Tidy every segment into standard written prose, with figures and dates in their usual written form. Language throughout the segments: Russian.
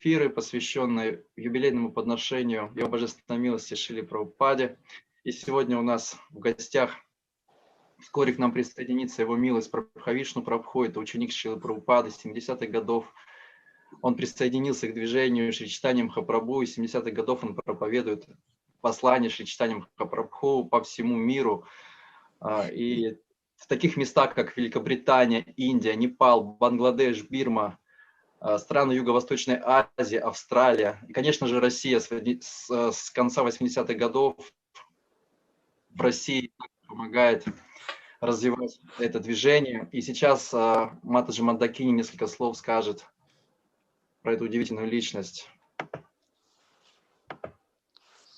эфиры, посвященные юбилейному подношению Его Божественной милости Шриле Прабхупаде. И сегодня у нас в гостях вскоре к нам присоединится Его милость Прабхавишну Прабху, это ученик Шрилы Прабхупады 70-х годов. Он присоединился к движению Шри Чайтанья Махапрабху, и 70-х годов он проповедует послание Шри Чайтанья Махапрабху по всему миру. И в таких местах, как Великобритания, Индия, Непал, Бангладеш, Бирма, страны Юго-Восточной Азии, Австралия и, конечно же, Россия с конца 80-х годов в России помогает развивать это движение. И сейчас Матаджи Мандакини несколько слов скажет про эту удивительную личность.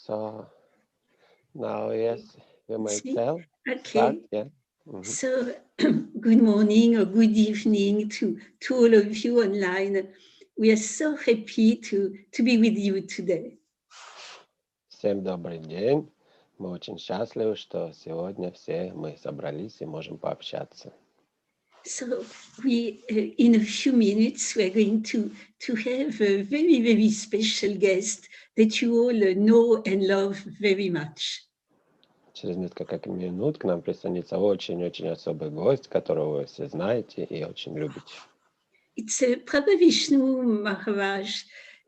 So now, yes, you may tell. Okay. Start, yeah. So, good morning or good evening to all of you online. We are so happy to be with you today. Всем добрый день. Мы очень счастливы, что сегодня все мы собрались и можем пообщаться. So, we in a few minutes we're going to have a very, very special guest that you all know and love very much. Через несколько минут к нам присоединится очень-очень особый гость, которого вы все знаете и очень любите. It's Prabhavishnu Maharaj,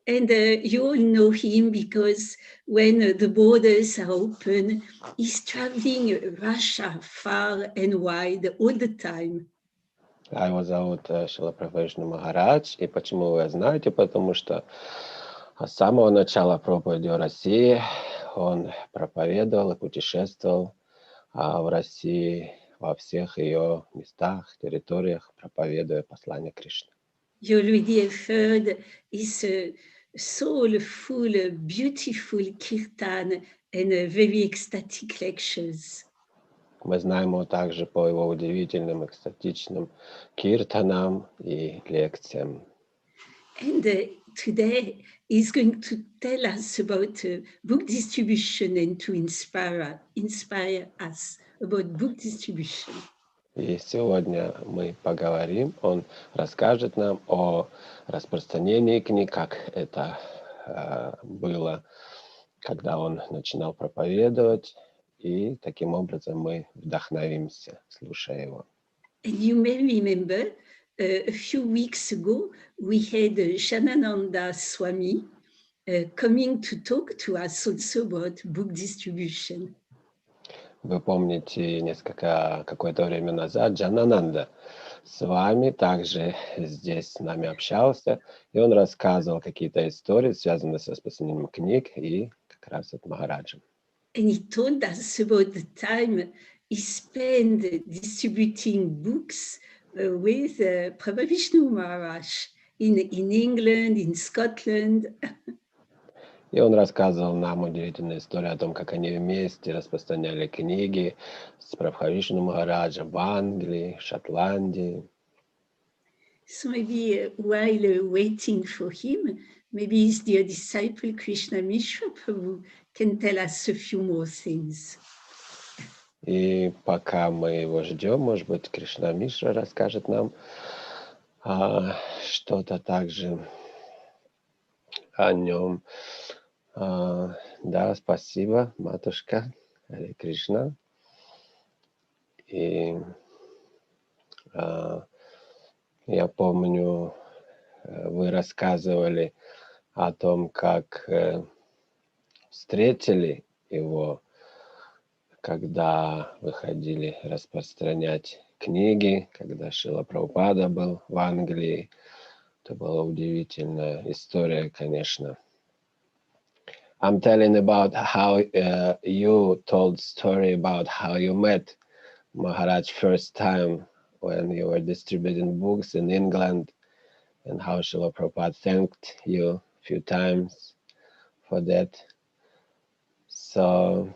and you all know him because when the borders are open, he's traveling Russia far and wide all the time. А его зовут Шрила Прабхавишну Махарадж. И почему вы знаете? Потому что с самого начала проповеди в России он проповедовал и путешествовал в России во всех ее местах, территориях, проповедуя послание Кришны. You already have heard his soulful, beautiful kirtan and very ecstatic lectures. Мы знаем его также по его удивительным, экстатичным киртанам и лекциям. And today he's going to tell us about book distribution and to inspire us about book distribution. И сегодня мы поговорим, он расскажет нам о распространении книг, как это было, когда он начинал проповедовать, и таким образом мы вдохновимся, слушая его. And you may remember a few weeks ago we had Shanananda Swami coming to talk to us also about book distribution. Вы помните, какое-то время назад Джанананда с вами также здесь с нами общался, и он рассказывал какие-то истории, связанные с распространением книг, и как раз от Махараджа. And he told us about the time he spent distributing books with Prabhavishnu Maharaj in England, in Scotland. И он рассказывал нам удивительную историю о том, как они вместе распространяли книги с Прабхавишну Махараджем в Англии, Шотландии. So maybe while waiting for him, maybe his dear disciple Krishna Mishra Prabhu can tell us a few more things. И пока мы его ждем, может быть, Кришна Мишра расскажет нам что-то также о нем. Да, спасибо, матушка Харе Кришна. И я помню, вы рассказывали о том, как встретили его, когда выходили распространять книги, когда Шрила Прабхупада был в Англии. Это была удивительная история, конечно. I'm telling about how you told story about how you met Maharaj first time when you were distributing books in England, and how Srila Prabhupada thanked you a few times for that. So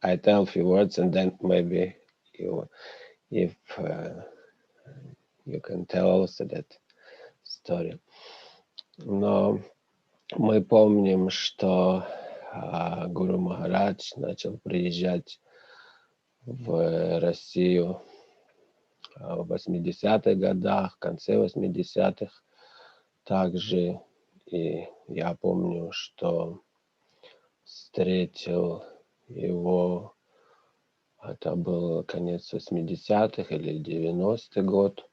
I tell a few words, and then maybe if you can tell also that story. Но мы помним, что Гуру Махарадж начал приезжать в Россию в 80-х годах, в конце 80-х. Также и я помню, что встретил его, это был конец 80-х или 90-й год.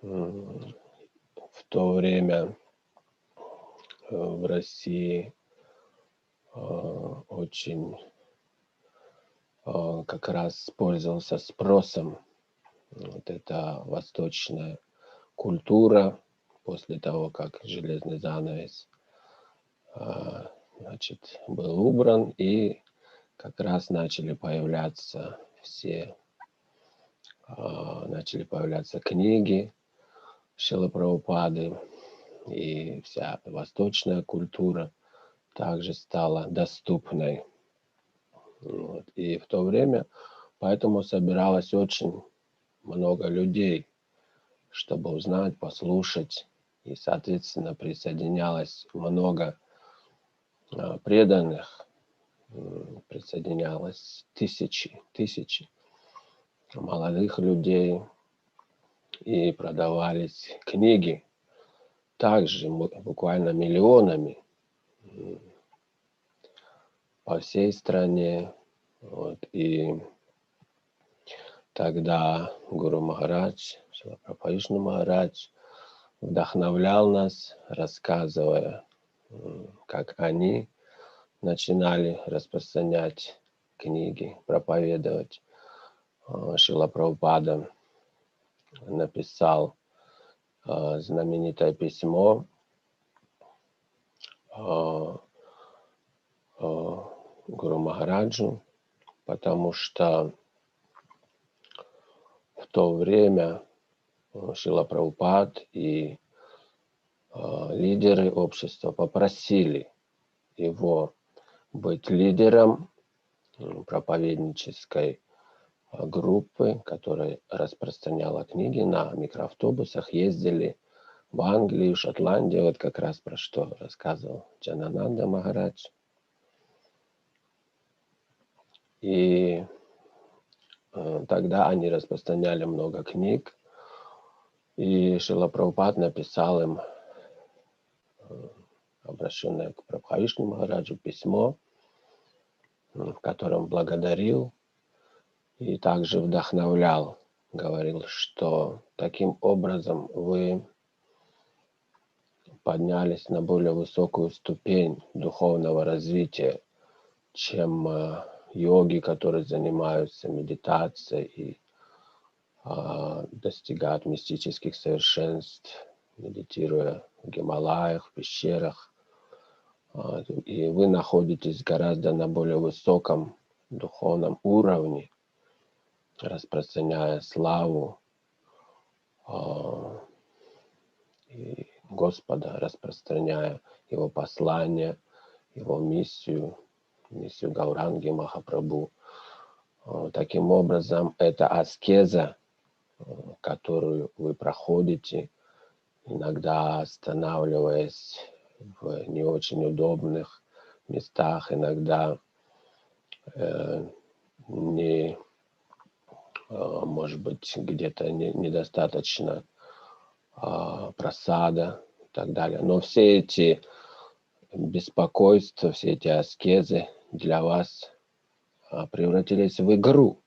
В то время в России очень как раз пользовался спросом вот эта восточная культура после того, как железный занавес значит, был убран, и как раз начали появляться книги Шрилы Прабхупады, и вся восточная культура также стала доступной. Вот. И в то время поэтому собиралось очень много людей, чтобы узнать, послушать, и, соответственно, присоединялось много преданных, присоединялось тысячи молодых людей, и продавались книги также буквально миллионами по всей стране. Вот. И тогда Гуру Махарадж, Прабхавишну Махарадж вдохновлял нас, рассказывая, как они начинали распространять книги, проповедовать. Шрила Прабхупада написал знаменитое письмо Гуру Махараджу, потому что в то время Шрила Прабхупад и лидеры общества попросили его быть лидером проповеднической группы, которая распространяла книги, на микроавтобусах ездили в Англию, Шотландию, вот как раз про что рассказывал Джанананда Махарадж. И тогда они распространяли много книг, и Шрила Прабхупад написал им, обращенное к Прабхавишну Махараджу, письмо, в котором благодарил и также вдохновлял, говорил, что таким образом вы поднялись на более высокую ступень духовного развития, чем йоги, которые занимаются медитацией и достигают мистических совершенств, медитируя в Гималаях, в пещерах. И вы находитесь гораздо на более высоком духовном уровне, распространяя славу и Господа, распространяя Его послание, Его миссию Гауранги Махапрабху. Таким образом, это аскеза, которую вы проходите, иногда останавливаясь в не очень удобных местах, иногда может быть, где-то недостаточно просада и так далее. Но все эти беспокойства, все эти аскезы для вас превратились в игру.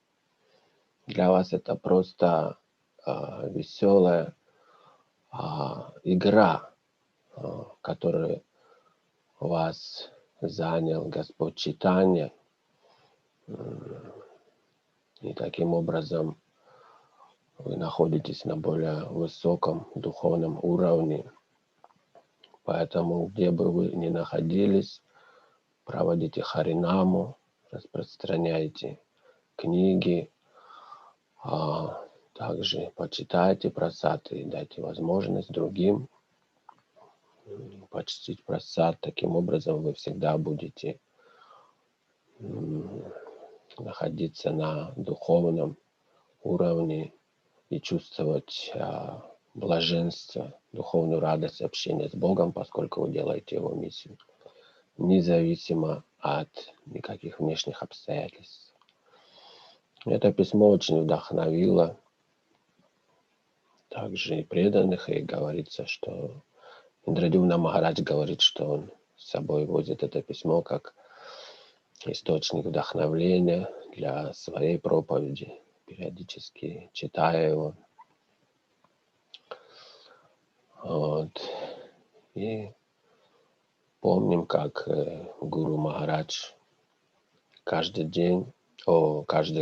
Для вас это просто веселая игра, которую вас занял Господь Чайтанья. И таким образом вы находитесь на более высоком духовном уровне. Поэтому, где бы вы ни находились, проводите харинаму, распространяйте книги, также почитайте прасад и дайте возможность другим почтить прасад. Таким образом, вы всегда будете находиться на духовном уровне и чувствовать блаженство, духовную радость общения с Богом, поскольку вы делаете Его миссию, независимо от никаких внешних обстоятельств. Это письмо очень вдохновило также и преданных, и говорится, что Индрадюмна Махарадж говорит, что он с собой возит это письмо как источник вдохновления для своей проповеди, периодически читая его. Вот. И помним, как Гуру Махарадж каждый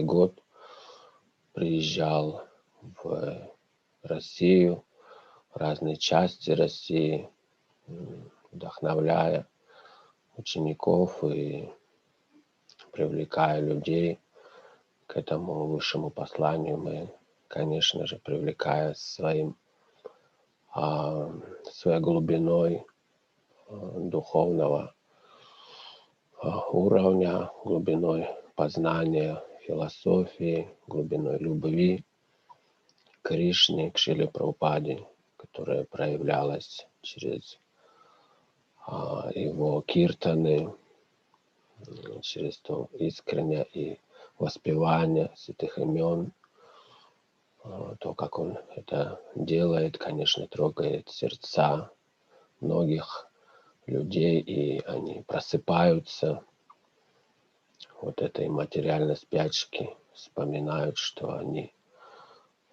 год приезжал в Россию, в разные части России, вдохновляя учеников и привлекая людей к этому высшему посланию. Мы, конечно же, привлекая своей глубиной духовного уровня, глубиной познания философии, глубиной любви к Кришне, к Шриле Прабхупаде, которая проявлялась через его киртаны, через то искреннее и воспевание святых имен. То, как он это делает, конечно, трогает сердца многих людей, и они просыпаются вот этой материальной спячки, вспоминают, что они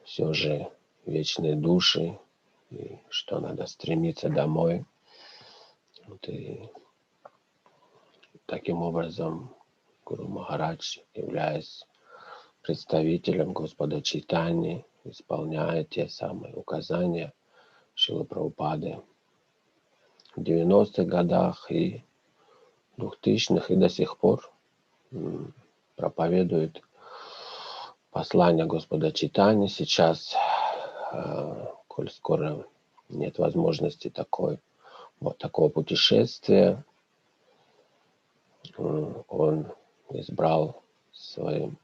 все же вечные души, и что надо стремиться домой. Вот и таким образом Гуру Махарадж, являясь представителем Господа Чайтаньи, исполняет те самые указания Шрилы Прабхупады в 90-х годах и 2000-х, и до сих пор проповедует послание Господа Чайтаньи. Сейчас, коль скоро нет возможности такого путешествия, он избрал своим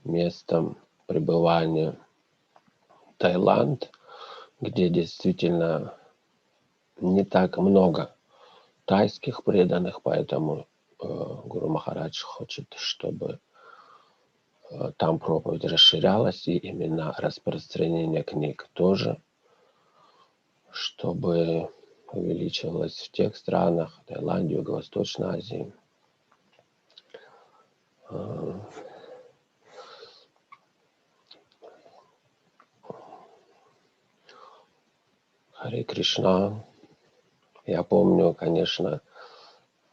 местом пребывания Таиланд, где действительно не так много тайских преданных, поэтому Гуру Махарадж хочет, чтобы там проповедь расширялась, и именно распространение книг тоже, чтобы увеличивалось в тех странах, Таиланде, Юго-Восточной Азии. Харе Кришна. Я помню, конечно,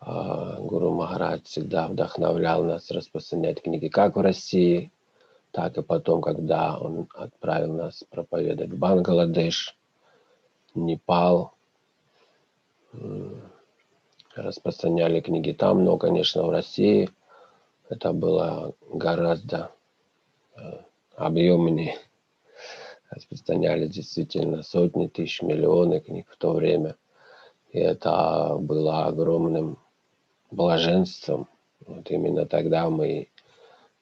Гуру Махарадж всегда вдохновлял нас распространять книги как в России, так и потом, когда он отправил нас проповедовать в Бангладеш, Непал. Распространяли книги там, но, конечно, в России это было гораздо объемнее. Распространяли действительно сотни тысяч, миллионы книг в то время. И это было огромным блаженством. Вот именно тогда мы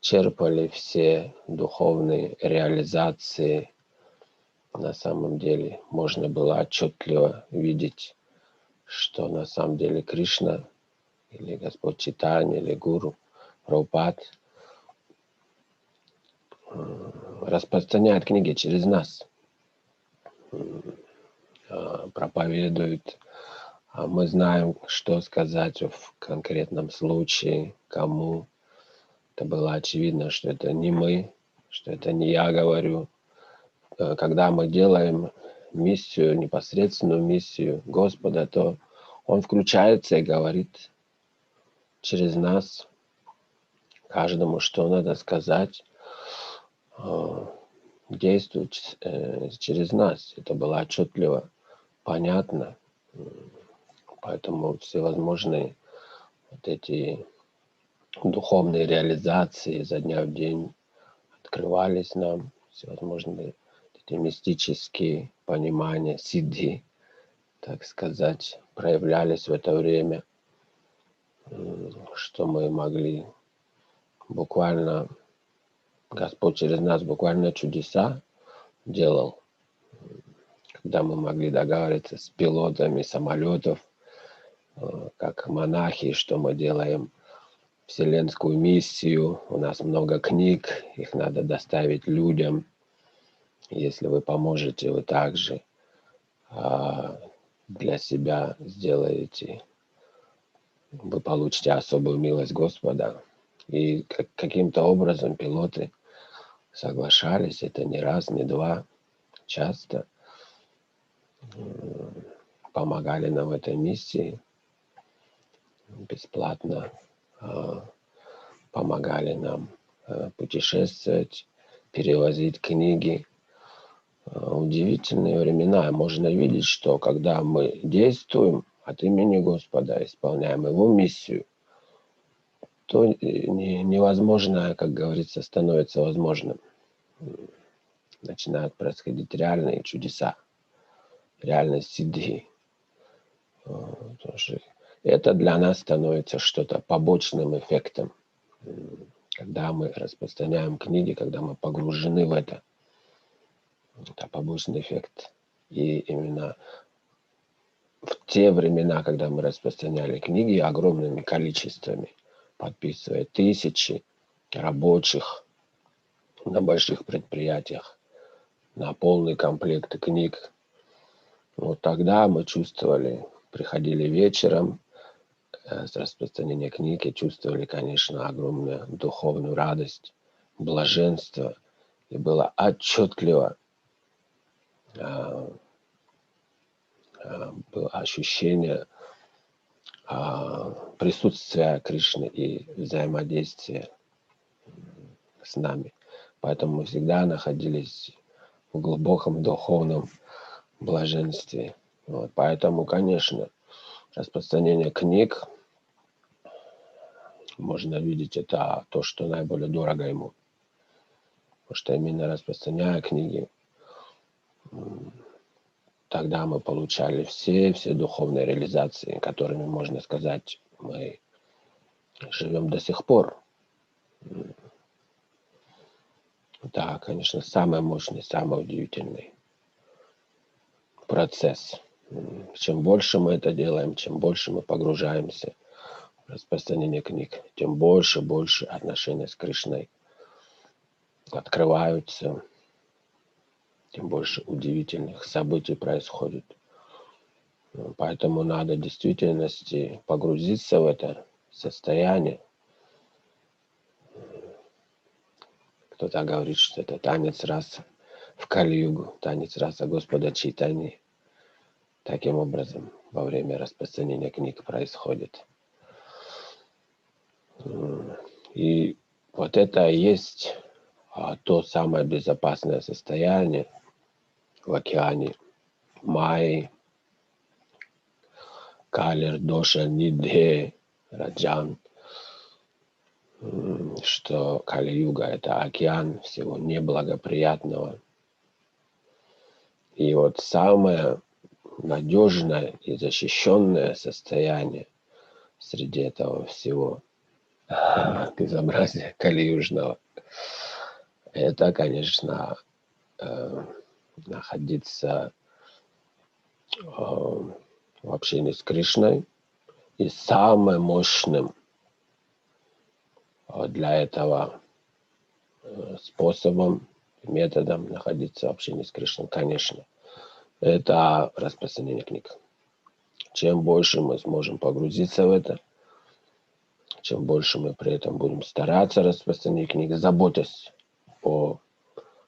черпали все духовные реализации. На самом деле можно было отчетливо видеть, что на самом деле Кришна или Господь Чайтанья или Гуру Прабхупад распространяет книги через нас, проповедует. Мы знаем, что сказать в конкретном случае, кому. Это было очевидно, что это не мы, что это не я говорю. Когда мы делаем миссию, непосредственную миссию Господа, то Он включается и говорит через нас каждому, что надо сказать, действует через нас. Это было отчетливо понятно. Поэтому всевозможные вот эти духовные реализации изо дня в день открывались нам, всевозможные эти мистические понимания, сиддхи, так сказать, проявлялись в это время, что мы могли буквально, Господь через нас буквально чудеса делал, когда мы могли договариваться с пилотами самолетов, как монахи, что мы делаем вселенскую миссию, у нас много книг, их надо доставить людям, Если вы поможете, вы также для себя сделаете, вы получите особую милость Господа. И каким-то образом пилоты соглашались, это не раз, не два, часто помогали нам в этой миссии, бесплатно помогали нам путешествовать, перевозить книги. Удивительные времена. Можно видеть, что когда мы действуем от имени Господа, исполняем Его миссию, то невозможное, как говорится, становится возможным. Начинают происходить реальные чудеса, реальные сиддхи. Это для нас становится что-то побочным эффектом. Когда мы распространяем книги, когда мы погружены в это, это побочный эффект. И именно в те времена, когда мы распространяли книги огромными количествами, подписывая тысячи рабочих на больших предприятиях, на полный комплект книг, вот тогда мы чувствовали, приходили вечером с распространения книг и чувствовали, конечно, огромную духовную радость, блаженство. И было отчетливо было ощущение присутствия Кришны и взаимодействия с нами. Поэтому мы всегда находились в глубоком духовном блаженстве. Вот. Поэтому, конечно, распространение книг, можно видеть, это то, что наиболее дорого ему. Потому что именно распространяя книги, тогда мы получали все духовные реализации, которыми, можно сказать, мы живем до сих пор. Да, конечно, самый мощный, самый удивительный процесс. Чем больше мы это делаем, чем больше мы погружаемся в распространение книг, тем больше отношения с Кришной открываются, тем больше удивительных событий происходит. Поэтому надо в действительности погрузиться в это состояние. Кто-то говорит, что это танец рас в Кали-югу, танец раса Господа Чайтаньи. Таким образом, во время распространения книг происходит. И вот это и есть то самое безопасное состояние в океане Майи, Калер, Доша, Нидхе, Раджан, что Кали-юга — это океан всего неблагоприятного. И вот самое надежное и защищенное состояние среди этого всего безобразия кали-южного — это, конечно, находиться в общении с Кришной. И самым мощным для этого способом, методом находиться в общении с Кришной, конечно, это распространение книг. Чем больше мы сможем погрузиться в это, чем больше мы при этом будем стараться распространить книги, заботясь о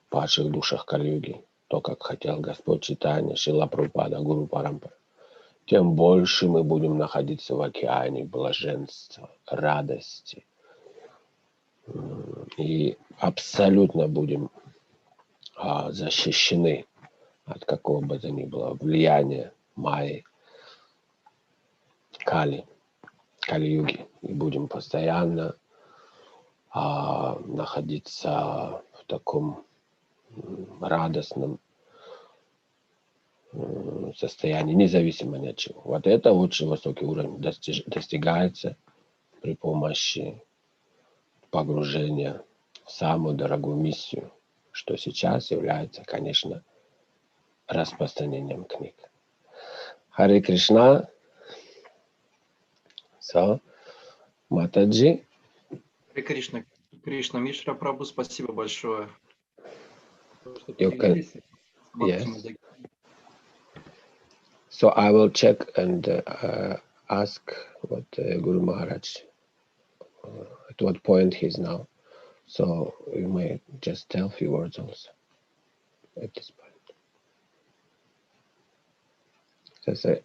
падших душах Кали-юги, то, как хотел Господь Чайтанья, Шрила Прабхупада, Гуру Парампара, тем больше мы будем находиться в океане блаженства, радости. И абсолютно будем защищены от какого бы то ни было влияния Майи, Кали-юги. И будем постоянно находиться в таком радостном состоянии, независимо ни от чего. Вот это очень высокий уровень достигается при помощи погружения в самую дорогую миссию, что сейчас является, конечно, распространением книг. Харе Кришна. Матаджи. Харе Кришна, Кришна Мишра Прабху, спасибо большое. You can, yes. So I will check and ask what Guru Maharaj, at what point he's now. So you may just tell a few words also at this point. So,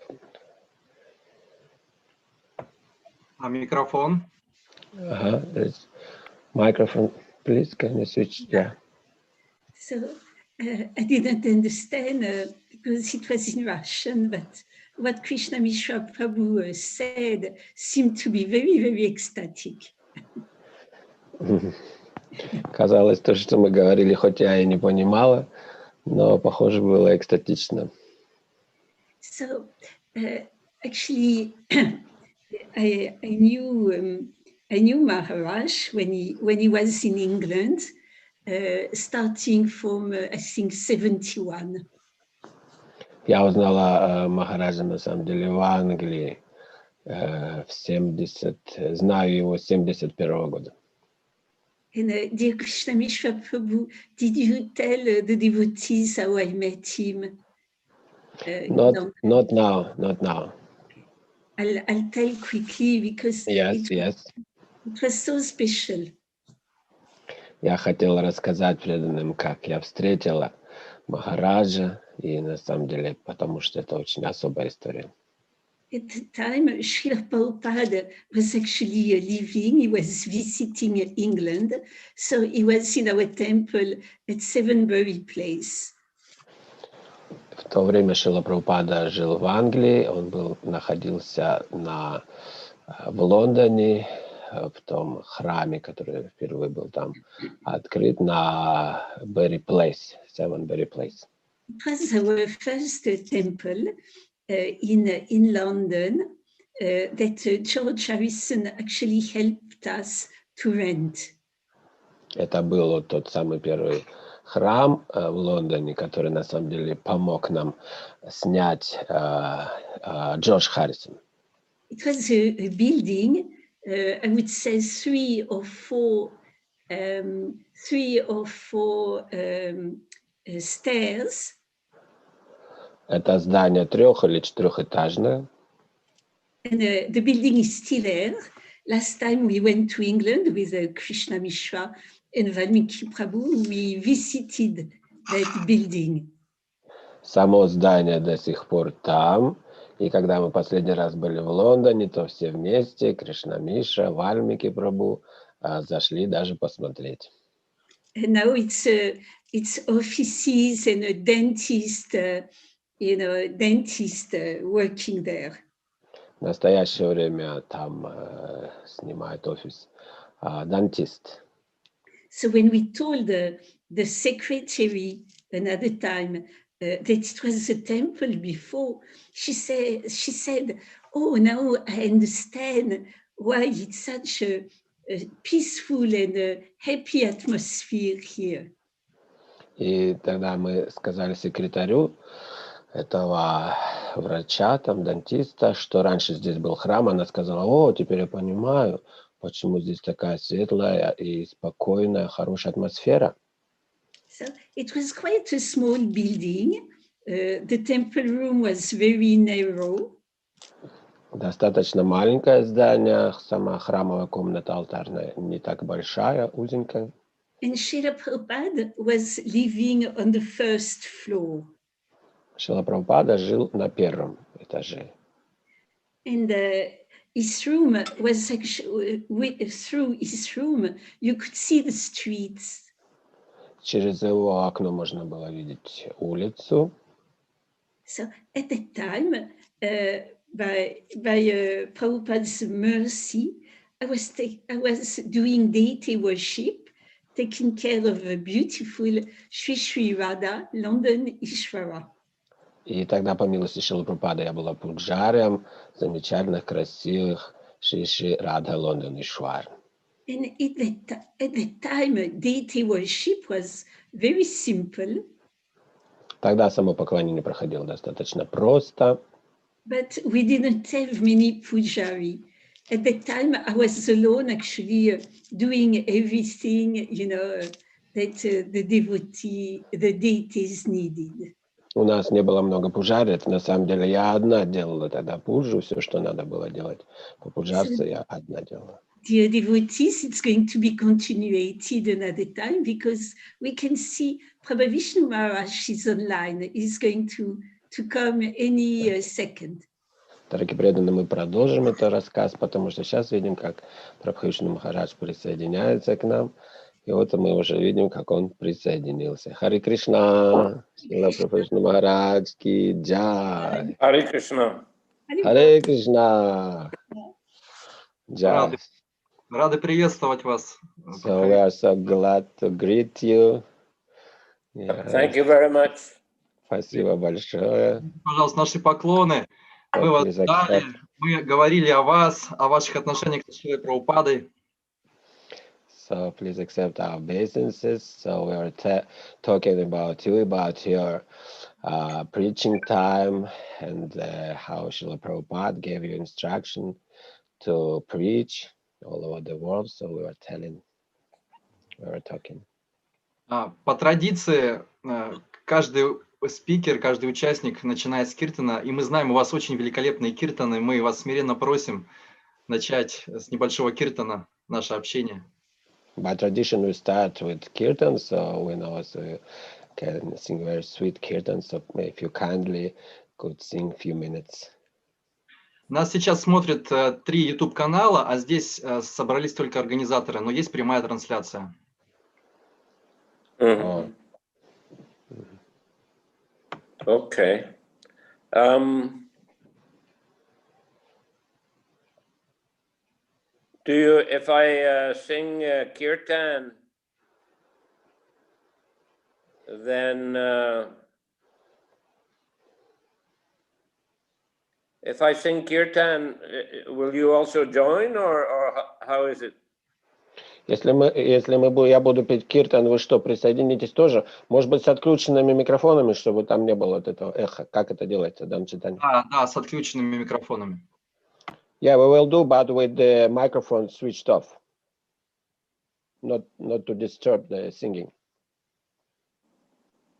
А микрофон? There's microphone. Please, can you switch? Yeah. So I didn't understand because it was in Russian, but what Krishna Mishra Prabhu said seemed to be very, very ecstatic. Казалось, то, что мы говорили, хоть я и не понимала, но, похоже, было экстатично. So actually, I knew Maharaj when he was in England, starting from I think 71. Я узнала Махараджа на самом деле в Англии в 70, знаю его с 71 года. And dear Krishna Mishra Prabhu, did you tell the devotees how I met him? Not now. I'll tell quickly because Yes. It was so special. Я хотела рассказать преданным, как я встретила Махараджа, и на самом деле, потому что это очень особая история. At the time, Shrila Prabhupada was actually living, he was visiting England, so he was in our temple at Sevenbury Place. В то время Шрила Прабхупада жил в Англии, он находился в Лондоне, в том храме, который впервые был там открыт, на Sevenbury Place. It was our first temple in London that George Harrison actually helped us to rent. Это был тот самый первый храм в Лондоне, который на самом деле помог нам снять Джордж Харрисон. It was a building, I would say 3 or 4 stairs. Это здание 3- или 4-этажное. And the building is still there. Last time we went to England with Krishna Mishra and Valmiki Prabhu, we visited that building. Само здание до сих пор там. И когда мы последний раз были в Лондоне, то все вместе, Кришна Мишра, Вальмики Прабху, зашли даже посмотреть. And now it's offices and a dentist, working there. В настоящее время там снимает офис дантист. So when we told the secretary another time that it was a temple before, she said, "Oh, now I understand why it's such a peaceful and a happy atmosphere here." И тогда мы сказали секретарю этого врача, там, дантиста, что раньше здесь был храм. Она сказала: "О, теперь я понимаю, почему здесь такая светлая и спокойная, хорошая атмосфера." So it was quite a small building. The temple room was very narrow. Достаточно маленькое здание, сама храмовая комната алтарная не так большая, узенькая. And Srila Prabhupada was living on the first floor. Шрила Прабхупада жил на 1 этаже. And his room was actually, through his room, you could see the streets. Через его окно можно было видеть улицу. So at that time, by Prabhupada's mercy, I was doing deity worship, taking care of a beautiful Sri Sri Radha, London Ishvara. И тогда, по милости Шрилы Прабхупады, я была пуджарием замечательных, красивых Шри Радха Лондон Ишвар. And at that time, deity worship was very simple. Тогда само поклонение проходило достаточно просто. But we didn't have many pujari. At that time, I was alone, actually, doing everything, that the deities needed. У нас не было много пуджарит. На самом деле я одна делала тогда пуджу, все, что надо было делать. По пуджарце я одна делала. Dear devotees, it's going to be continuated another time because we can see Prabhavishnu Maharaj is online. He's going to come any second. Дорогие преданные, мы продолжим этот рассказ, потому что сейчас видим, как Прабхавишну Махарадж присоединяется к нам. И вот мы уже видим, как он присоединился. Харе Кришна, Шрила Прабхавишну Махарадж ки джай. Харе Кришна. Харе Кришна. Джай. Рады приветствовать вас. So we are so glad to greet you. Yeah. Thank you very much. Спасибо большое. Пожалуйста, наши поклоны. Мы вас ждали, мы говорили о вас, о ваших отношениях с Шрилой Прабхупадой. So please accept our obeisances. So we are talking about you, about your preaching time and how Shrila Prabhupada gave you instruction to preach all over the world. So we were talking. По традиции, каждый спикер, каждый участник начинает с киртана, и мы знаем, у вас очень великолепные киртаны, мы вас смиренно просим начать с небольшого киртана наше общение. By tradition, we start with kirtan, so we know we can sing very sweet kirtan, so if you kindly could sing a few minutes. Нас сейчас смотрят 3 YouTube-канала, а здесь собрались только организаторы, но есть прямая трансляция. Okay. Do you, if I sing kirtan, then if I sing kirtan, will you also join, or how is it? Я буду петь киртан, вы что, присоединитесь тоже? Может быть, с отключенными микрофонами, чтобы там не было вот этого эха. Как это делается, Дан Читани? Да, с отключенными микрофонами. Yeah, we will do, but with the microphone switched off. Not to disturb the singing.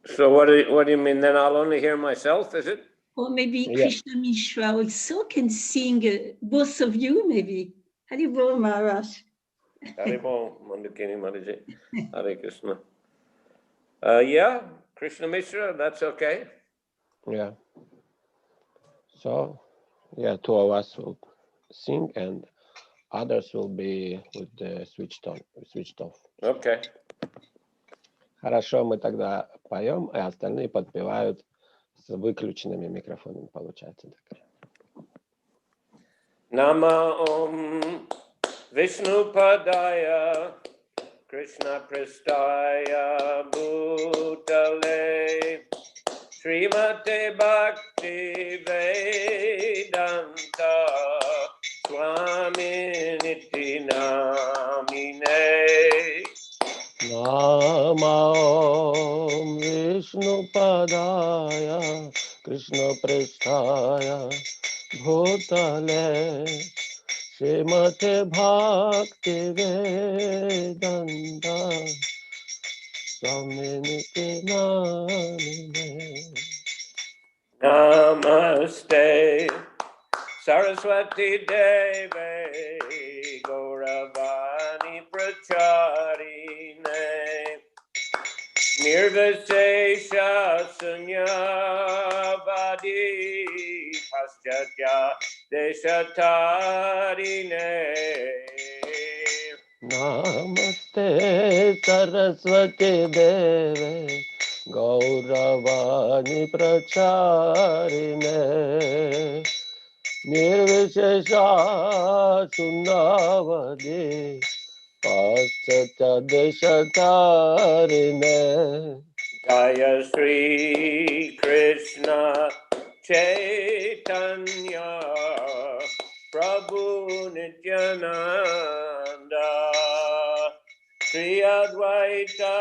So what do you mean? Then I'll only hear myself, is it? Or maybe Krishna Mishra also can sing, both of you maybe. Haribol Maharaj. Haribol, Mandukini Mataji. Hare Krishna. Yeah, Krishna Mishra, that's okay. Yeah. So, yeah, 2 of us will sing and others will be with the switched off. Okay. Хорошо, мы тогда поем, и остальные подпевают с выключенными микрофонами, получается. Nama Om Vishnu Padaya Krishna Prestaya Bhutale Srimate Bhakti Vedanta Swami Niti Namine. Nama Om Vishnu Padaya Krishna Prestaya Bhutale Srimate Bhakti Vedanta Swami Niti Namine. Namaste Saraswati Deve Gauravani Pracharine Nirvishesha Sunyavadi Paschatya Deshatarine. Namaste Saraswati Deve Gauravani Pracharine Nirvishesha Sunyavadi Paschatya Deshatarine. Jaya Sri Krishna Chaitanya Prabhu Nityananda Sri Advaita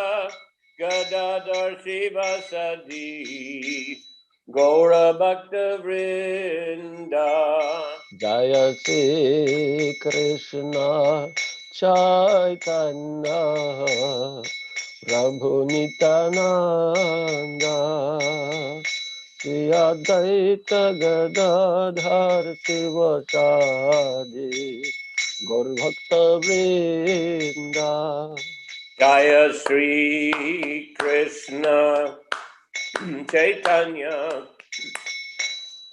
Gadadhar Sivasadi Gaura Bhakta Vrinda. Jaya Sri Krishna Chaitanya Prabhu Nityananda, Shri Advaita Gadadhar Sivasadi, Gaur Bhakta Vrinda. Jaya Sri Krishna Chaitanya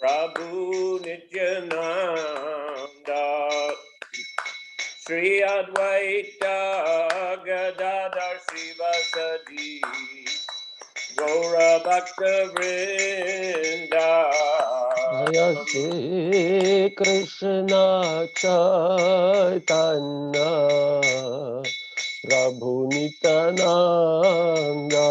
Prabhu Nityananda Sri Advaita Gadadhar Sivasadi Gaura Bhakta Vrinda. Jaya Shri Krishna Chaitanya Prabhu Nityananda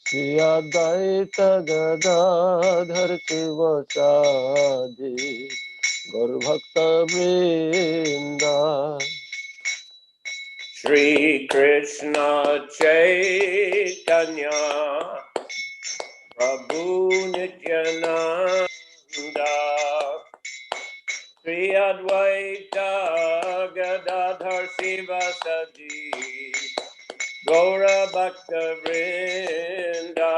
Shri Advaita Gadadhar Sivasadi Gaur Bhakta Vrinda. Shri Krishna Chaitanya Prabhu Nityananda Shri Advaita Gadadhar Sivasadi Gaura Bhakta Vrinda.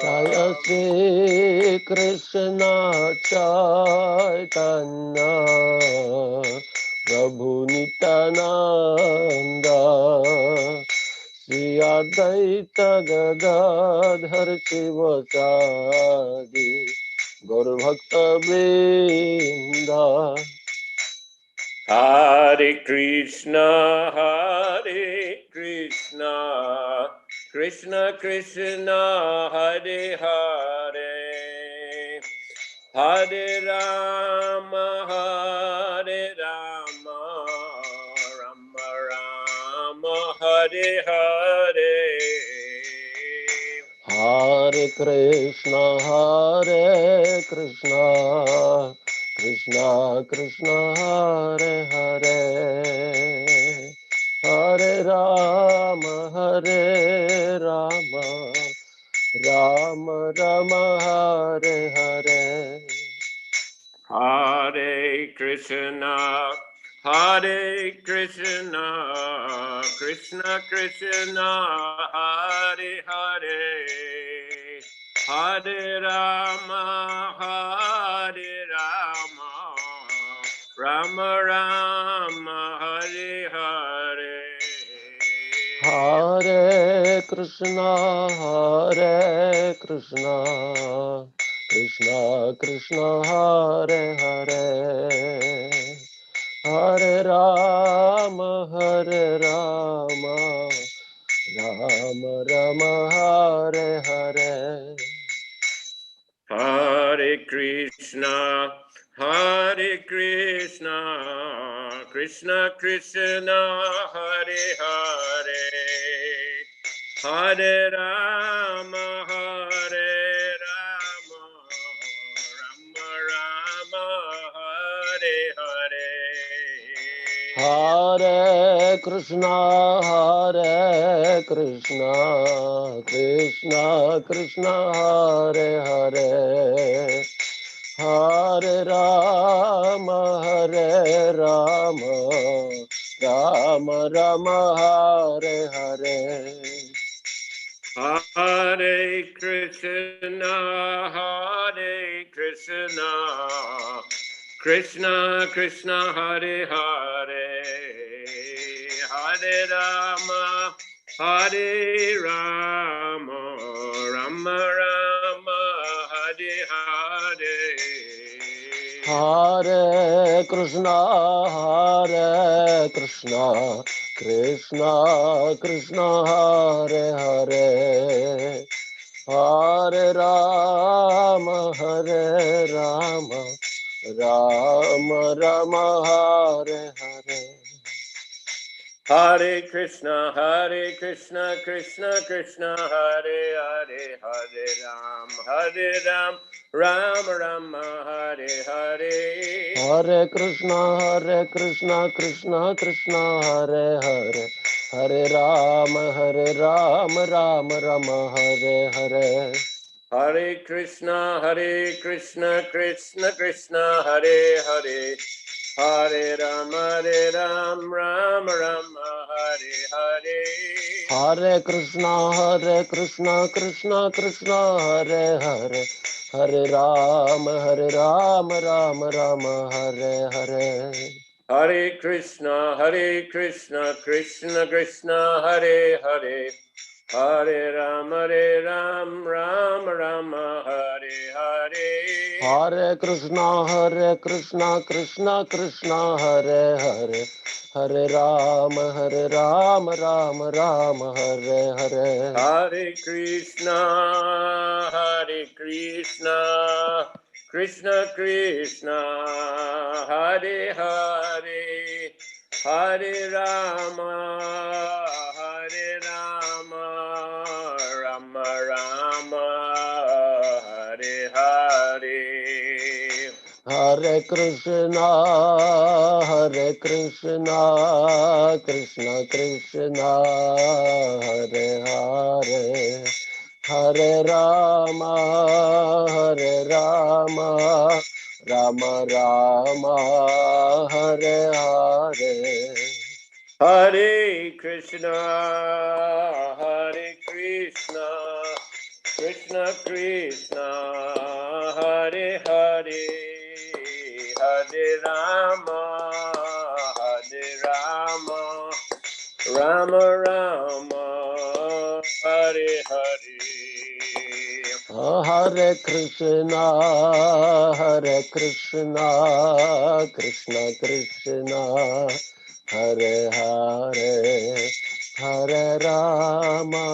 Jaya Shri Krishna Chaitanya Prabhu Nityananda Shri Advaita Gadadhar Sivasadi Gaur Bhakta Vrinda. Hare Krishna, Krishna Krishna, Hare Hare, Hare Rama, Rama Rama, Hare Hare. Hare Krishna, Krishna Krishna, Hare Hare, Hare Rama, Rama Rama, Hare Hare. Hare Krishna, Krishna Krishna, Hare Hare, Hare Rama, Rama Rama, Hare Hare. Hare Krishna, Krishna Krishna, Hare Hare, Hare Rama, Rama Rama, Hare Hare. Hare Krishna, Krishna Krishna, Hare Hare, Hare Rama, Rama Rama, Hare Hare. Hare Krishna, Krishna Krishna, Hare Hare, Hare Rama, Rama Rama, Hare Hare. Hare Krishna, Krishna Krishna, Hare Hare, Hare Rama, Rama Rama, Hare Hare. Hare Krishna, Krishna Krishna, Hare Hare, Hare Rama, Rama Rama, Hare Hare. Hare Krishna, Krishna Krishna, Hare Hare, Hare Ram, Rama Rama, Hare Hare. Hare Krishna, Krishna Krishna, Hare Hare, Hare Rama, Rama Rama, Hare Hare. Hare Krishna, Krishna Krishna, Hare Hare, Hare Ram, Ram Rama, Hare Hare. Hare Krishna, Krishna Krishna, Hare Hare. Hare Ram, Ram Rama, Hare Hare. Hare Krishna, Krishna Krishna, Hare Hare. Hare Ram, Ram Rama, Hare Hare. Hare Krishna, Krishna Krishna, Hare Hare. Hare Ram, Ram Hare Hare. Hare Krishna, Krishna Krishna, Hare Hare. Hare Rama, Rama Rama, Hare Hare. Hare Krishna, Krishna Krishna, Hare Hare. Hare Rama, Rama Rama, Hare Hare. Hare Krishna, Krishna Krishna, Hare Hare. Hare Rama, Rama Rama, Hare Hare. Hare Krishna, Krishna Krishna, Hare Hare. Hare Rama,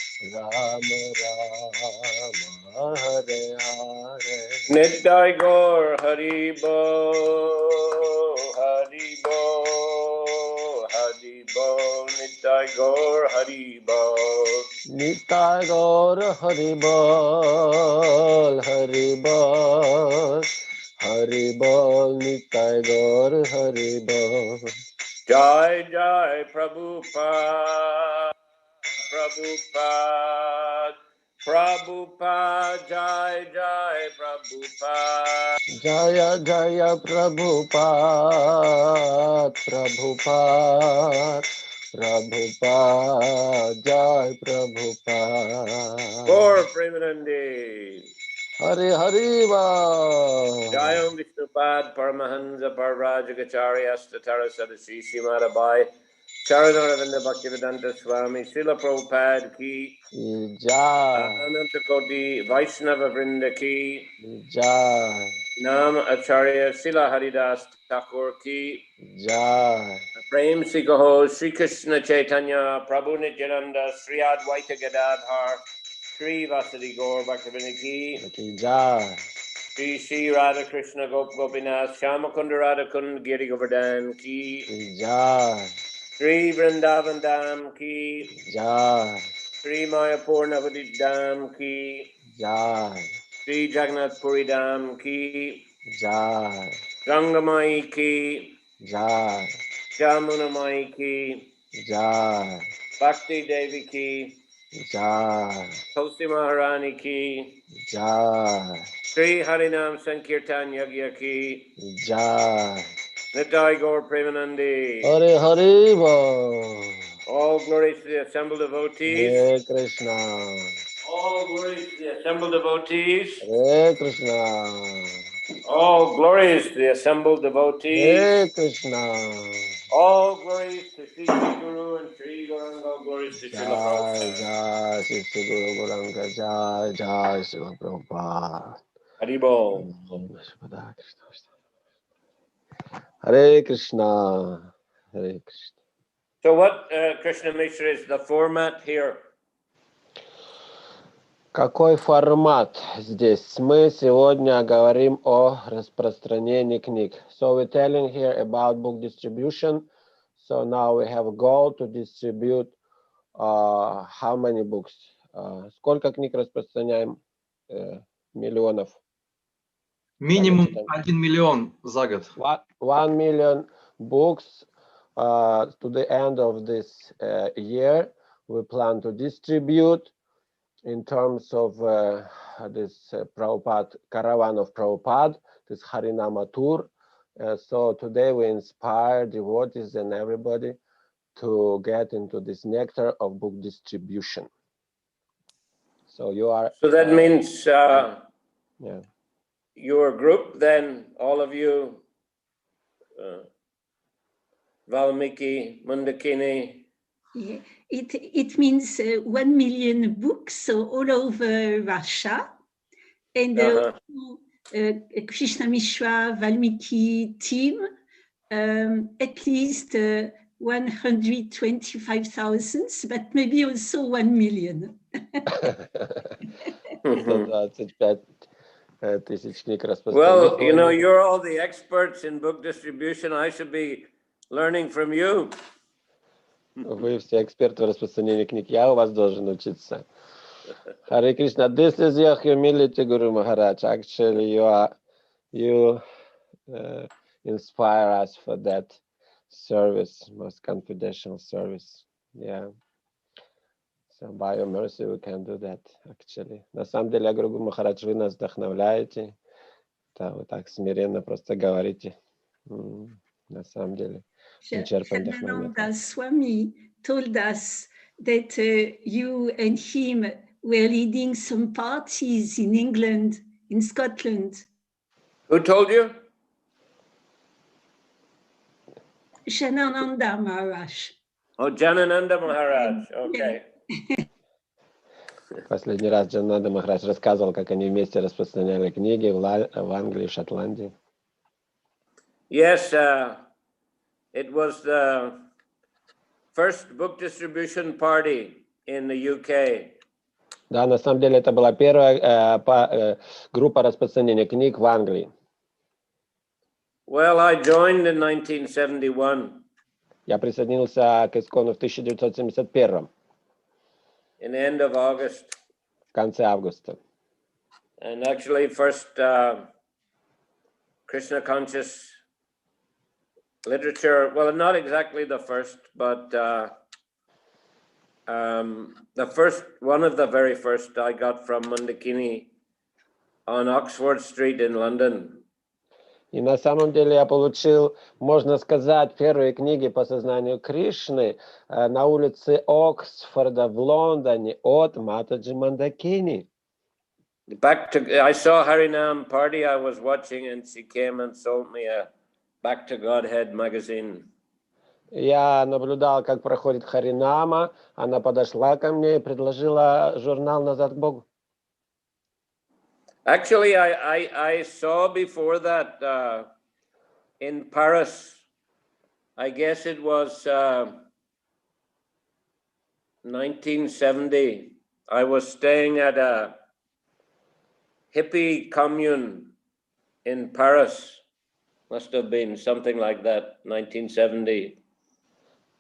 Rama Rama, Hare Hare. Nittai Gaur Hari Bo, Hari Bo, Hari Bo, Nittai Gaur Hari Bo. Nittai Gaur Hari Bol, Hari Bol, Hari Bol, Nittai Gaur Hari Bol. Jai Jai Prabhupada, Prabhupada, Prabhupada, Jai Jai Prabhupada. Jaya Jaya Prabhupada, Prabhupada, Prabhupada, Jai Prabhupada. Gaur Premanande. Hari Hari Ba. Jayam Vishnupad Paramahansa Parvrajagacharya Statara Sadasi Simarabai Charanaravinda Bhaktivedanta Swami Srila Prabhupada Ki Jai. Ananta Koti Vaishnava Vrinda Ki Jai. Nam Acharya Srila Haridas Thakur Ki Jai. Prem Sikaho Sri Krishna Chaitanya Prabhu Nityananda Sri Advaita Gadadhar Sri Vasadi Gaur Bhaktivinoda Ki Jai. Shri Radha Krishna Gop Gopinath Shyamakunda Radha Kund Giri Govardhan Ki Jai. Sri Vrindavan Dham Ki Jai. Sri Mayapur Navadip Dham Ki Jai. Sri Jagannath Puri Dham Ki Jai. Gangamai Ki Jai. Jamunamai Ki Jai. Bhakti Devi Ki Jai. Tulsi Maharani Ki Jai. Sri Harinam Sankirtan Yagya Ki Jai. Nittai Gaur Premanande. Hare Hare Bo. All glories to the assembled devotees. Hare Krishna. All glories to the assembled devotees. Hare Krishna. All glories to the assembled devotees. Hare Krishna. All glories to Sri Guru and Sri Gauranga. All glories to Srila Jai Prabhupada. Jai Sri Guru Gauranga. Jai Jai Srila Prabhupada. Haribol. Hare Krishna. Hare Krishna. So what, Krishna Mishra, is the format here? Какой формат здесь? Мы сегодня говорим о распространении книг. So we're telling here about book distribution. So now we have a goal to distribute how many books? Сколько книг распространяем? Миллионов. Минимум 1 миллион за год. 1 million books to the end of this year. We plan to distribute. in terms of this Prabhupada, caravan of Prabhupada, this Harinama tour. So today we inspire devotees and everybody to get into this nectar of book distribution. So you are. So that means yeah. Your group, then all of you, Valmiki, Mandakini. Yeah. It means 1 million books, so all over Russia, and Krishna Mishra, Valmiki team, at least 125,000, but maybe also 1 million. 125 тысяч книг распространить. Well, you know, you're all the experts in book distribution. I should be learning from you. Вы все эксперты в распространении книг. Я у вас должен учиться. Hare Krishna, this is your humility, Guru Maharaj. Actually, you inspire us for that service, most confidential service. Yeah. So by your mercy, we can do that, actually. На самом деле, Гуру Махарадж, вы нас вдохновляете. Да, вы так смиренно просто говорите. На самом деле, мы черпаем вдохновение. Swami told us that you and him were leading some parties in England, in Scotland. Who told you? Janananda Maharaj. Oh, Janananda Maharaj. Okay. Последний раз Джананда Махарадж рассказывал, как они вместе распространяли книги в Англии, в Шотландии. Yes, it was the first book distribution party in the UK. Да, на самом деле это была первая группа распространения книг в Англии. Well, I joined in 1971. Я присоединился к Искону в 1971. In the end of August. В конце августа. And actually, first Krishna conscious literature. Well, not exactly the first, but the first, one of the very first I got from Mandakini on Oxford Street in London. И на самом деле я получил, можно сказать, первые книги по сознанию Кришны на улице Оксфорда в Лондоне от Матаджи Мандакини. I saw Harinam party I was watching, and she came and sold me a Back to Godhead magazine. Я наблюдал, как проходит Харинама. Она подошла ко мне и предложила журнал «Назад к Богу». Actually, I saw before that in Paris. I guess it was 1970. I was staying at a hippie commune in Paris. Must have been something like that, 1970.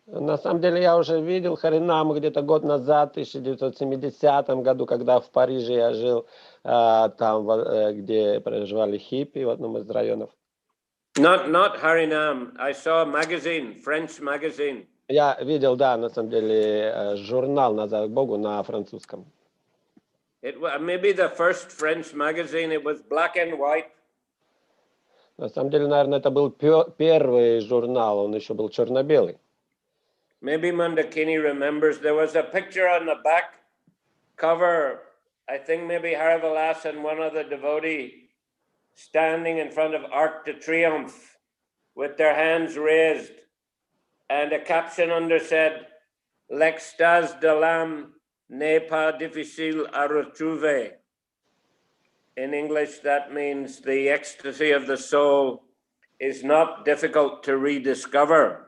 На самом деле я уже видел Харинаму где-то год назад, в 1970 году, когда в Париже я жил, там, где проживали хиппи в одном из районов. Not Harinam. I saw a magazine, French magazine. Я видел, да, на самом деле, журнал «Назад к Богу» на французском. It was maybe the first French magazine. It was black and white. На самом деле, наверное, это был первый журнал, он еще был черно-белый. Maybe Mandakini remembers there was a picture on the back cover. I think maybe Harivalas and one other devotee standing in front of Arc de Triomphe with their hands raised, and a caption under said, "L'extase de l'âme n'est pas difficile à retrouver." In English, that means the ecstasy of the soul is not difficult to rediscover.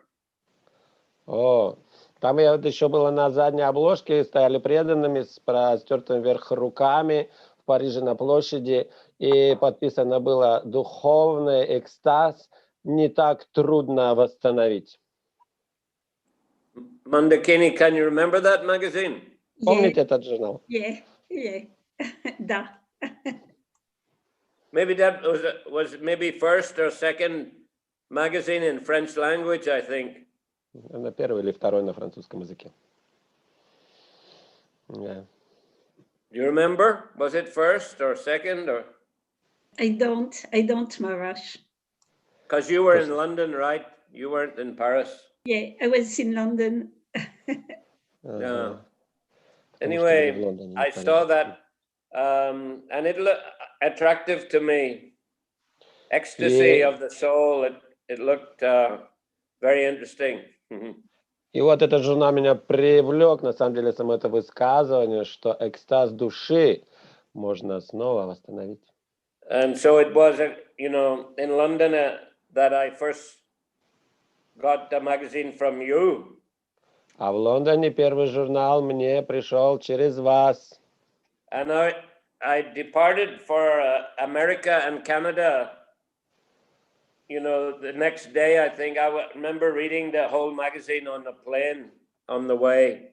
О, там я вот еще было на задней обложке, стояли преданными с простертыми вверх руками в Париже на площади, и подписано было «Духовный экстаз не так трудно восстановить». Mandakini, can you remember that magazine? Помните этот журнал? Yeah. Да. Maybe that was maybe first or second magazine in French language, I think. На первый или второй на французском языке. Yeah. Do you remember? Was it first or second or? I don't, Maharaj. Because you were in London, right? You weren't in Paris. Yeah, I was in London. Yeah. Anyway, I saw that, and it looked attractive to me. Ecstasy of the soul. It looked very interesting. И вот этот журнал меня привлек, на самом деле, само это высказывание, что экстаз души можно снова восстановить. And so it was, in London that I first got the magazine from you. А в Лондоне первый журнал мне пришел через вас. And I departed for America and Canada. The next day, I think I remember reading the whole magazine on the plane on the way.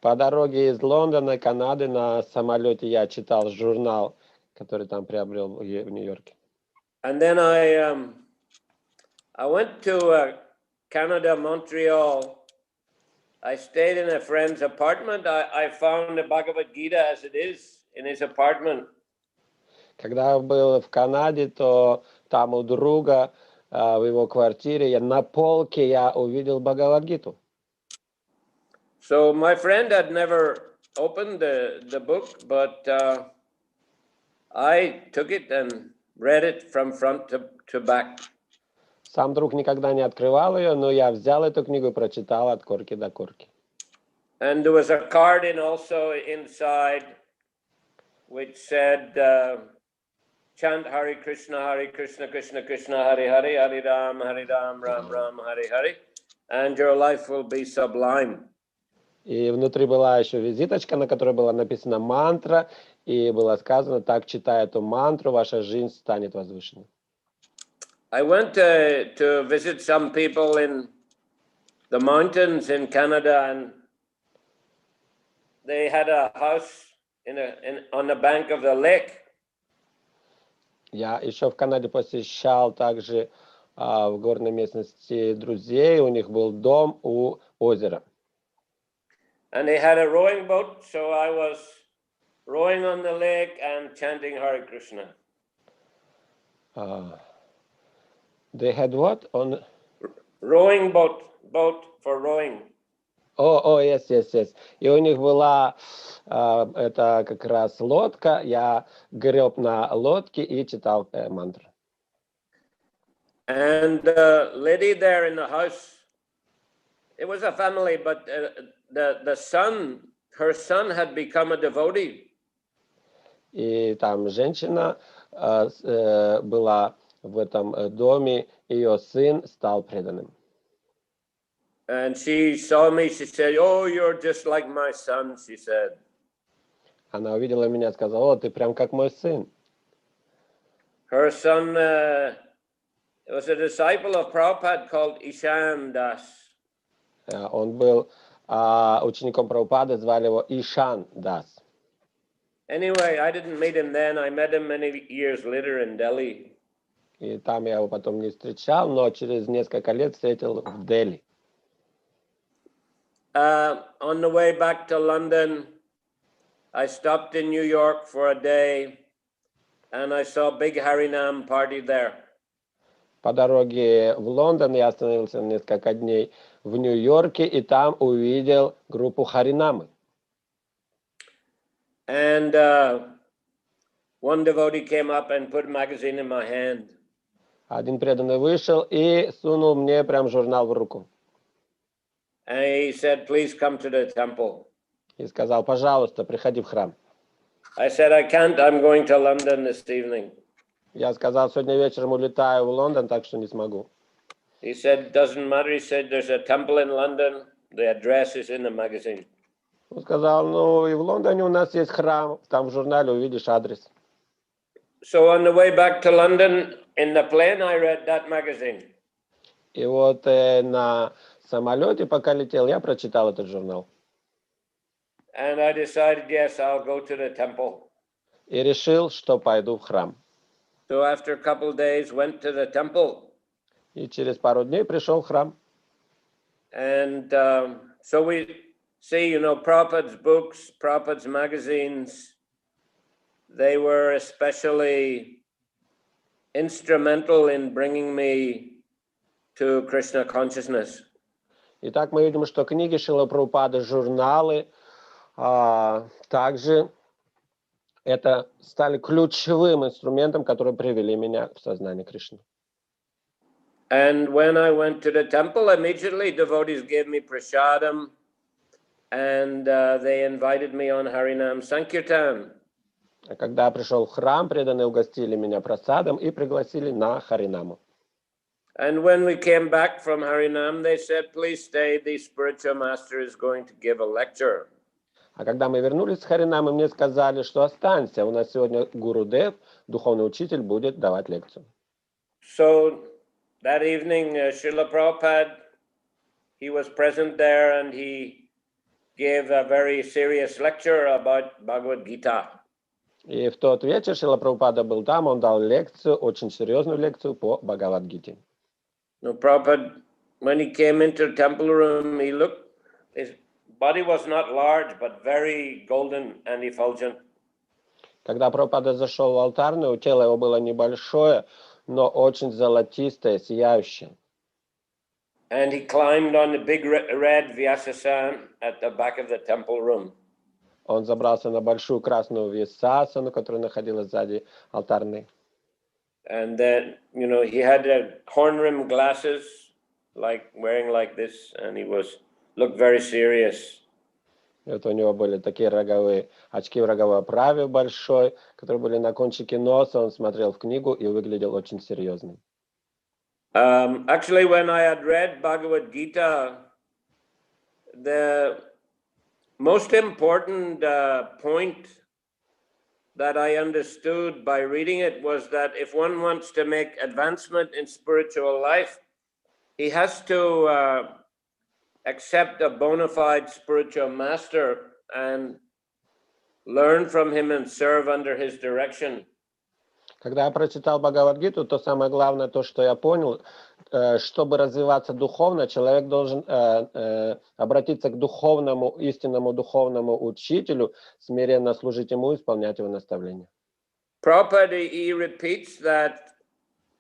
По дороге из Лондона, Канады на самолете я читал журнал, который там приобрел в Нью-Йорке. And then I went to Canada, Montreal. I stayed in a friend's apartment. I found the Bhagavad Gita as it is in his apartment. Когда я был в Канаде, то там у друга в его квартире на полке я увидел Бхагавад-гиту. So my friend had never opened the book, but I took it and read it from front to back. Сам друг никогда не открывал ее, но я взял эту книгу и прочитал от корки до корки. And there was a card also inside which said, chant Hare Krishna, Krishna Krishna, Hare Hare, Hare Ram, Ram Ram, Hare Hare, and your life will be sublime. И внутри была еще визиточка, на которой была написана мантра, и было сказано: так, читая эту мантру, ваша жизнь станет возвышенной. I went to visit some people in the mountains in Canada, and they had a house on the bank of the lake. Я еще в Канаде посещал также в горной местности друзей, у них был дом у озера. And they had a rowing boat, so I was rowing on the lake and chanting Hare Krishna. They had what? On rowing boat for rowing. Yes. И у них была это как раз лодка. Я греб на лодке и читал мантру. And the lady there in the house, it was a family, but her son had become a devotee. И там женщина была в этом доме, ее сын стал преданным. And she saw me, she said, "Oh, you're just like my son," she said. Она увидела меня и сказала: "О, ты прям как мой сын." Her son was a disciple of Prabhupada called Ishan Das. Он был учеником Прабхупады, звали его Ишан Дас. Anyway, I didn't meet him then. I met him many years later in Delhi. И там я его потом не встречал, но через несколько лет встретил в Дели. On the way back to London, I stopped in New York for a day, and I saw a big Harinam party there. По дороге в Лондон я остановился на несколько дней в Нью-Йорке, и там увидел группу Харинамы. And one devotee came up and put a magazine in my hand. Один преданный вышел и сунул мне прям журнал в руку. And he said, "Please come to the temple." И сказал: "Пожалуйста, приходи в храм." I said, "I can't. I'm going to London this evening." Я сказал: "Сегодня вечером улетаю в Лондон, так что не смогу." He said, "Doesn't matter." He said, "There's a temple in London. The address is in the magazine." Он сказал: "Ну и в Лондоне у нас есть храм, там в журнале увидишь адрес." So on the way back to London, in the plane, I read that magazine. И вот на самолете, пока летел, я прочитал этот журнал. And I decided, yes, I'll go to the temple. И решил, что пойду в храм. So after a couple of days, went to the temple. И через пару дней пришел в храм. And so see, Prabhupada's books, Prabhupada's magazines, they were especially instrumental in bringing me to Krishna consciousness. Итак, мы видим, что книги Шрилы Прабхупады, журналы, также это стали ключевым инструментом, который привели меня в сознание Кришны. And when I went to the temple, immediately devotees gave me prasadam, and they invited me on Harinam Sankirtan. А когда я пришел в храм, преданные угостили меня прасадом и пригласили на Харинаму. And when we came back from Harinam, they said, please stay, the spiritual master is going to give a lecture. А когда мы вернулись с Харинамы, мне сказали, что останься, у нас сегодня Гуру Дев, духовный учитель, будет давать лекцию. So that evening, Srila Prabhupada, he was present there and he gave a very serious lecture about Bhagavad Gita. И в тот вечер Шрила Прабхупада был там, он дал лекцию, очень серьезную лекцию по Бхагавад-гите. Now, Prabhupada, when he came into the temple room, his body was not large, but very golden and effulgent. Когда Прабхупада зашел в алтарную, тело его было небольшое, но очень золотистое, сияющее. And he climbed on the big red Vyasasan at the back of the temple room. Он забрался на большую красную вьясасану, которая находилась сзади алтарной. And then, he had horn-rimmed glasses, wearing like this, and he looked very serious. И вот у него были такие роговые очки в роговой оправе большой, которые были на кончике носа. Он смотрел в книгу и выглядел очень серьезным. Actually, when I had read Bhagavad Gita, the most important point that I understood by reading it was that if one wants to make advancement in spiritual life, he has to accept a bona fide spiritual master and learn from him and serve under his direction. Когда я прочитал Бхагавад-гиту, то самое главное, то, что я понял, чтобы развиваться духовно, человек должен обратиться к духовному, истинному духовному учителю, смиренно служить ему и исполнять его наставления. Prabhupada, he repeats that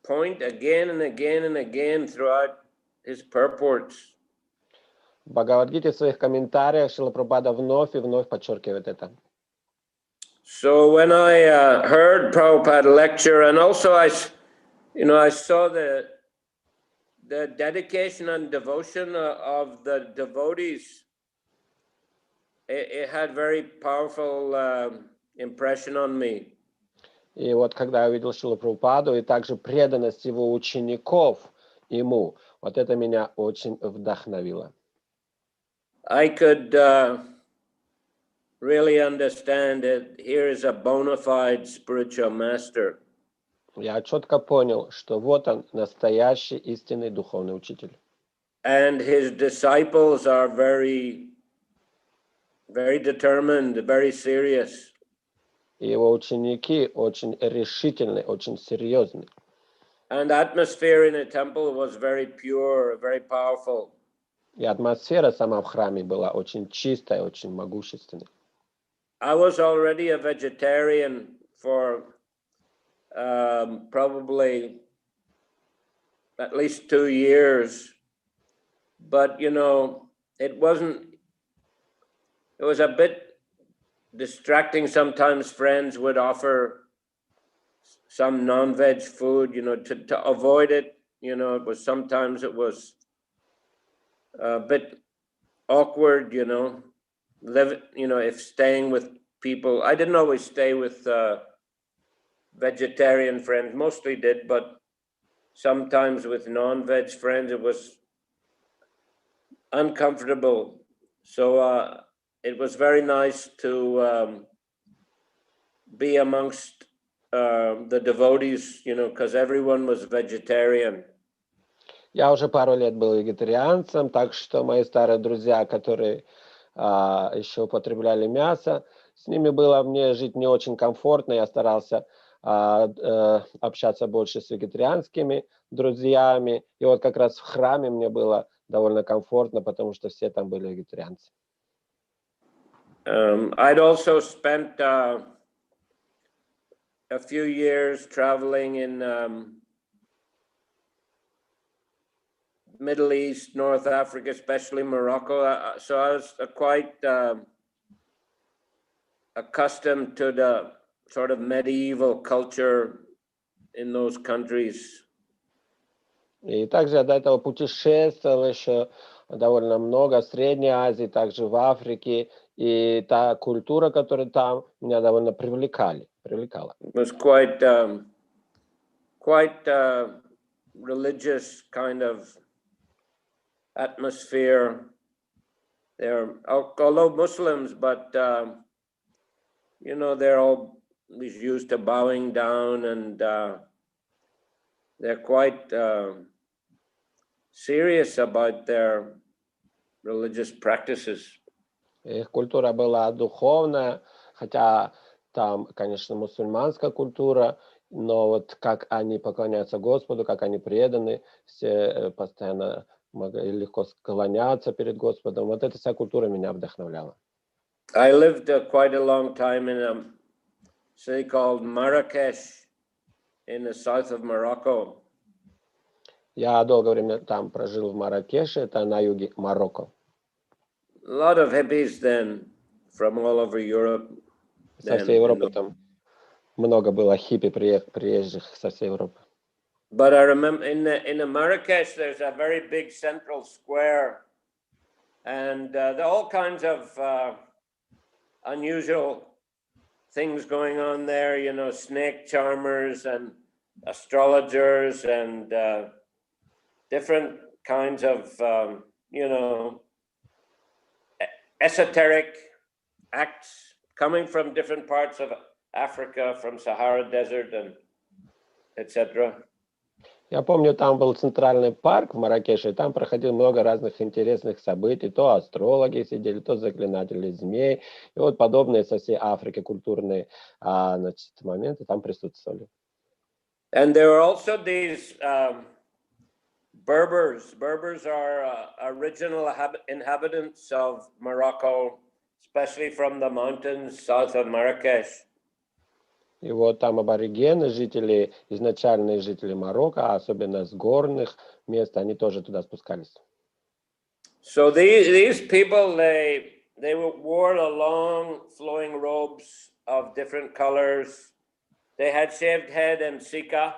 point again and again and again throughout his purports. В Бхагавад-гите в своих комментариях Шрила Прабхупада вновь и вновь подчеркивает это. So when I heard Prabhupada lecture, and also I saw the dedication and devotion of the devotees, it had very powerful impression on me. И вот когда я увидел Шрилу Прабхупаду и также преданность его учеников ему, вот это меня очень вдохновило. I could really understand that here is a bona fide spiritual master. Я четко понял, что вот он, настоящий истинный духовный учитель. And his disciples are very, very determined, very serious. И его ученики очень решительны, очень серьезны. And the atmosphere in the temple was very pure, very powerful. И атмосфера сама в храме была очень чистая, очень могущественной. I was already a vegetarian for probably at least 2 years, but it was a bit distracting. Sometimes friends would offer some non-veg food, to avoid it. Sometimes it was a bit awkward, if staying with people. I didn't always stay with vegetarian friends, mostly did, but sometimes with non-veg friends, it was uncomfortable. So it was very nice to be amongst the devotees, because everyone was vegetarian. Я уже пару лет был вегетарианцем, так что мои старые друзья, которые еще употребляли мясо, с ними было мне жить не очень комфортно. Я старался общаться больше с вегетарианскими друзьями. И вот как раз в храме мне было довольно комфортно, потому что все там были вегетарианцы. I'd also spent a few years traveling in Middle East, North Africa, especially Morocco. So I was quite accustomed to the sort of medieval culture in those countries. И также я до этого путешествовал еще довольно много в Средней Азии, также в Африке. И та культура, которая там, меня довольно привлекала. It was quite religious kind of atmosphere. They're although Muslims, but you know, they're always used to bowing down, and they're quite serious about their religious practices. Их культура была духовная, хотя там, конечно, мусульманская культура, но вот как они поклоняются Господу, как они преданы, все постоянно могли легко склоняться перед Господом. Вот эта вся культура меня вдохновляла. I lived quite a long time in a city called Marrakesh in the south of Morocco. Я долгое время там прожил в Марракеше, это на юге Марокко. A lot of hippies then from all over Europe. Со всей Европы там много было хиппи, приезжих со всей Европы. But I remember in the Marrakesh, there's a very big central square, and there are all kinds of unusual things going on there. You know, snake charmers and astrologers and different kinds of you know, esoteric acts coming from different parts of Africa, from Sahara Desert and etc. Я помню, там был центральный парк в Марракеше, и там проходило много разных интересных событий. То астрологи сидели, то заклинатели змей. И вот подобные со всей Африки культурные значит, моменты там присутствовали. And there were also these Berbers. Berbers are original inhabitants of Morocco, especially from the mountains south of Marrakesh. И вот там аборигены, жители, изначальные жители Марокко, особенно с горных мест, они тоже туда спускались. So these people, they wore the long flowing robes of different colors. They had shaved head and sika.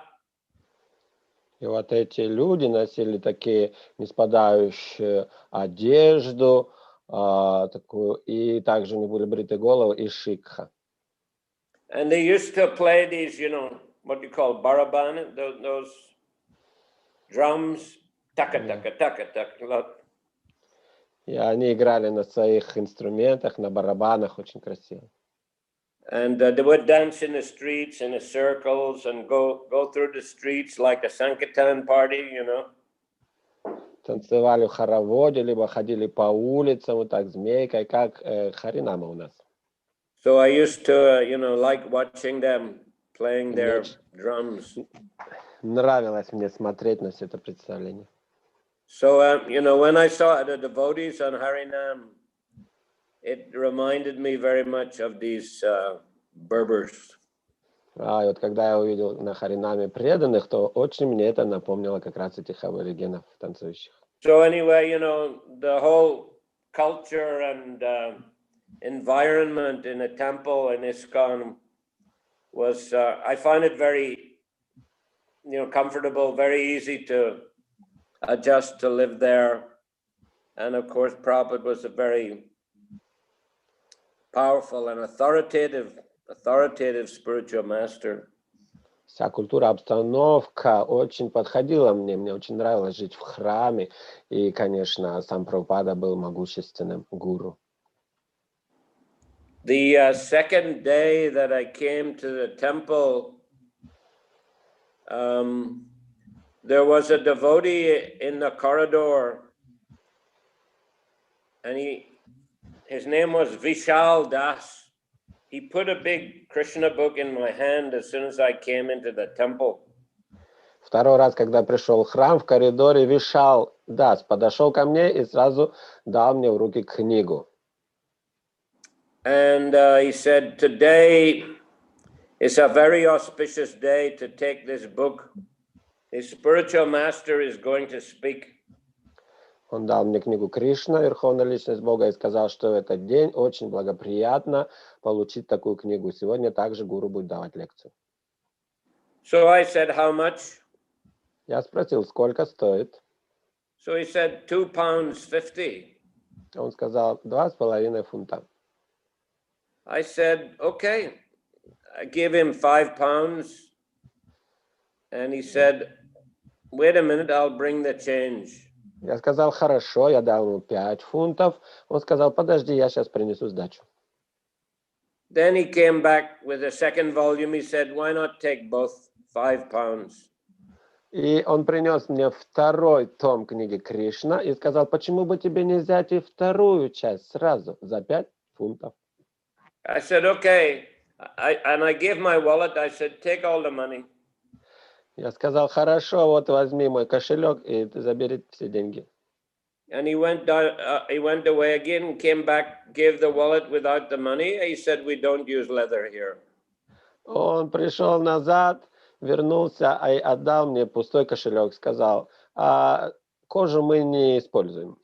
И вот эти люди носили такие неспадающие одежду, такую, и также у них были бритые головы и шикха. And they used to play these, you know, what you call baraban, those drums, taka taka taka taka. И они играли на своих инструментах, на барабанах, очень красиво. And they would dance in the streets, in the circles, and go through the streets like a Sankirtan party, you know. Танцевали в хороводе, либо ходили по улицам, вот так, змейкой, как харинама у нас. So I used to, you know, like watching them playing their drums. Нравилось мне смотреть на все это представление. So, you know, when I saw the devotees on Harinam, it reminded me very much of these Berbers. И вот когда я увидел на Харинаме преданных, то очень мне это напомнило как раз этих аборигенов танцующих. So anyway, you know, the whole culture and environment in a temple in ISKCON was, I find it very, you know, comfortable, very easy to adjust to live there. And of course, Prabhupada was a very powerful and authoritative spiritual master. Вся культура, обстановка очень подходила мне. Мне очень нравилось жить в храме. И, конечно, сам Прабхупада был могущественным гуру. The second day that I came to the temple, there was a devotee in the corridor, and his name was Vishal Das. He put a big Krishna book in my hand as soon as I came into the temple. Второй раз, когда пришел в храм, в коридоре Вишал Дас подошел ко мне и сразу дал мне в руки книгу. And he said, today is a very auspicious day to take this book. The spiritual master is going to speak. Он дал мне книгу Кришна, Верховная Личность Бога, и сказал, что в этот день очень благоприятно получить такую книгу. Сегодня также гуру будет давать лекцию. So I said, how much? Я спросил, сколько стоит. So he said, £2.50. Он сказал, 2,5 фунта. I said, okay. I gave him £5. And he said, wait a minute, I'll bring the change. Я сказал, хорошо, я дал ему 5 фунтов. Он сказал, подожди, я сейчас принесу сдачу. Then he came back with a second volume. He said, why not take both £5? И он принес мне второй том книги Кришна и сказал, почему бы тебе не взять и вторую часть сразу за 5 фунтов. I said, okay. And I gave my wallet. I said, take all the money. Я сказал, хорошо, вот возьми мой кошелек и забери все деньги. And he went away again, came back, gave the wallet without the money. He said, we don't use leather here. Он пришел назад, вернулся и отдал мне пустой кошелек. Сказал, а кожу мы не используем.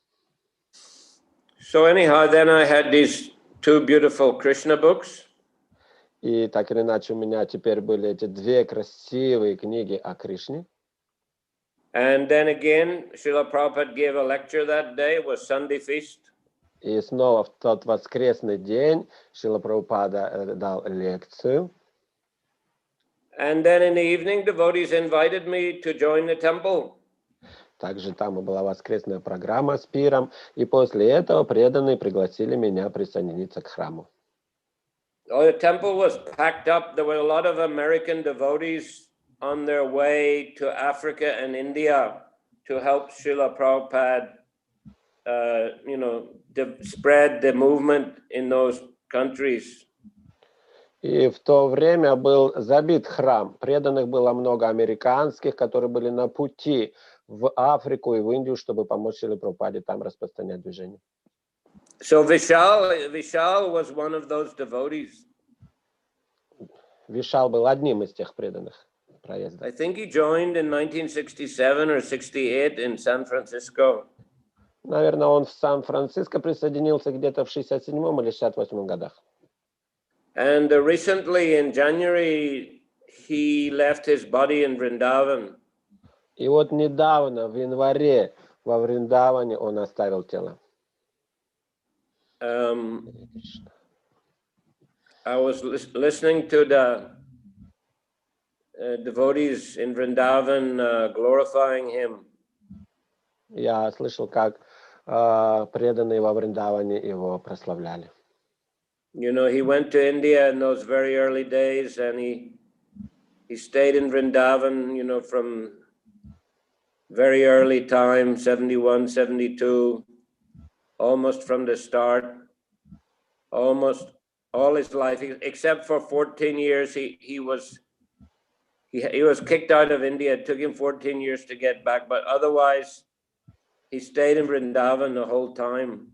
So anyhow, then I had these two beautiful Krishna books. И так или иначе у меня теперь были эти 2 красивые книги о Кришне. And then again, Srila Prabhupada gave a lecture that day. It was Sunday feast. И снова в тот воскресный день Шрила Прабхупада дал лекцию. And then in the evening, devotees invited me to join the temple. Также там и была воскресная программа с пиром. И после этого преданные пригласили меня присоединиться к храму. Oh, the temple was packed up. There were a lot of American devotees on their way to Africa and India to help Srila Prabhupada, spread the movement in those countries. И в то время был забит храм. Преданных было много американских, которые были на пути в Африку и в Индию, чтобы помочь Шриле Прабхупаде там распространять движение. So Vishal was one of those devotees. Вишал был одним из тех преданных проездов. I think he joined in 1967 or 68 in San Francisco. Наверное, он в Сан-Франциско присоединился где-то в 67-м или 68-м годах. And recently in January, he left his body in Vrindavan. И вот недавно, в январе, во Вриндаване он оставил тело. I was listening to the devotees in Vrindavan glorifying him. Я слышал, как преданные во Вриндаване его прославляли. You know, he went to India in those very early days, and he stayed in Vrindavan, from very early time, 71, 72, almost from the start, almost all his life, except for 14 years, he was kicked out of India. It took him 14 years to get back, but otherwise, he stayed in Vrindavan the whole time.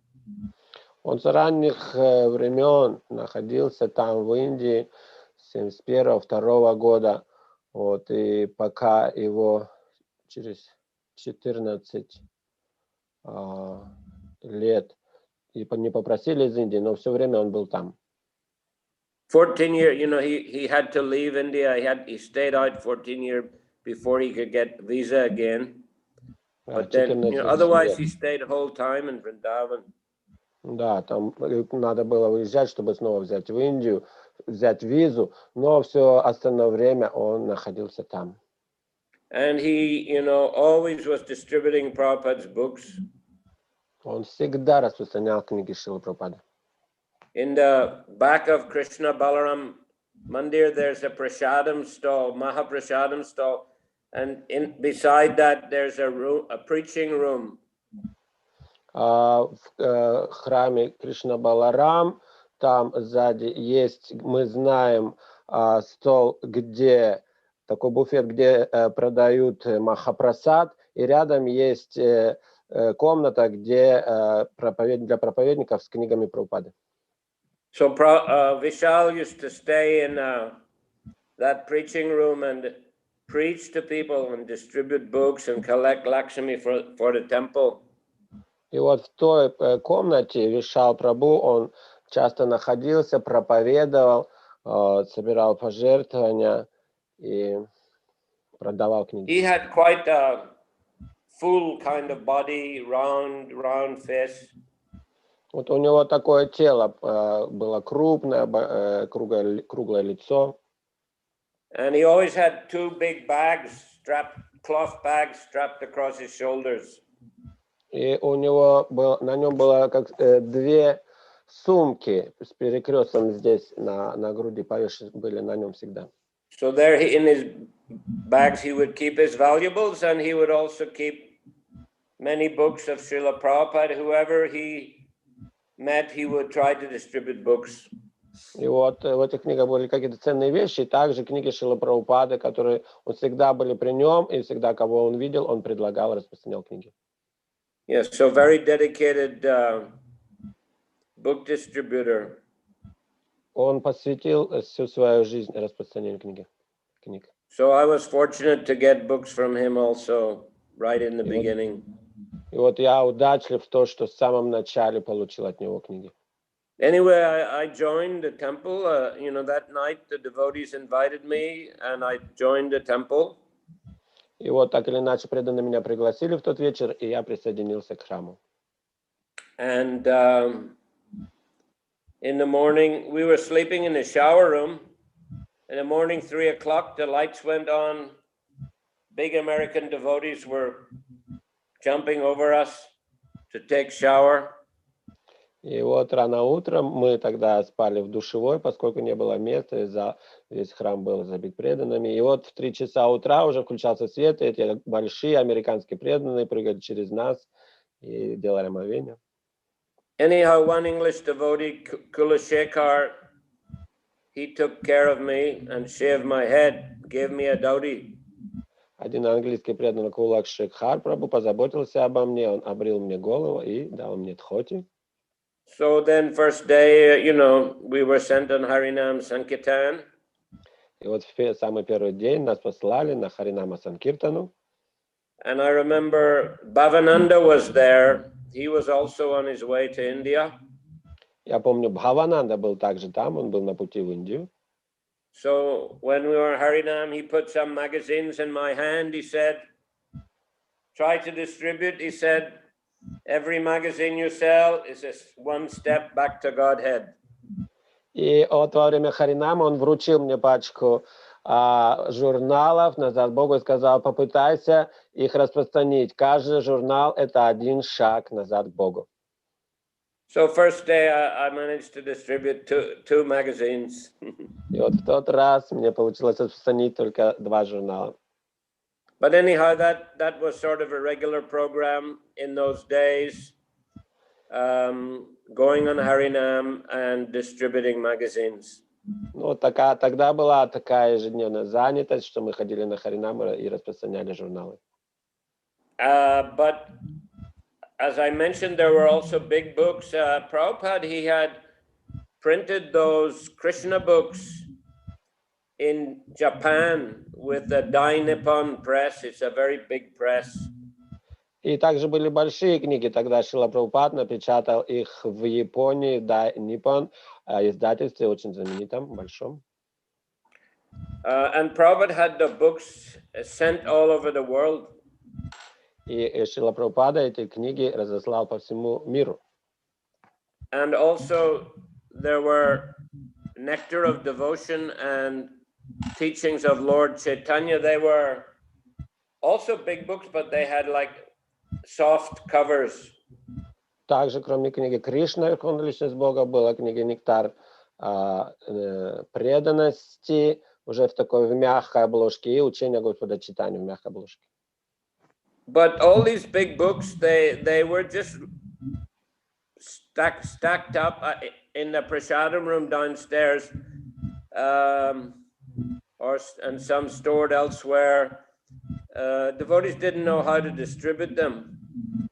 Он с ранних времен находился там, в Индии, с 71-2 года. Вот, и пока его через 14 лет не попросили из Индии, но все время он был там. 14 years, he had to leave India. He stayed out 14 years before he could get visa again. But then, otherwise he stayed the whole time in Vrindavan. Да, там надо было выезжать, чтобы снова взять в Индию, взять визу, но все остальное время он находился там. And he, always was distributing Prabhupada's books. Он всегда распространял книги Шрилы Прабхупады. In the back of Krishna Balaram Mandir, there's a prasadam stall, Mahaprasadam stall, and beside that there's a preaching room. В храме Кришна Баларам, там сзади есть, мы знаем, стол, где такой буфет, где продают махапрасад, и рядом есть комната, где для проповедников с книгами Прабхупады. So Vishal used to stay in that preaching room and preach to people and distribute books and collect Lakshmi for the temple. И вот в той комнате Вишал Прабху, он часто находился, проповедовал, собирал пожертвования и продавал книги. He had quite a full kind of body, round face. Вот у него такое тело было крупное, круглое лицо. And he always had two big bags, cloth bags strapped across his shoulders. И у него на нем было как две сумки с перекрестом здесь на груди повешены были на нем всегда. So there in his bags he would keep his valuables, and he would also keep many books of Srila Prabhupada. Whoever he met, he would try to distribute books. И вот в этих книгах были какие-то ценные вещи, и также книги Шрилы Прабхупады, которые всегда были при нем, и всегда, кого он видел, он предлагал, распространял книги. Yes, so very dedicated book distributor. Он посвятил всю свою жизнь распространению книг. So I was fortunate to get books from him also, right in the beginning. И вот я удачлив в том, что в самом начале получил от него книги. Anyway, I joined the temple. That night the devotees invited me, and I joined the temple. И вот так или иначе преданные меня пригласили в тот вечер, и я присоединился к храму. And in the morning, we were sleeping in the shower room. In the morning, 3 o'clock, the lights went on. Big American devotees were jumping over us to take shower. И вот рано утром мы тогда спали в душевой, поскольку не было места, весь храм был забит преданными. И вот в 3 часа утра уже включался свет, и эти большие американские преданные прыгали через нас и делали омовение. Anyhow, one English devotee, Kulashekar, he took care of me and shaved my head, gave me a dhoti. Один английский преданный Кулакшекхар Прабху позаботился обо мне, он обрил мне голову и дал мне дхоти. So then first day, we were sent on Harinam Sankirtan. И вот в самый первый день нас послали на Харинама Санкиртану. And I remember Bhavananda was there. He was also on his way to India. Я помню, Бхавананда был также там, он был на пути в Индию. So when we were in Harinam, he put some magazines in my hand. He said, try to distribute. He said, every magazine you sell is one step back to Godhead. И вот во время Харинама он вручил мне пачку журналов назад Богу и сказал, попытайся их распространить. Каждый журнал — это один шаг назад к Богу. So first day I managed to distribute two magazines. И вот в тот раз мне получилось распространить только 2 журнала. But anyhow, that was sort of a regular program in those days, going on Harinam and distributing magazines. Ну, тогда была такая ежедневная занятость, что мы ходили на Харинам и распространяли журналы. But as I mentioned, there were also big books. Prabhupada, he had printed those Krishna books in Japan with the Dai Nippon press. It's a very big press. И также были большие книги. Тогда Шрила Прабхупад напечатал их в Японии, Dai Nippon, издательстве очень знаменитом, большом. And Prabhupada had the books sent all over the world. И Шрила Прабхупада эти книги разослал по всему миру. And also there were Nectar of Devotion and Teachings of Lord Chaitanya. They were also big books, but they had like soft covers. Также, кроме книги Кришна, Верховная Личность Бога, была книга «Нектар преданности», уже в мягкой обложке, и «Учение Господа Чайтаньи» в мягкой обложке. But all these big books, they were just stacked up in the prasadam room downstairs, and some stored elsewhere. Devotees didn't know how to distribute them.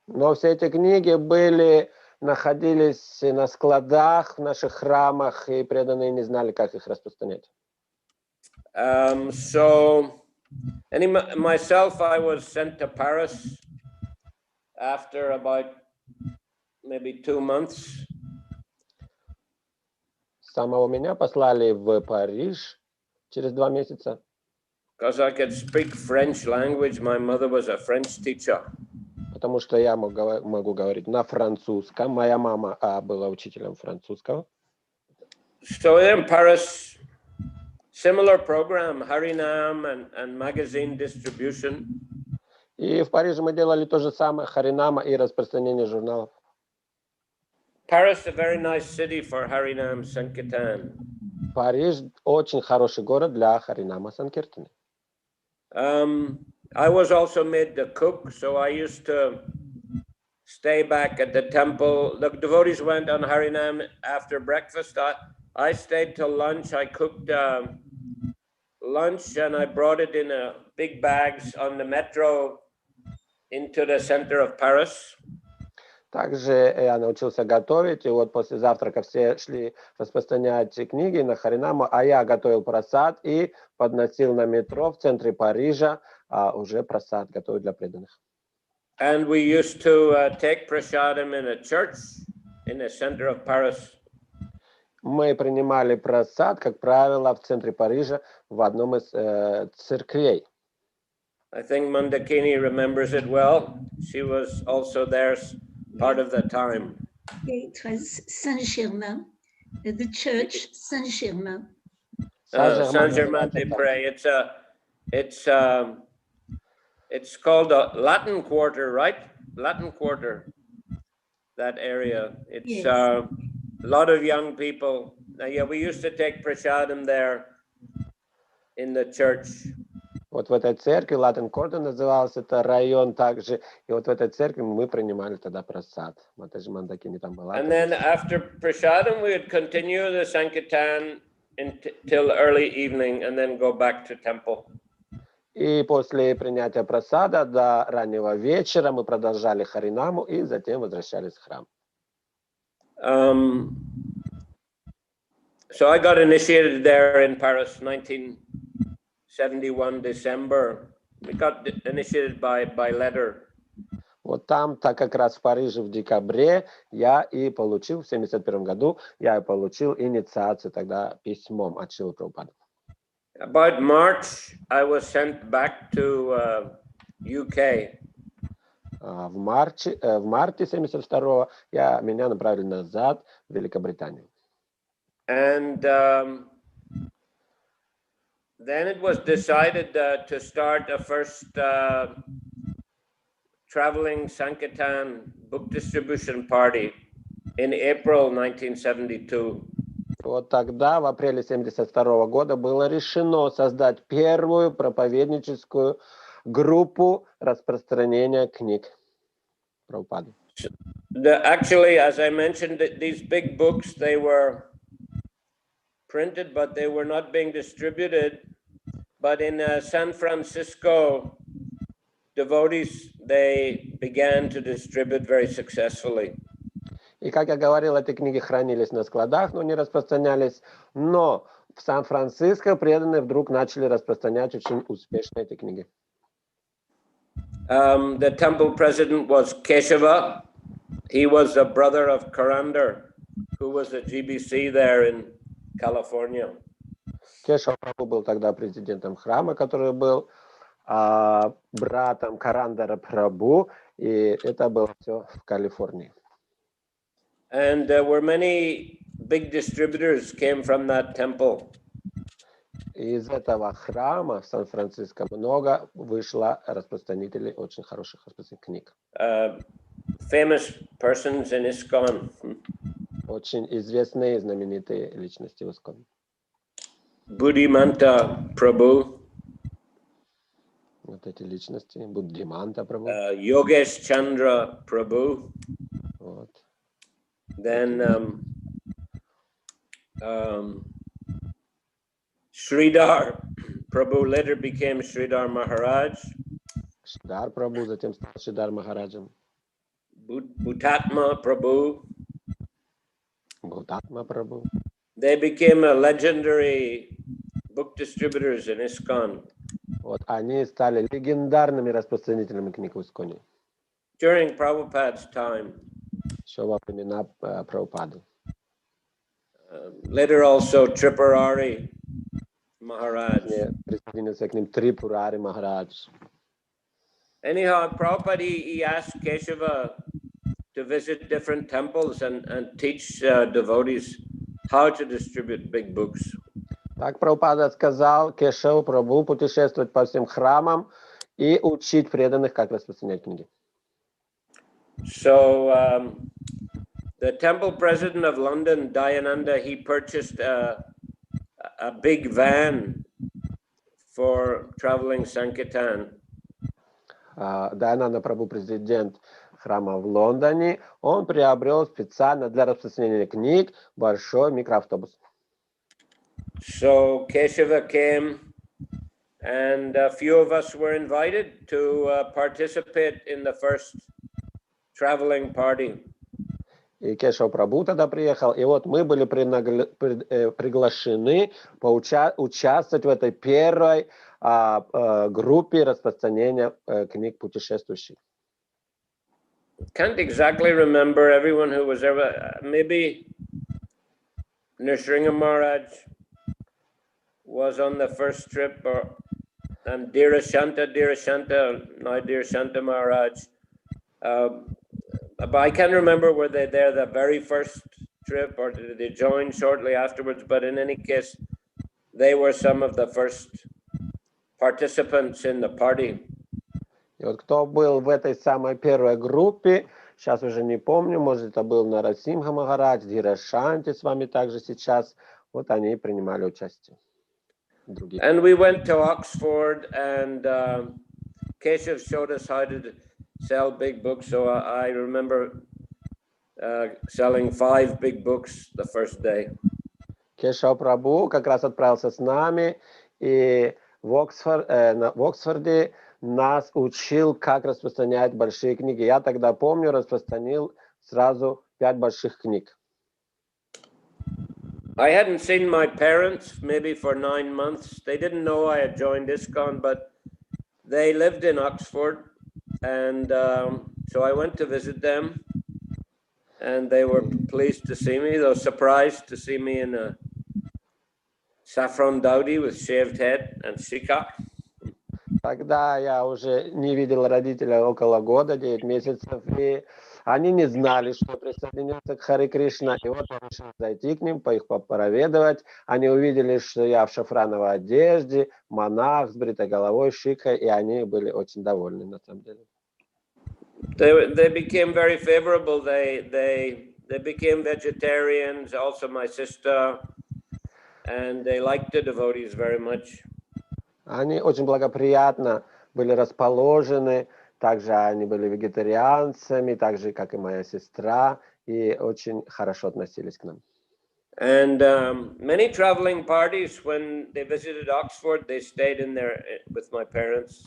Но все эти книги были находились на складах в наших храмах, и преданные не знали, как их распространять. So, myself, I was sent to Paris after about maybe 2 months. Самого меня послали в Париж через 2 месяца. Because I could speak French language. My mother was a French teacher. Потому что я могу говорить на французском. Моя мама была учителем французского. So in Paris, similar program, Harinam and magazine distribution. И в Париже мы делали то же самое, харинама и распространение журналов. Paris, a very nice city for Harinam Sankirtan. Париж очень хороший город для харинама санкиртаны. I was also made the cook, so I used to stay back at the temple. The devotees went on Harinam after breakfast. I stayed till lunch. I cooked lunch and I brought it in big bags on the metro into the center of Paris. Также я научился готовить, и вот после завтрака все шли распространять книги на харинаму, а я готовил прасад и подносил на метро в центре Парижа уже прасад, готовить для преданных. And we used to take prasadam in a church in the center of Paris. Мы принимали прасад, как правило, в центре Парижа в одном из церквей. I think Mandakini remembers it well. She was also there part of the time. It was Saint-Germain, the church Saint-Germain. Saint-Germain-des-Prés. It's called a Latin Quarter, right? Latin Quarter. That area. It's Yes. A lot of young people. Yeah, we used to take prasadam there in the church. Вот в этой церкви, Латин Кордон назывался, это район также, и вот в этой церкви мы принимали тогда прасад. Матаджи Мандакини там была. And then after prasadam, we would continue the Sankirtan until early evening and then go back to temple. И после принятия прасада до раннего вечера мы продолжали харинаму и затем возвращались в храм. So I got initiated there in Paris, 1971 December. We got initiated by letter. Вот там, так как раз в Париже в декабре, я и получил, в 1971 году, я и получил инициацию тогда письмом от Шрилы Прабхупады. About March, I was sent back to UK. В марте 1972 меня направили назад в Великобританию. And then it was decided to start a first traveling Sankirtan book distribution party in April 1972. Вот тогда, в апреле 1972 года, было решено создать первую проповедническую группу распространения книг Прабхупады. Actually, as I mentioned, these big books, they were printed, but they were not being distributed. But in San Francisco, devotees, they began to distribute very successfully. И, как я говорил, эти книги хранились на складах, но не распространялись. Но в Сан-Франциско преданные вдруг начали распространять очень успешно эти книги. The temple president was Keshava. He was a brother of Karandar, who was a GBC there in California. Кешава Прабху был тогда президентом храма, который был братом Карандара Прабху, и это было все в Калифорнии. And there were many big distributors came from that temple. Из этого храма в Сан-Франциско много вышло распространителей очень хороших распространителей книг. Famous persons in ISKCON. Очень известные, знаменитые личности в ИСККОН. Buddhimanta Prabhu. Вот эти личности. Буддиманта Прабху. Yogesh Chandra Prabhu. Вот. Then Sridhar Prabhu later became Sridhar Maharaj. Шридар Прабху, затем стал Шридар Махараджем. Bhutatma Prabhu. Бхутатма Прабху. They became a legendary book distributors in ISKCON. Вот они стали легендарными распространителями книг в Исконе. During Prabhupada's time. Еще во времена Прабхупады. Later also Tripurari Maharaj. Присоединился к ним Трипурари Махарадж. Anyhow, Prabhupada, he asked Keshava to visit different temples and teach devotees how to distribute big books. Так Прабхупада сказал Кешаву Прабху путешествовать по всем храмам и учить преданных, как распространять книги. So the temple president of London, Dayananda, he purchased a big van for traveling Sankirtan. Dayananda Прабху, президент храма в Лондоне, он приобрел специально для распространения книг большой микроавтобус. So Keshava came, and a few of us were invited to participate in the first traveling party. И Кешав Прабху тогда приехал, и вот мы были приглашены участвовать в этой первой группе распространения книг путешествующих. Can't exactly remember everyone who was ever, maybe Nrsimha Maharaj was on the first trip, and Dhirashanta, now Dhirashanta Maharaj. But I can't remember were they there the very first trip or did they join shortly afterwards. But in any case, they were some of the first participants in the party. И вот кто был в этой самой первой группе, сейчас уже не помню, может это был Нарасимха Махарадж, Dhirashanti с вами также сейчас, вот они принимали участие. And we went to Oxford, and Keshav showed us how to sell big books. So I remember selling 5 big books the first day. Кешав Прабху как раз отправился с нами, и в Оксфорде нас учил, как распространять большие книги. Я тогда помню, распространил сразу 5 больших книг. I hadn't seen my parents maybe for 9 months. They didn't know I had joined ISKCON, but they lived in Oxford, and so I went to visit them, and they were pleased to see me. They were surprised to see me in a saffron dowdy with shaved head and shika. Тогда я уже не видел родителей около года, 9 месяцев, и они не знали, что присоединился к Харе Кришна, и вот я решил зайти к ним, их проведывать. Они увидели, что я в шафрановой одежде, монах с бритой головой, шикой, и они были очень довольны, на самом деле. They became very favorable. They became vegetarians, also my sister, and they liked the devotees very much. Они очень благоприятно были расположены, также они были вегетарианцами, так же, как и моя сестра, и очень хорошо относились к нам. And many traveling parties, when they visited Oxford, they stayed in there with my parents.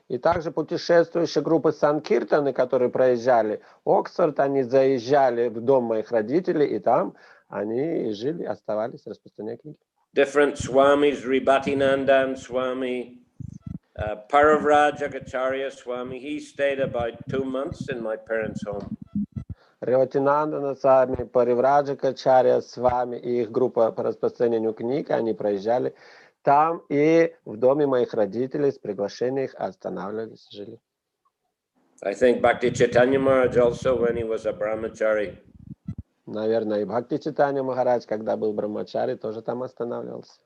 И также путешествующие группы Санкиртаны, которые проезжали Оксфорд, они заезжали в дом моих родителей, и там они жили, оставались, распространяя книги. Different Swamis, Ribhatinandan Swami, Paravrajakacharya Swami, he stayed about 2 months in my parents' home. Реватинандана с вами, Паривраджакачарья с вами и их группа по распространению книг, они проезжали там и в доме моих родителей с приглашением их останавливались, жили. I think Bhakti Chaitanya Maharaj also, when he was a brahmachari. Наверное, и Бхакти Чайтанья Махарадж, когда был брамачари, тоже там останавливался.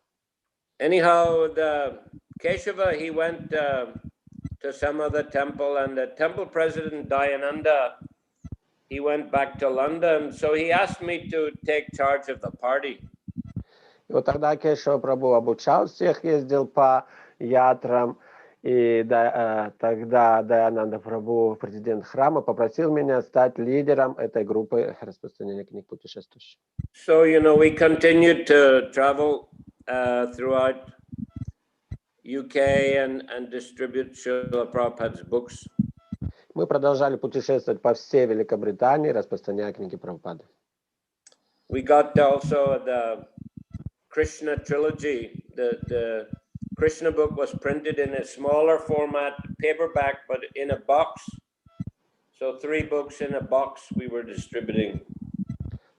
Anyhow, the Keshava, he went to some other temple, and the temple president, Dayananda, he went back to London, so he asked me to take charge of the party. И вот тогда Кешава Прабху обучал всех, ездил по ятрам, и тогда Dayananda Прабху, президент храма, попросил меня стать лидером этой группы распространения книг путешествующих. So, we continued to travel throughout UK and distribute Srila Prabhupada's books. Мы продолжали путешествовать по всей Великобритании, распространяя книги Прабхупады. We got also the Krishna trilogy. The Krishna book was printed in a smaller format, paperback, but in a box. So 3 books in a box we were distributing.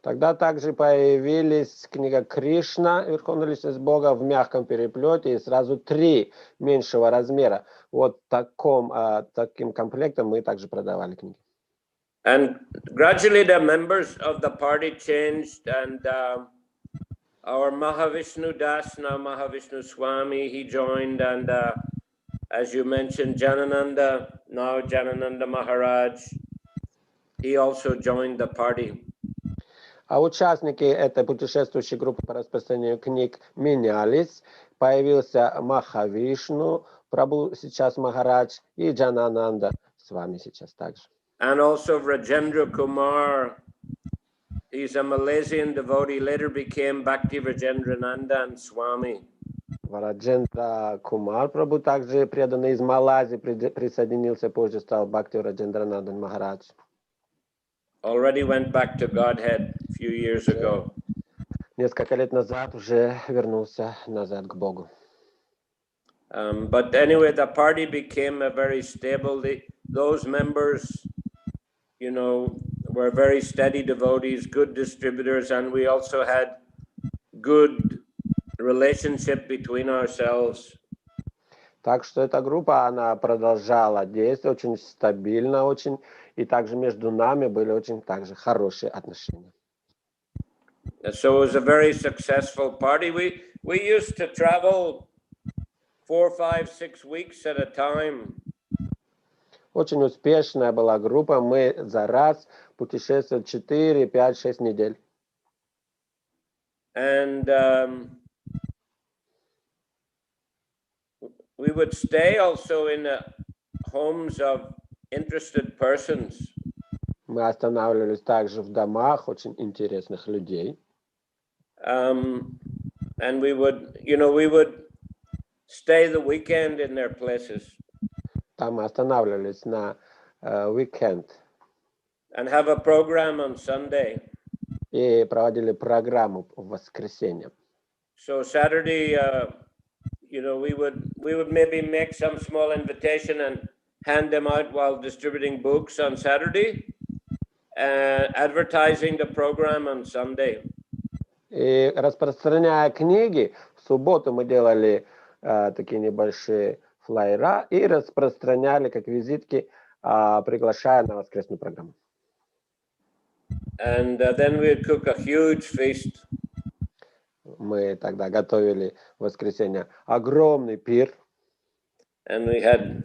Тогда также появились книга Кришна, Верховная Личность Бога, в мягком переплете, и сразу 3 меньшего размера. Вот таким комплектом мы также продавали книги. And gradually the members of the party changed, and our Mahavishnu Das, now Mahavishnu Swami, he joined, and as you mentioned, Janananda, now Janananda Maharaj, he also joined the party. А участники этой путешествующей группы по распространению книг менялись. Появился Махавишну, Прабху сейчас Махарадж, и Джанананда с вами сейчас также. And also Rajendra Kumar, he's a Malaysian devotee, later became Bhakti Rajendrananda and Swami. Раджендра Кумар Прабху, также преданный из Малайзии, присоединился, позже стал Бхакти Раджендранандан Махарадж. Already went back to Godhead a few years ago. Несколько лет назад уже вернулся назад к Богу. But anyway, the party became a very stable. Those members, you know, were very steady devotees, good distributors, and we also had good relationship between ourselves. Так что эта группа, она продолжала действовать очень стабильно, очень, и также между нами были очень также хорошие отношения. So it was a very successful party. We used to travel 4, 5, 6 weeks at a time. Очень успешная была группа, мы за раз путешествовали 4, 5, 6 недель. And we would stay also in the homes of interested persons. Мы останавливались также в домах очень интересных людей. And we would stay the weekend in their places. Там мы останавливались на уикенд. And have a program on Sunday. И проводили программу в воскресенье. So Saturday, we would maybe make some small invitation and hand them out while distributing books on Saturday, advertising the program on Sunday. И распространяя книги, в субботу мы делали такие небольшие флайера и распространяли как визитки, приглашая на воскресную программу. And then we'd cook a huge feast. Мы тогда готовили в воскресенье огромный пир. And we had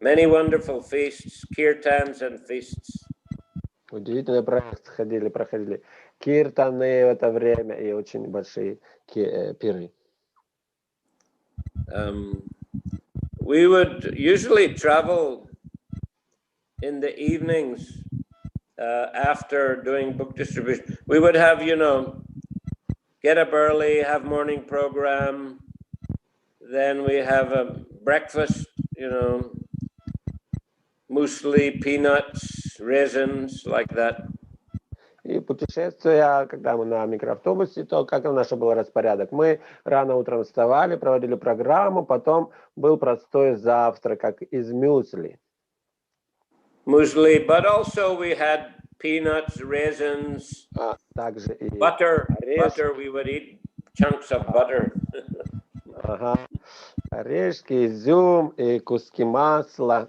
many wonderful feasts, kirtans and feasts. Удивительные проходили киртаны в это время и очень большие пиры. We would usually travel in the evenings after doing book distribution. We would have, get up early, have morning program. Then we have a breakfast, muesli, peanuts, raisins, like that. И путешествуя, когда мы на микроавтобусе, то как наш был распорядок? Мы рано утром вставали, проводили программу, потом был простой завтрак, как из мюсли. Muesli, but also we had peanuts, raisins, также и butter. Butter, we would eat chunks of butter. Ага. Орешки, изюм и куски масла.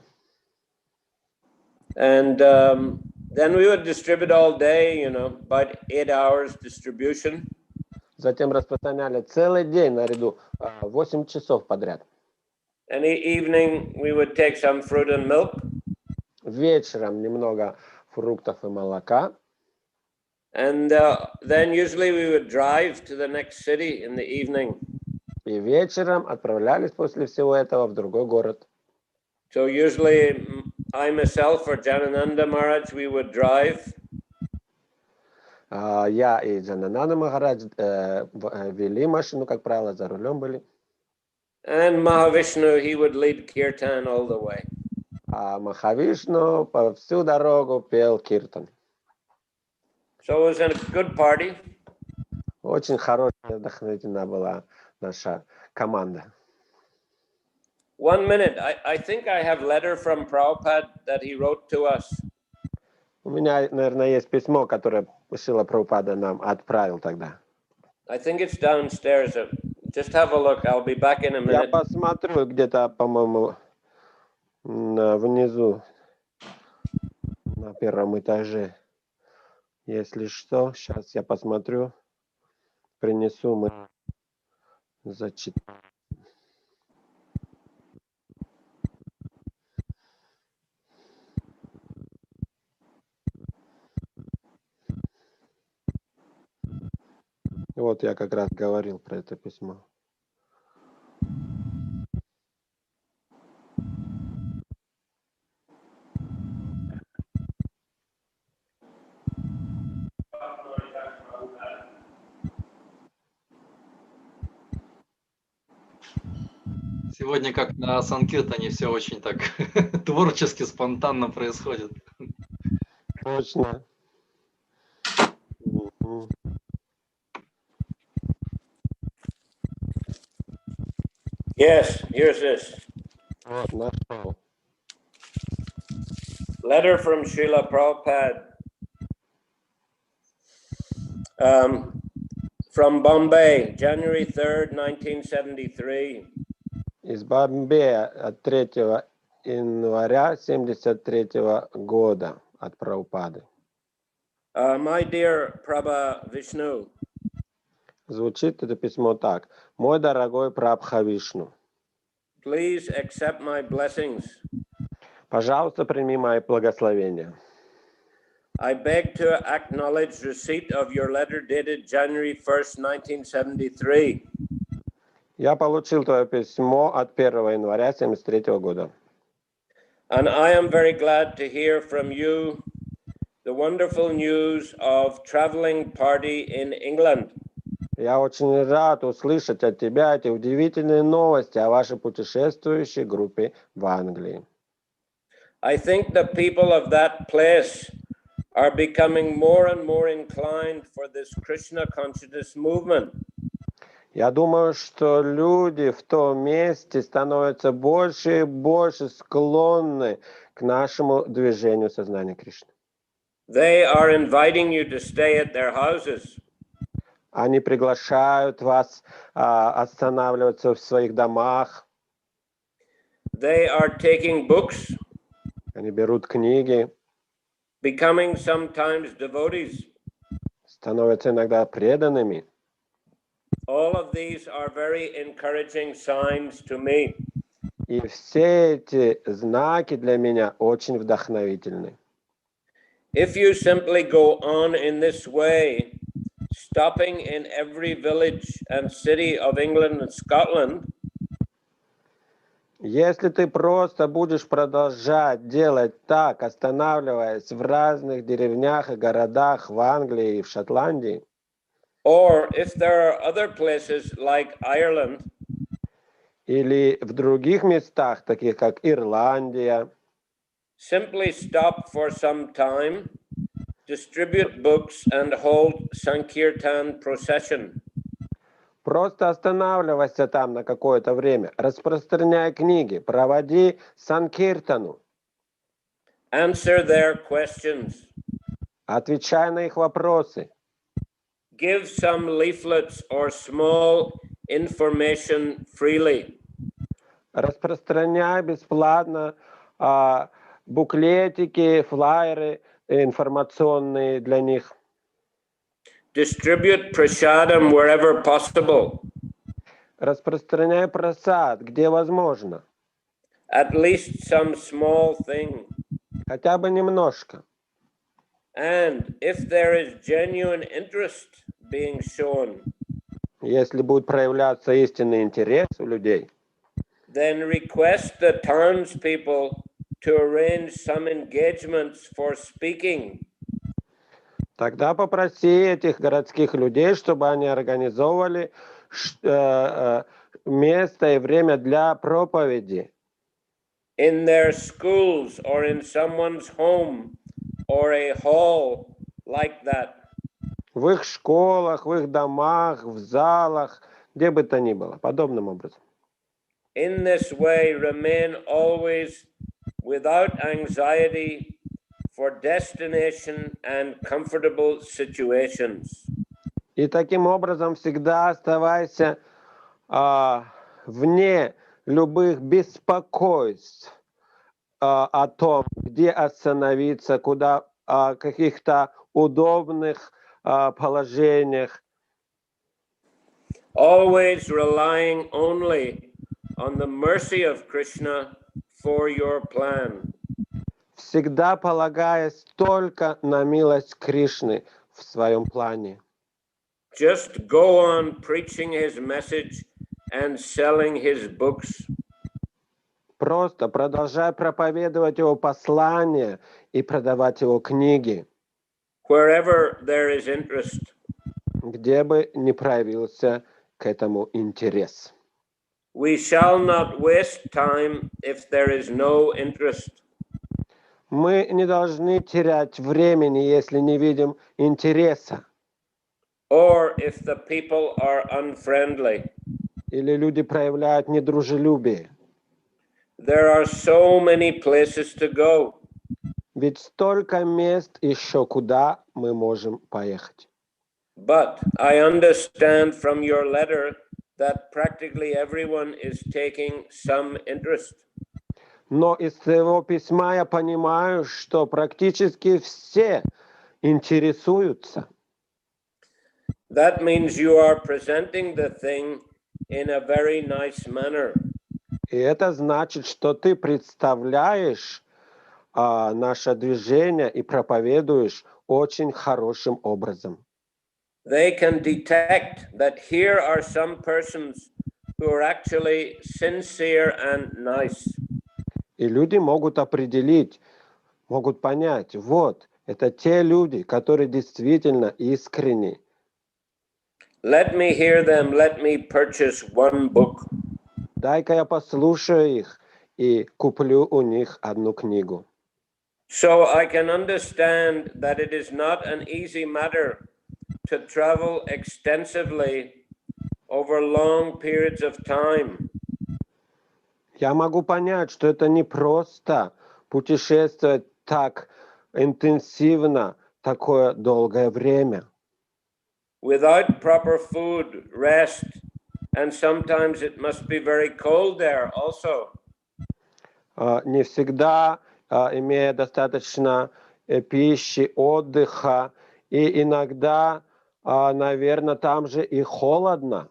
And then we would distribute all day, about 8 hours distribution. Затем распространяли целый день наряду 8 часов подряд. And evening we would take some fruit and milk. Вечером немного фруктов и молока. And then usually we would drive to the next city in the evening. И вечером отправлялись после всего этого в другой город. So usually I myself or Janananda Maharaj, we would drive. Я и Джанананда Махарадж вели машину, как правило, за рулем были. And Mahavishnu, he would lead kirtan all the way. А Прабхавишну по всю дорогу пел киртан. So it was a good party. Очень хорошая, вдохновительная была наша команда. 1 minute. I think I have a letter from Prabhupada that he wrote to us. У меня, наверное, есть письмо, которое Шрила Прабхупада нам отправил тогда. I think it's downstairs. Just have a look. I'll be back in a Я minute. посмотрю где-то, по-моему, внизу, на первом этаже. Если что, сейчас я посмотрю, принесу, мы зачитаем. Вот я как раз говорил про это письмо. Сегодня, как на Санкиртане, все очень так творчески, спонтанно происходит. Точно. Yes, here's this. Вот, нашел. Letter from Srila Prabhupada. From Bombay, January 3rd, 1973. Из Бомбея от 3 января 1973 года от Прабхупады. My dear Prabhavishnu. Звучит это письмо так. Мой дорогой Прабхавишну. Please accept my blessings. Пожалуйста, прими мои благословения. I beg to acknowledge receipt of your letter dated January 1st, 1973. Я получил твое письмо от 1 января 1973 года. And I am very glad to hear from you the wonderful news of traveling party in England. Я очень рад услышать от тебя эти удивительные новости о вашей путешествующей группе в Англии. I think the people of that place are becoming more and more inclined for this Krishna consciousness movement. Я думаю, что люди в том месте становятся больше и больше склонны к нашему движению сознания Кришны. They are inviting you to stay at their houses. Они приглашают вас останавливаться в своих домах. They are taking books. Они берут книги. Becoming sometimes devotees. Становятся иногда преданными. All of these are very encouraging signs to me. И все эти знаки для меня очень вдохновительны. If you simply go on in this way, stopping in every village and city of England and Scotland, если ты просто будешь продолжать делать так, останавливаясь в разных деревнях и городах в Англии и в Шотландии, or if there are other places like Ireland, или в других местах, таких как Ирландия, simply stop for some time, distribute books and hold Sankirtan procession. просто останавливайся там на какое-то время, распространяй книги, проводи санкиртану. Answer their questions. Отвечай на их вопросы. Give some leaflets or small information freely. Распространяй бесплатно буклетики, флаеры информационные для них. Distribute prasadam wherever possible. Распространяй просад, где возможно. At least some small thing. Хотя бы немножко. And if there is genuine interest being shown, если будет проявляться истинный интерес у людей, then request the townspeople to arrange some engagements for speaking. Тогда попроси этих городских людей, чтобы они организовывали место и время для проповеди. in their schools or in someone's home or a hall like that. В их школах, в их домах, в залах, где бы то ни было, подобным образом. In this way, remain always without anxiety for destination and comfortable situations. И таким образом всегда оставайся вне любых беспокойств о том, где остановиться, куда, каких-то удобных положениях. Always relying only on the mercy of Krishna for your plan. Всегда полагаясь только на милость Кришны в своем плане. Just go on preaching his message and selling his books. Просто продолжай проповедовать его послание и продавать его книги, Wherever there is interest. где бы ни проявился к этому интерес. We shall not waste time if there is no interest. Мы не должны терять времени, если не видим интереса. Or if the people are unfriendly. Или люди проявляют недружелюбие. There are so many places to go. Ведь столько мест еще, куда мы можем поехать. But I understand from your letter that practically everyone is taking some interest. Но из своего письма я понимаю, что практически все интересуются. That means you are presenting the thing in a very nice manner. И это значит, что ты представляешь наше движение и проповедуешь очень хорошим образом. They can detect that here are some persons who are actually sincere and nice. И люди могут определить, могут понять, вот, это те люди, которые действительно искренни. Let me hear them, let me purchase one book. Дай-ка я послушаю их и куплю у них одну книгу. So I can understand that it is not an easy matter to travel extensively over long periods of time. Я могу понять, что это не просто путешествовать так интенсивно, такое долгое время. Without proper food, rest, and sometimes it must be very cold there also. Не всегда имея достаточно пищи, отдыха, и иногда, наверное, там же и холодно.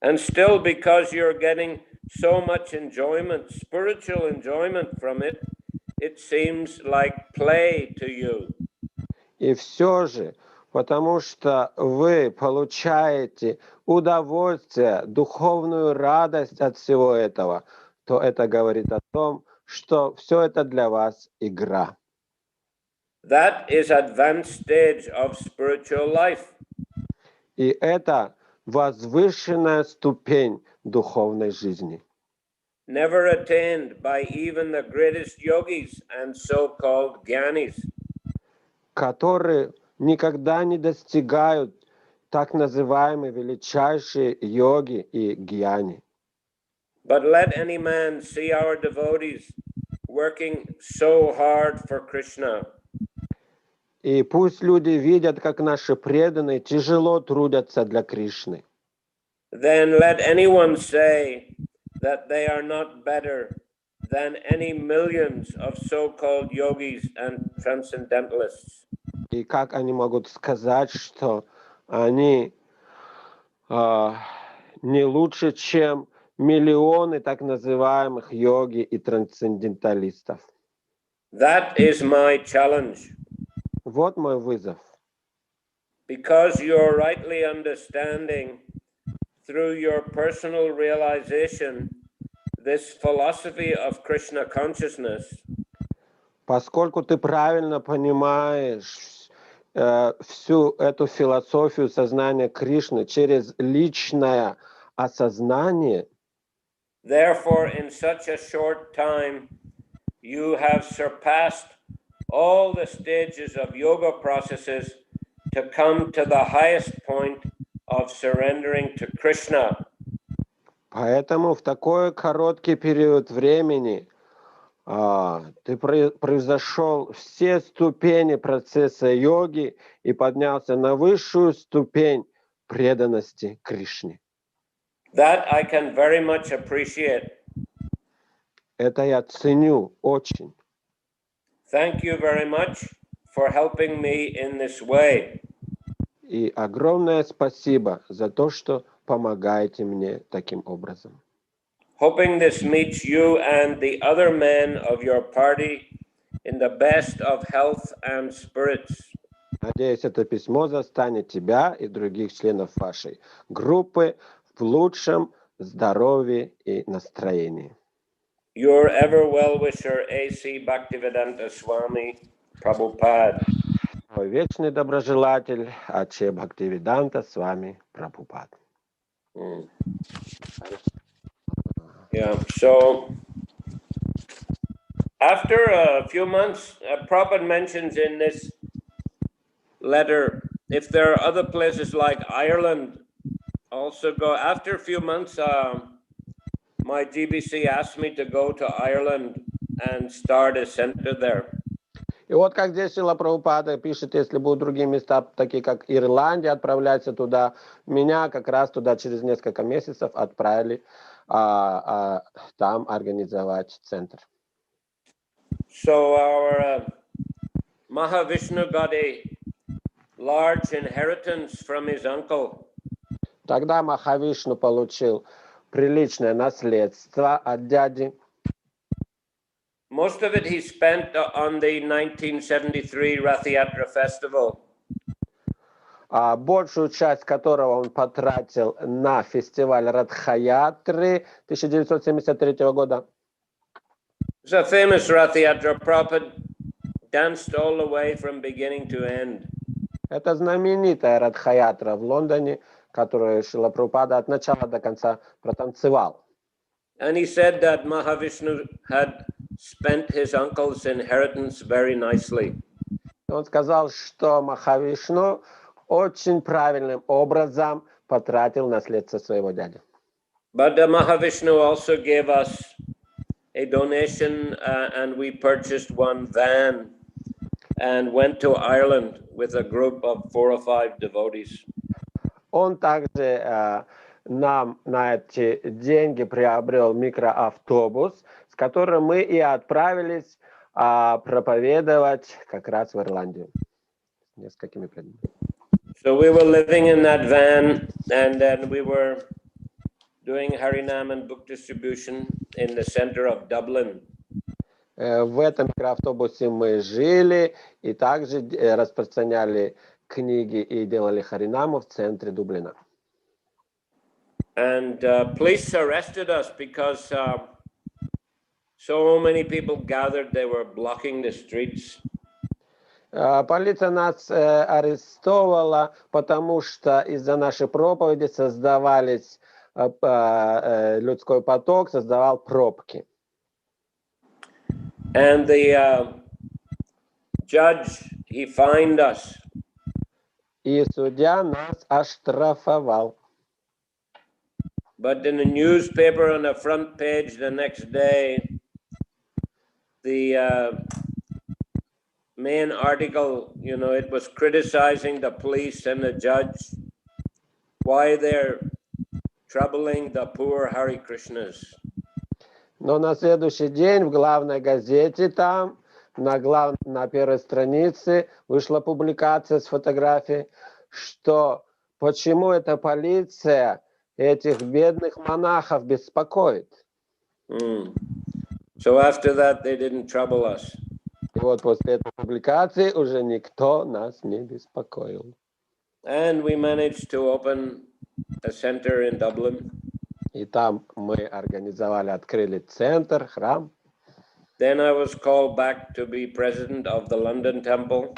And still, because you're getting so much enjoyment, spiritual enjoyment from it, it seems like play to you. И все же, потому что вы получаете удовольствие, духовную радость от всего этого, то это говорит о том, что все это для вас игра. That is advanced stage of spiritual life. И это возвышенная ступень духовной жизни, Never attained by even the greatest yogis and so-called gyanis. которые никогда не достигают так называемые величайшие йоги и гьяни. But let any man see our devotees working so hard for Krishna. И пусть люди видят, как наши преданные тяжело трудятся для Кришны. Then let anyone say that they are not better than any millions of so-called yogis and transcendentalists. И как они могут сказать, что они не лучше, чем миллионы так называемых йоги и трансценденталистов? That is my challenge. Вот мой вызов. Because you're rightly understanding through your personal realization this philosophy of Krishna consciousness. Поскольку ты правильно понимаешь всю эту философию сознания Кришны через личное осознание, Therefore, in such a short time, you have surpassed all the stages of yoga processes to come to the highest point of surrendering to Krishna. Поэтому в такой короткий период времени ты произошел все ступени процесса йоги и поднялся на высшую ступень преданности Кришне. That I can very much appreciate. Это я ценю очень. Thank you very much for helping me in this way. И огромное спасибо за то, что помогаете мне таким образом. Hoping this meets you and the other men of your party in the best of health and spirits. Надеюсь, это письмо застанет тебя и других членов вашей группы в лучшем здоровье и настроении. Your ever well-wisher A.C. Bhaktivedanta Swami Prabhupada. Мой вечный доброжелатель А.Ч. Бхактивиданта с вами Прабхупад. Yeah, so after a few months, Prabhupada mentions in this letter, if there are other places like Ireland, also go. After a few months, my GBC asked me to go to Ireland and start a center there. И вот как здесь Шрила Прабхупада пишет, если будут другие места, такие как Ирландия, отправляйся туда. Меня как раз туда через несколько месяцев отправили там организовать центр. So our Mahavishnu got a large inheritance from his uncle. Тогда Махавишну получил приличное наследство от дяди. Most of it he spent on the 1973 Rath Yatra festival. Большую часть которого он потратил на фестиваль Радха-ятры 1973 года. It's a famous Rath Yatra. Prabhupada danced all the way from beginning to end. Это знаменитая Радха-ятра в Лондоне, которую Шрила Прабхупада от начала до конца протанцевал. And he said that Mahavishnu had spent his uncle's inheritance very nicely. Он сказал, что Махавишну очень правильным образом потратил наследство своего дяди. But Mahavishnu also gave us a donation and we purchased one van and went to Ireland with a group of 4 or 5 devotees. Он также нам на эти деньги приобрел микроавтобус, с которым мы и отправились проповедовать как раз в Ирландию. С несколькими преданными. So we were living in that van and then we were doing Harinam and book distribution in the center of Dublin. В этом микроавтобусе мы жили и также распространяли книги и делали Харинаму в центре Дублина. And police arrested us because so many people gathered, they were blocking the streets. Полиция нас арестовала, потому что из-за нашей проповеди создавались людской поток, создавал пробки. And the judge, he fined us. И судья нас оштрафовал. But in the newspaper on the front page the next day, the main article, you know, it was criticizing the police and the judge, why they're troubling the poor Hare Krishnas. Но на следующий день в главной газете там, на первой странице, вышла публикация с фотографией, что почему эта полиция этих бедных монахов беспокоит. So after that, they didn't trouble us. И вот после этой публикации уже никто нас не беспокоил. And we managed to open a center in Dublin. И там мы организовали, открыли центр, храм. Then I was called back to be president of the London Temple.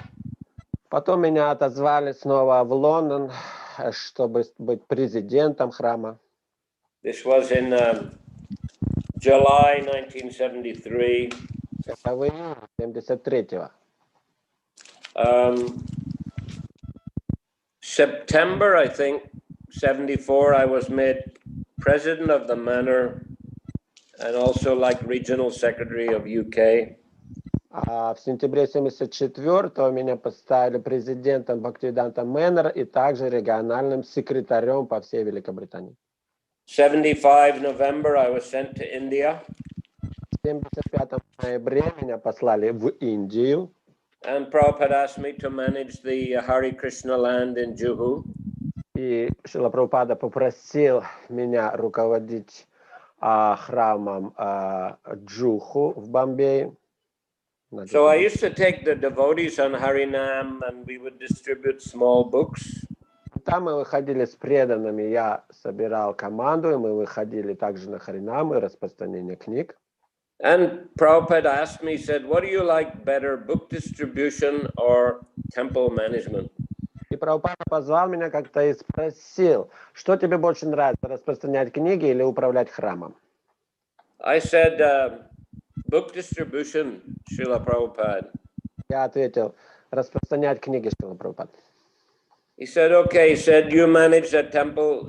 Потом меня отозвали снова в Лондон, чтобы быть президентом храма. This was in July 1973. Это в июне 73-го. September, I think, 74, I was made president of the manor and also like regional secretary of UK. А в сентябре 74-го меня поставили президентом Бхактивиданта Мэннер и также региональным секретарем по всей Великобритании. 75 November, I was sent to India. В 75 ноябре меня послали в Индию. And Prabhupada asked me to manage the Hare Krishna land in Juhu. И Шрила Прабхупада попросил меня руководить храмом Джуху в Бомбее. So I used to take the devotees on Harinam and we would distribute small books. Там мы выходили с преданными, я собирал команду, и мы выходили также на Харинам и распространение книг. And Prabhupada asked me, said, what do you like better, book distribution or temple management? И Прабхупада позвал меня как-то и спросил, что тебе больше нравится, распространять книги или управлять храмом? I said, book distribution, Srila Prabhupada. Я ответил, распространять книги, Шрила Прабхупада. He said, okay, he said, you manage the temple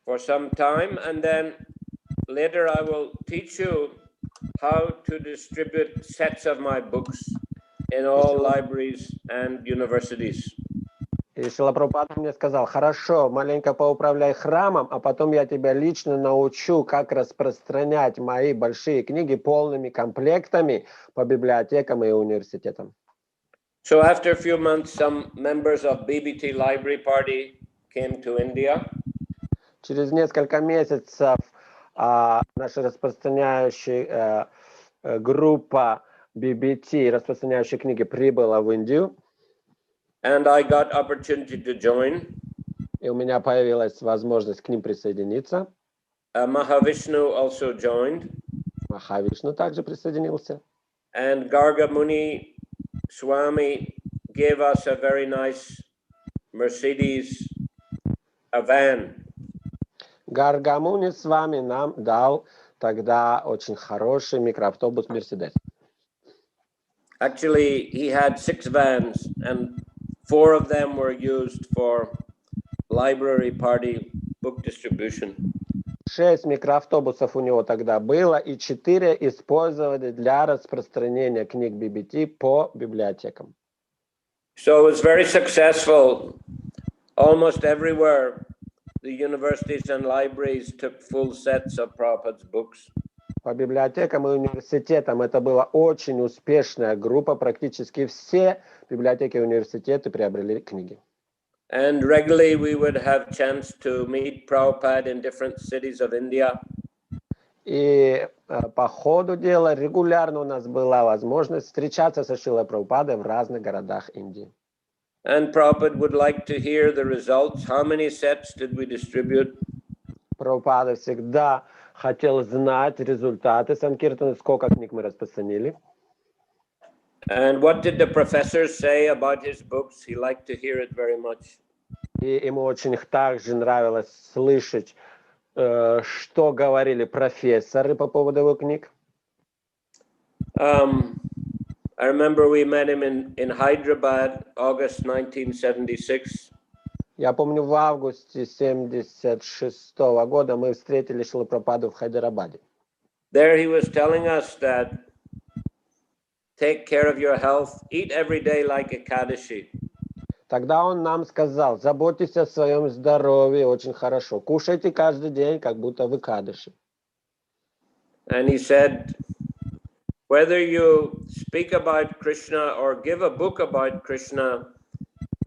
for some time, and then later I will teach you how to distribute sets of my books in all libraries and universities. И Шрила Прабхупада мне сказал, хорошо, маленько поуправляй храмом, а потом я тебя лично научу, как распространять мои большие книги полными комплектами по библиотекам и университетам. So after a few months, some members of BBT Library Party came to India. Через несколько месяцев наша распространяющая группа BBT, распространяющая книги, прибыла в Индию. And I got opportunity to join. И у меня появилась возможность к ним присоединиться. Mahavishnu also joined. Прабхавишну также присоединился. And Garga Muni Swami gave us a very nice Mercedes, a van. Гаргамуни с вами нам дал тогда очень хороший микроавтобус Мерседес. Actually, he had 6 vans, and 4 of them were used for library party book distribution. 6 микроавтобусов у него тогда было, и 4 использовали для распространения книг BBT по библиотекам. So it was very successful. Almost everywhere, the universities and libraries took full sets of Prabhupada's books. По библиотекам и университетам это была очень успешная группа. Практически все библиотеки и университеты приобрели книги. And regularly we would have chance to meet Prabhupada in different cities of India. И по ходу дела регулярно у нас была возможность встречаться со Шрилой Прабхупадой в разных городах Индии. And Prabhupada would like to hear the results. How many sets did we distribute? Прабхупада всегда хотел знать результаты Санкиртаны, сколько книг мы распространили. And what did the professors say about his books? He liked to hear it very much. И ему очень также нравилось слышать, что говорили профессоры по поводу его книг. I remember we met him in Hyderabad, August 1976. Я помню, в августе 1976 года мы встретили Шрилу Прабхупаду в Хайдарабаде. There he was telling us that take care of your health, eat every day like Ekadashi. Тогда он нам сказал, заботьтесь о своем здоровье очень хорошо. Кушайте каждый день, как будто в Экадаши. And he said, whether you speak about Krishna or give a book about Krishna,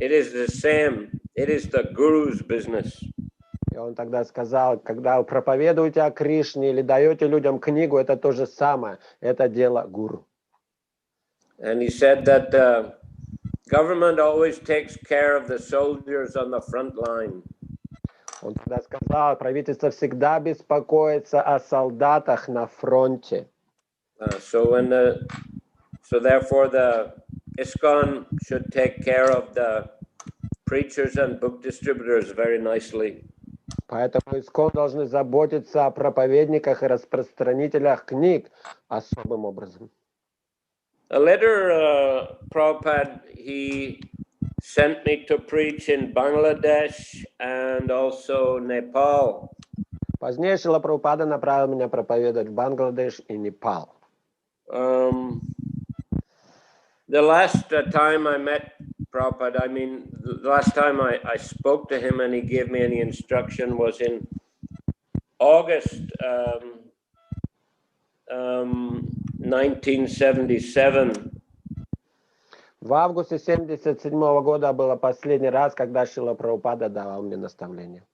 it is the same. It is the Guru's business. И он тогда сказал, когда вы проповедуете о Кришне или даете людям книгу, это то же самое. Это дело гуру. And he said that the government always takes care of the soldiers on the front line. Он тогда сказал, правительство всегда беспокоится о солдатах на фронте. So therefore the ISKCON should take care of the preachers and book distributors very nicely. Поэтому ИСККОН должны заботиться о проповедниках и распространителях книг особым образом. A later, Prabhupada, he sent me to preach in Bangladesh and also Nepal. Позднее Шрила Прабхупада направил меня проповедовать в Бангладеш и Непал. The last time I met Prabhupada, I mean, the last time I spoke to him and he gave me any instruction was in August 1977. В августе 1977 года было последний раз, когда Шрила Прабхупада давал мне наставление.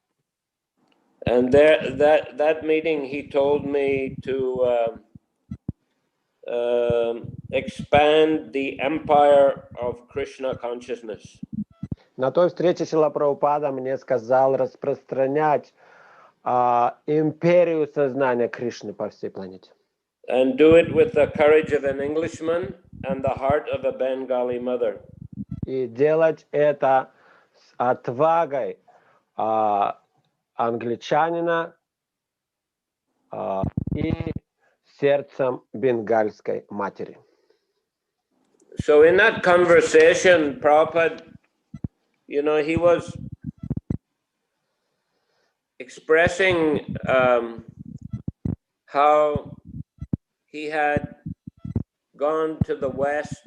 And there, that meeting, he told me to expand the empire of Krishna consciousness. На той встрече Шрила Прабхупада мне сказал распространять империю сознания Кришны по всей планете. And do it with the courage of an Englishman and the heart of a Bengali mother. И делать это с отвагой англичанина и сердцем бенгальской матери. So in that conversation, Prabhupada, you know, he was expressing how he had gone to the West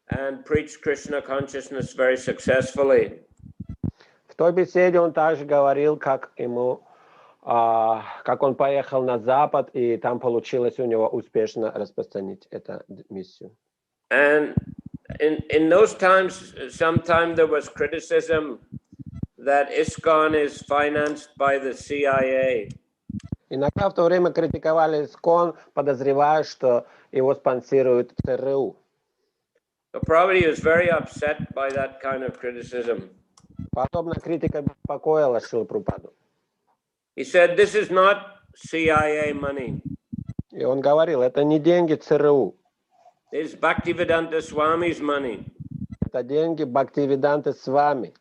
and preached Krishna consciousness very successfully. В той беседе он также говорил, как он поехал на Запад, и там получилось у него успешно распространить эту миссию. And in those times, sometime there was criticism that ISKCON is financed by the CIA. Иногда в то время критиковали ИСККОН, подозревая, что его спонсирует ЦРУ. So probably he was very upset by that kind of criticism. Подобная критика беспокоила Шрилу Прабхупаду. He said, "This is not CIA money. И он говорил, это не деньги ЦРУ. It's Bhaktivedanta Swami's money." Это деньги Бхактивиданты Свами.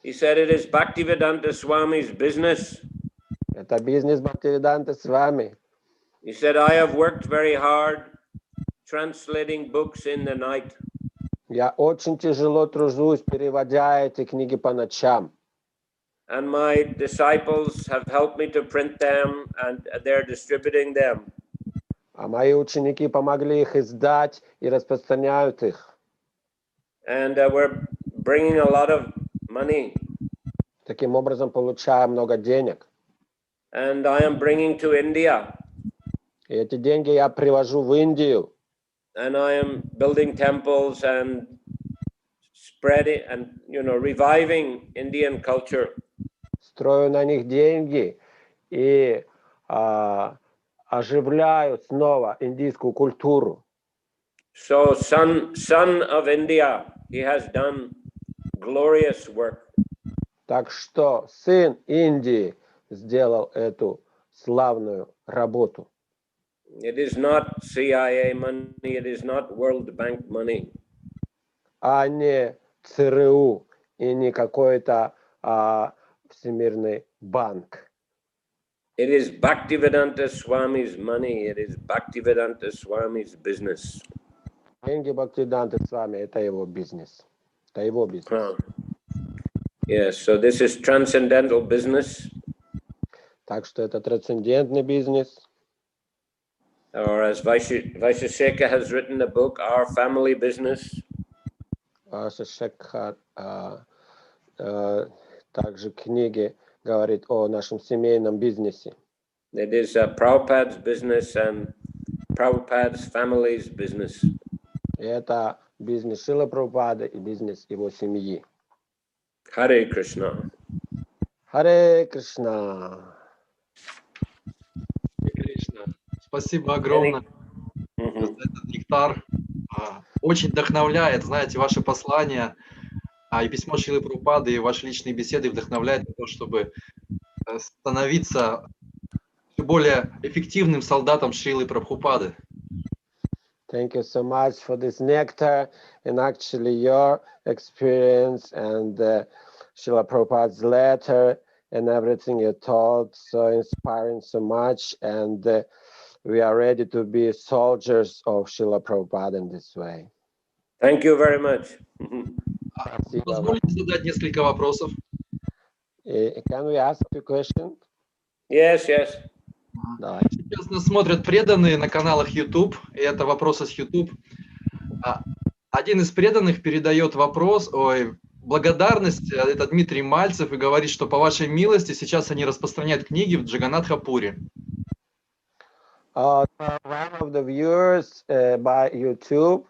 He said, "It is Bhaktivedanta Swami's business." Это бизнес Бхактивиданты Свами. He said, "I have worked very hard translating books in the night." Я очень тяжело тружусь, переводя эти книги по ночам. And my disciples have helped me to print them, and they're distributing them. А мои ученики помогли их издать и распространяют их. And we're bringing a lot of money. Таким образом, получая много денег. And I am bringing to India. И эти деньги я привожу в Индию. And I am building temples and spreading and, you know, reviving Indian culture. Строю на них деньги и оживляю снова индийскую культуру. So son of India, he has done glorious work. Так что сын Индии сделал эту славную работу. It is not CIA money, it is not World Bank money. А не ЦРУ и не какой-то Всемирный банк. It is Bhaktivedanta Swami's money, it is Bhaktivedanta Swami's business. Деньги Бхактивиданты Свами — это его бизнес. Это его бизнес. Yes, so this is transcendental business. Так что это трансцендентный бизнес. Or as Vaishesheka has written a book, Our Family Business. Шекха также книги говорит о нашем семейном бизнесе. It is Prabhupada's business and Prabhupada's family's business. Это бизнес Шрилы Прабхупады и бизнес его семьи. Hare Krishna. Харе Кришна. Спасибо огромное за этот нектар. Очень вдохновляет, знаете, ваши послания и письмо Шрилы Прабхупады, и ваши личные беседы вдохновляют на то, чтобы становиться все более эффективным солдатом Шрилы Прабхупады. Thank you so much for this nectar, and actually your experience and Srila Prabhupada's letter and everything you taught, so inspiring so much, and we are ready to be soldiers of Шрила Prabhupada in this way. Thank you very much. Позвольте задать несколько вопросов. Can we ask a question? Yes, yes. Давай. Сейчас нас смотрят преданные на каналах YouTube, и это вопросы с YouTube. Один из преданных передает благодарность, это Дмитрий Мальцев, и говорит, что по вашей милости сейчас они распространяют книги в Джаганнатхапуре. One of the viewers by YouTube,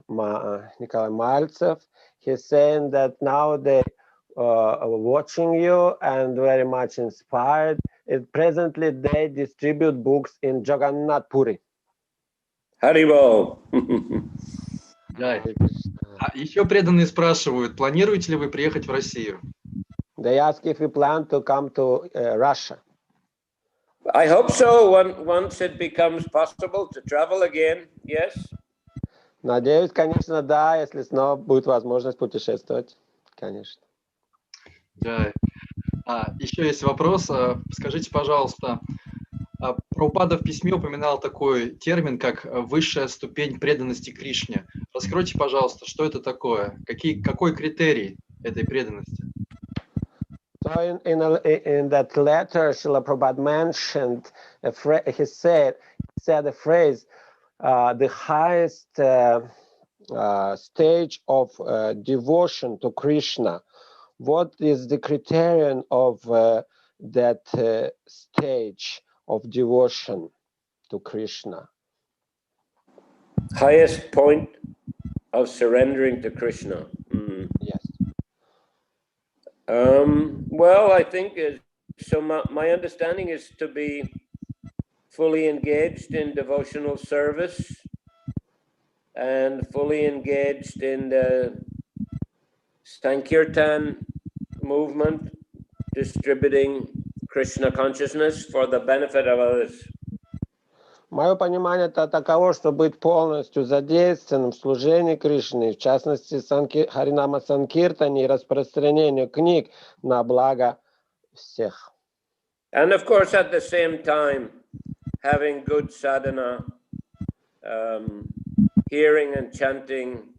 Nikolai Maltsev, he's saying that now they are watching you and very much inspired. Presently, they distribute books in Jagannath Puri. Haribol. Да. Еще преданные спрашивают, планируете ли вы приехать в Россию? They ask if we plan to come to Russia. I hope so. Once it becomes possible to travel again, yes. Надеюсь, конечно, да, если снова будет возможность путешествовать, конечно. Да. Еще есть вопрос. Скажите, пожалуйста, Прабхупада в письме упоминал такой термин, как высшая ступень преданности Кришне. Раскройте, пожалуйста, что это такое? Какой критерий этой преданности? So in that letter, Srila Prabhupada mentioned, he said the phrase, the highest stage of devotion to Krishna. What is the criterion of that stage of devotion to Krishna? Highest point of surrendering to Krishna. Yes. Well, I think my understanding is to be fully engaged in devotional service and fully engaged in the Sankirtan movement, distributing Krishna consciousness for the benefit of others. Мое понимание это таково, что быть полностью задействованным в служении Кришны, в частности Харинама Санкиртане и распространению книг на благо всех. And of course, at the same time, having good sadhana, hearing and chanting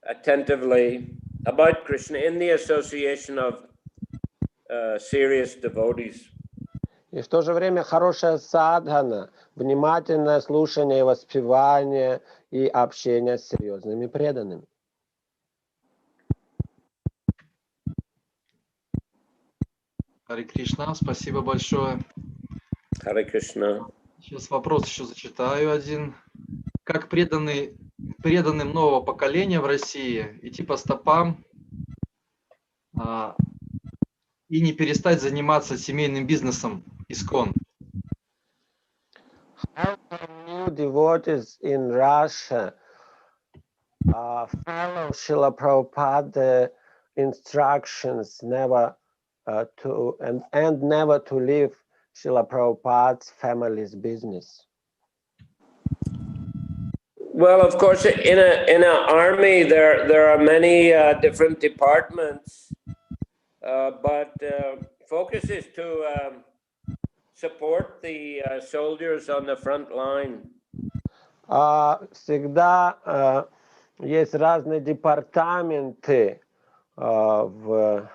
attentively about Krishna in the association of serious devotees. И в то же время хорошая садхана, внимательное слушание и воспевание и общение с серьезными преданными. Харе Кришна, спасибо большое. Харе Кришна. Сейчас вопрос еще зачитаю один. Как преданным нового поколения в России идти по стопам и не перестать заниматься семейным бизнесом ИСККОН? How can new devotees in Russia follow Srila Prabhupada instructions never never to leave Srila Prabhupada's family's business? Well, of course, in an army there are many different departments, but focus is to support the soldiers on the front line. Всегда есть разные департаменты в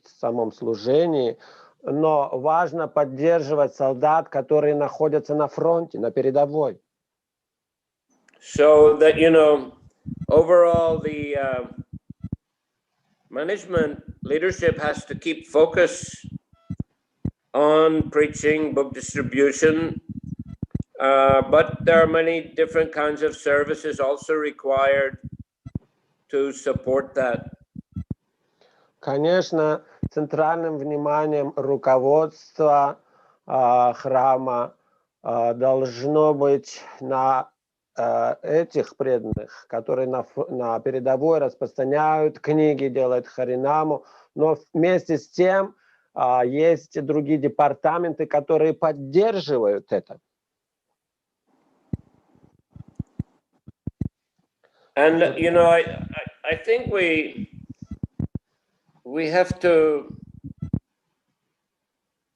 самом служении, но важно поддерживать солдат, которые находятся на фронте, на передовой. So that, overall the management leadership has to keep focus on preaching, book distribution, but there are many different kinds of services also required to support that. Конечно, центральным вниманием руководства храма должно быть на этих преданных, которые на передовой распространяют книги, делают харинаму, но вместе с тем есть и другие департаменты, которые поддерживают это. And I think we have to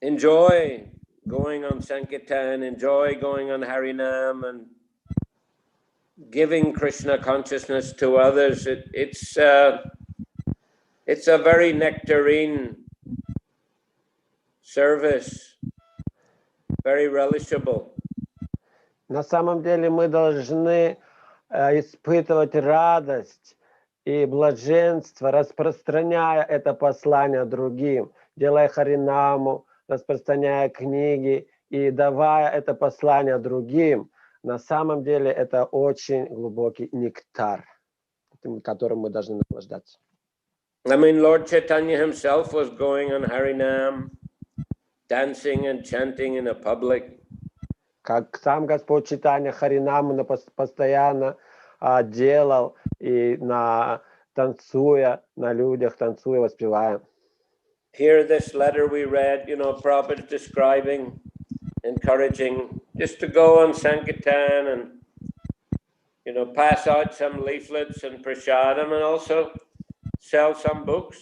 enjoy going on Sankirtan, enjoy going on Harinam, and giving Krishna consciousness to others. It's a very nectarine service, very relishable. На самом деле мы должны испытывать радость и блаженство, распространяя это послание другим, делая харинаму, распространяя книги и давая это послание другим. На самом деле это очень глубокий нектар, которым мы должны наслаждаться. I mean, Lord Chaitanya himself was going on Harinam, dancing and chanting in a public. Как сам Господь Чайтанья харинаму постоянно делал и танцуя на людях, танцуя, воспевая. Here, this letter we read, Prabhupada is describing, encouraging just to go on Sankirtan and, pass out some leaflets and prasadam and also sell some books.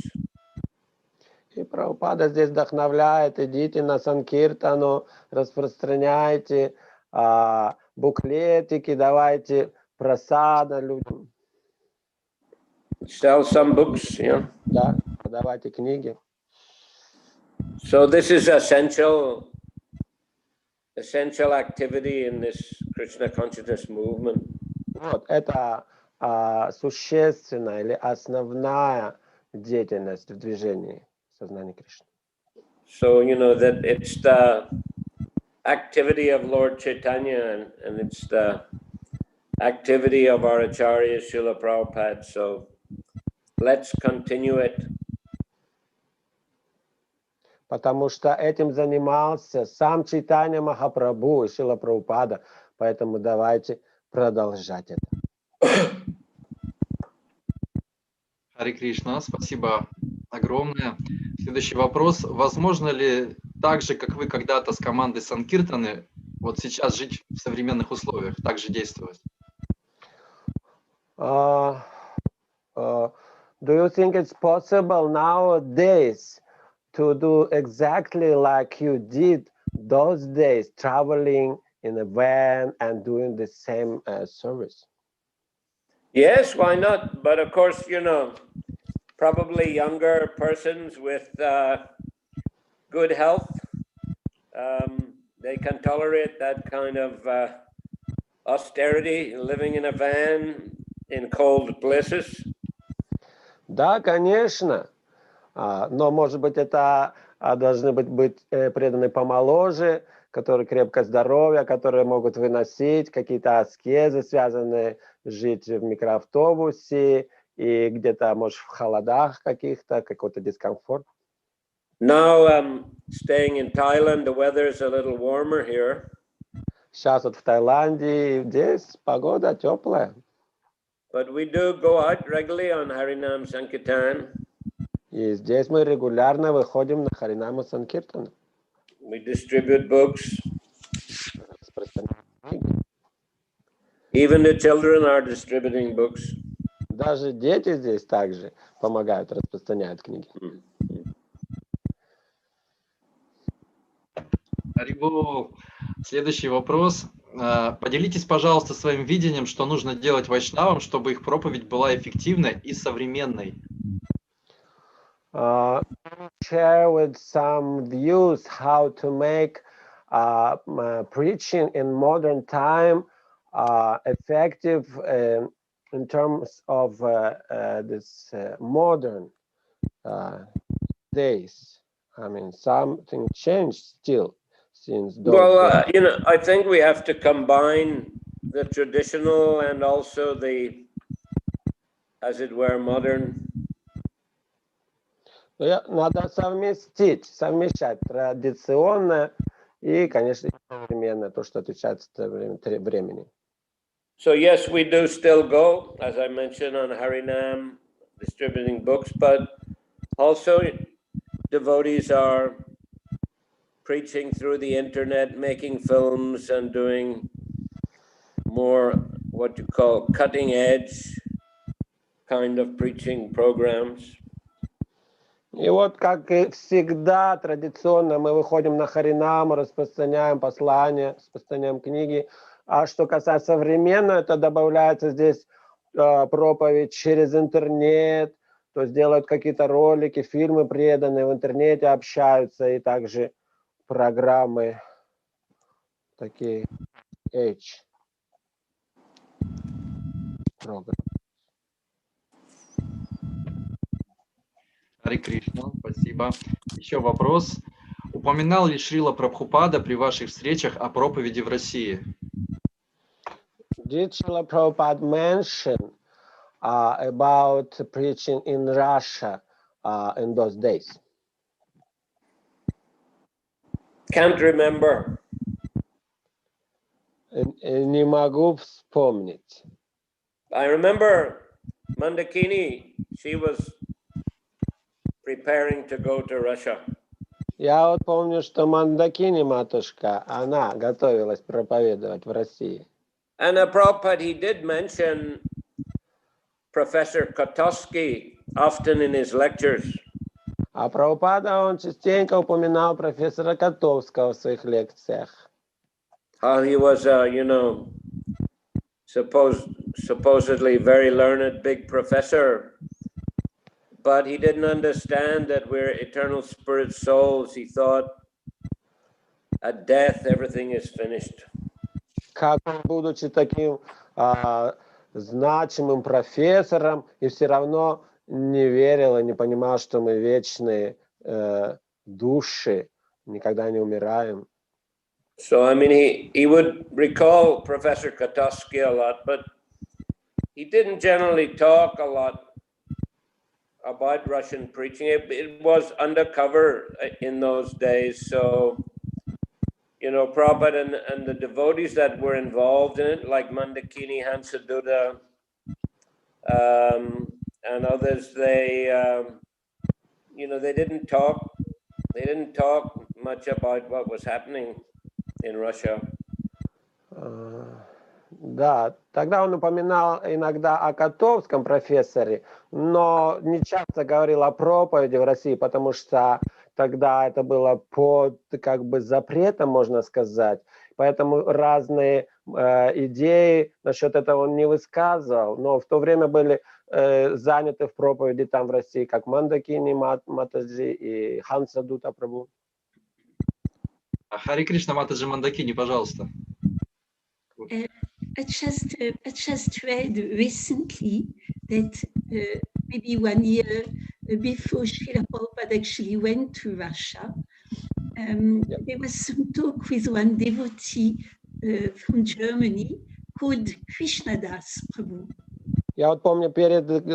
И Прабхупада здесь вдохновляет: идите на Санкиртану, распространяйте буклетики, давайте прасада людям. Sell some books, yeah. Да, продавайте книги. So this is essential activity in this Krishna consciousness movement. Вот, это существенная или основная деятельность в движении сознания Кришны. So, that it's the activity of Lord Chaitanya and it's the activity of our Acharya Srila Prabhupada. So let's continue it. Потому что этим занимался сам Чайтанья Махапрабху и Шрила Прабхупада, поэтому давайте продолжать это. Харе Кришна, спасибо огромное. Следующий вопрос. Возможно ли так же, как вы когда-то с командой Санкиртаны, вот сейчас жить в современных условиях, так же действовать? Do you think it's possible nowadays to do exactly like you did those days, traveling in a van and doing the same service? Yes, why not? But of course, probably younger persons with good health, they can tolerate that kind of austerity, living in a van in cold places. Да, конечно. Но, может быть, это должны быть преданные помоложе, которые крепко здоровья, которые могут выносить какие-то аскезы, связанные жить в микроавтобусе и где-то, может, в холодах каких-то, какой-то дискомфорт. Now I'm staying in Thailand. The weather is a little warmer here. Сейчас вот в Таиланде, здесь погода теплая. But we do go out regularly on Harinam Sankirtan. И здесь мы регулярно выходим на Харинаму Санкиртану. We distribute books. Even the children are distributing books. Даже дети здесь также помогают, распространяют книги. Харибол. Следующий вопрос. Поделитесь, пожалуйста, своим видением, что нужно делать вайшнавам, чтобы их проповедь была эффективной и современной. Share with some views how to make preaching in modern time effective in terms of this modern days. I mean, something changed still since those days. I think we have to combine the traditional and also the, as it were, modern. Надо совмещать традиционное и, конечно, современное, то, что отличается от времени. So yes, we do still go, as I mentioned, on Harinam, distributing books, but also devotees are preaching through the internet, making films and doing more what you call cutting edge kind of preaching programs. И вот, как и всегда, традиционно мы выходим на Харинаму, распространяем послания, распространяем книги. А что касается современного, это добавляется здесь проповедь через интернет, то есть делают какие-то ролики, фильмы преданные, в интернете общаются, и также программы такие программы. Харе Кришна, спасибо. Еще вопрос. Упоминал ли Шрила Прабхупада при ваших встречах о проповеди в России? Did Srila Prabhupada mention about preaching in Russia in those days? Can't remember. Не могу вспомнить. I remember Mandakini, she was preparing to go to Russia. Я вот помню, что Мандакини матушка, она готовилась проповедовать в России. And Prabhupada, he did mention Professor Kotowski often in his lectures. А Прабхупада, он частенько упоминал профессора Котовского в своих лекциях. How he was, supposedly very learned, big professor, but he didn't understand that we're eternal spirit souls. He thought at death everything is finished. Как он, будучи таким значимым профессором, и все равно не верил и не понимал, что мы вечные души, никогда не умираем. So, I mean, he would recall Professor Kotowski a lot, but he didn't generally talk a lot about Russian preaching. It was undercover in those days. So, Prabhupada and the devotees that were involved in it, like Mandakini, Hansaduta, and others, they didn't talk much about what was happening in Russia. Да, тогда он упоминал иногда о Котовском профессоре, но не часто говорил о проповеди в России, потому что тогда это было под как бы запретом, можно сказать. Поэтому разные идеи насчет этого он не высказывал, но в то время были заняты в проповеди там в России, как Мандакини Матаджи и Хансадута Прабху. Харе Кришна, Матаджи Мандакини, пожалуйста. I just read recently that maybe 1 year before Srila Prabhupada actually went to Russia, there was some talk with one devotee from Germany called Krishnadas Prabhu. Я вот помню,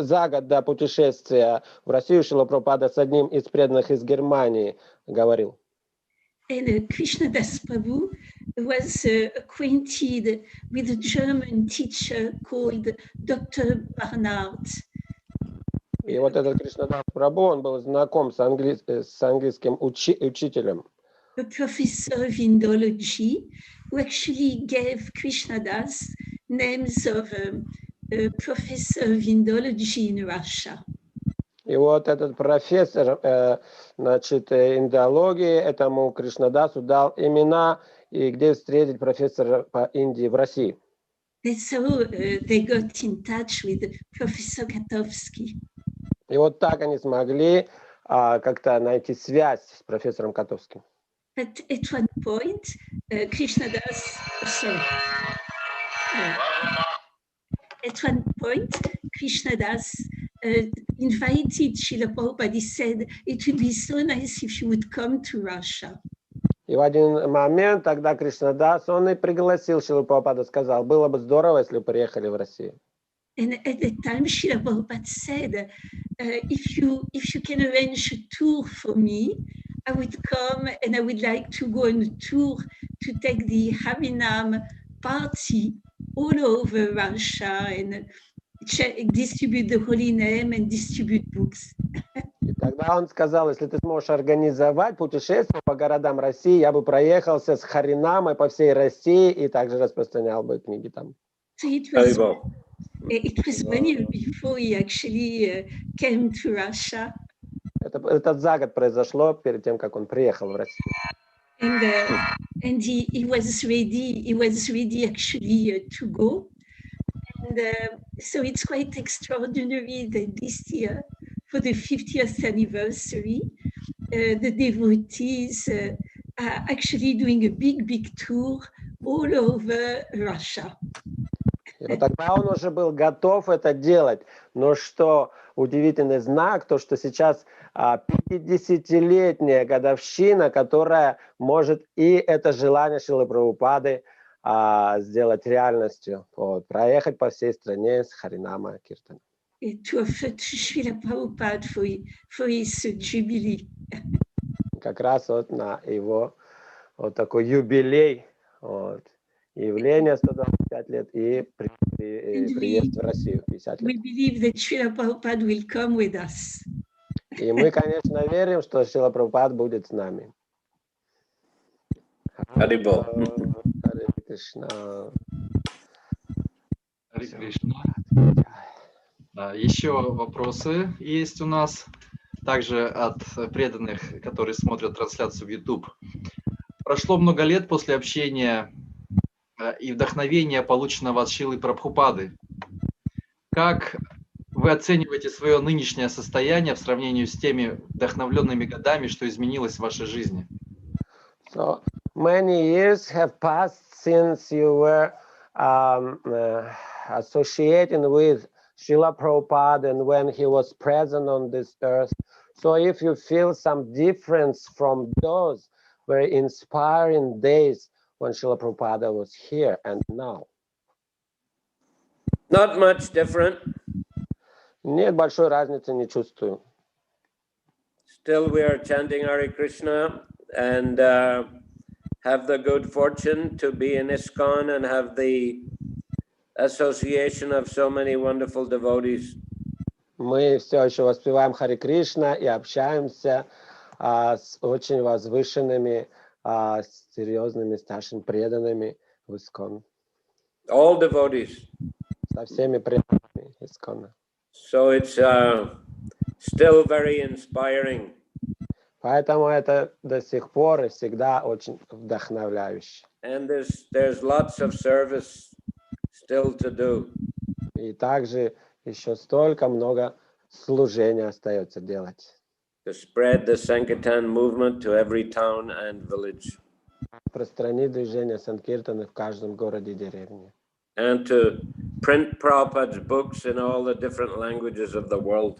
за год до путешествия в Россию Шрила Прабхупада с одним из преданных из Германии говорил. And Krishnadas Prabhu was acquainted with a German teacher called Dr. Barnard. И вот этот Кришнадас Прабху, он был знаком с английским учителем. A professor of Indology who actually gave Krishnadas names of a professor of Indology in Russia. И вот этот профессор, индологии, этому Кришнадасу дал имена, и где встретить профессора по Индии в России. That's how they got in touch with Professor Katowski. И вот так они смогли как-то найти связь с профессором Котовским. But at one point, Krishnadas, invited Srila Prabhupada. He said, it would be so nice if you would come to Russia. И в один момент тогда Кришнадас, он и пригласил Шрилу Прабхупаду, сказал, было бы здорово, если бы приехали в Россию. And at that time, Srila Prabhupada said, if you can arrange a tour for me, I would come and I would like to go on a tour to take the Harinam party all over Russia and distribute the holy name and distribute books. И тогда он сказал, если ты сможешь организовать путешествие по городам России, я бы проехался с Харинамой по всей России и также распространял бы книги там. So it was 1 year before he actually came to Russia. Это за год произошло перед тем, как он приехал в Россию. And he was ready actually to go. And so it's quite extraordinary that this year, for the 50th anniversary, the devotees are actually doing a big tour all over Russia. И вот тогда он уже был готов это делать. Но что удивительный знак, то что сейчас 50-летняя годовщина, которая может и это желание Шрилы Прабхупады сделать реальностью. Вот, проехать по всей стране с Харинама Киртаном. To offer to Шрила Прабхупады for his jubilee. Как раз вот на его вот такой юбилей. Вот. Явление 125 лет и приезд в Россию 50 лет. We believe that Srila Prabhupada will come with us. И мы, конечно, верим, что Шрила Прабхупада будет с нами. Харибол. Харе Кришна. Харе Кришна. Да, еще вопросы есть у нас, также от преданных, которые смотрят трансляцию в YouTube. Прошло много лет после общения и вдохновения, полученного от Шрилы Прабхупады. Как вы оцениваете свое нынешнее состояние в сравнении с теми вдохновленными годами, что изменилось в вашей жизни? So many years have passed since you were associating with Srila Prabhupada and when he was present on this earth. So if you feel some difference from those very inspiring days when Srila Prabhupada was here and now? Not much different. Нет, большой разницы не чувствую. Still we are chanting Hare Krishna and have the good fortune to be in ISKCON and have the association of so many wonderful devotees. Мы все еще воспеваем Харе Кришна и общаемся с очень возвышенными, серьезными, старшими преданными в ISKCON. All devotees. Со всеми преданными ISKCON. So it's still very inspiring. Поэтому это до сих пор и всегда очень вдохновляюще. And there's lots of service still to do. И также еще столько много служения остается делать. To spread the Sankirtan movement to every town and village. Распространить движение Санкиртаны в каждом городе и деревне. And to print Prabhupada's books in all the different languages of the world.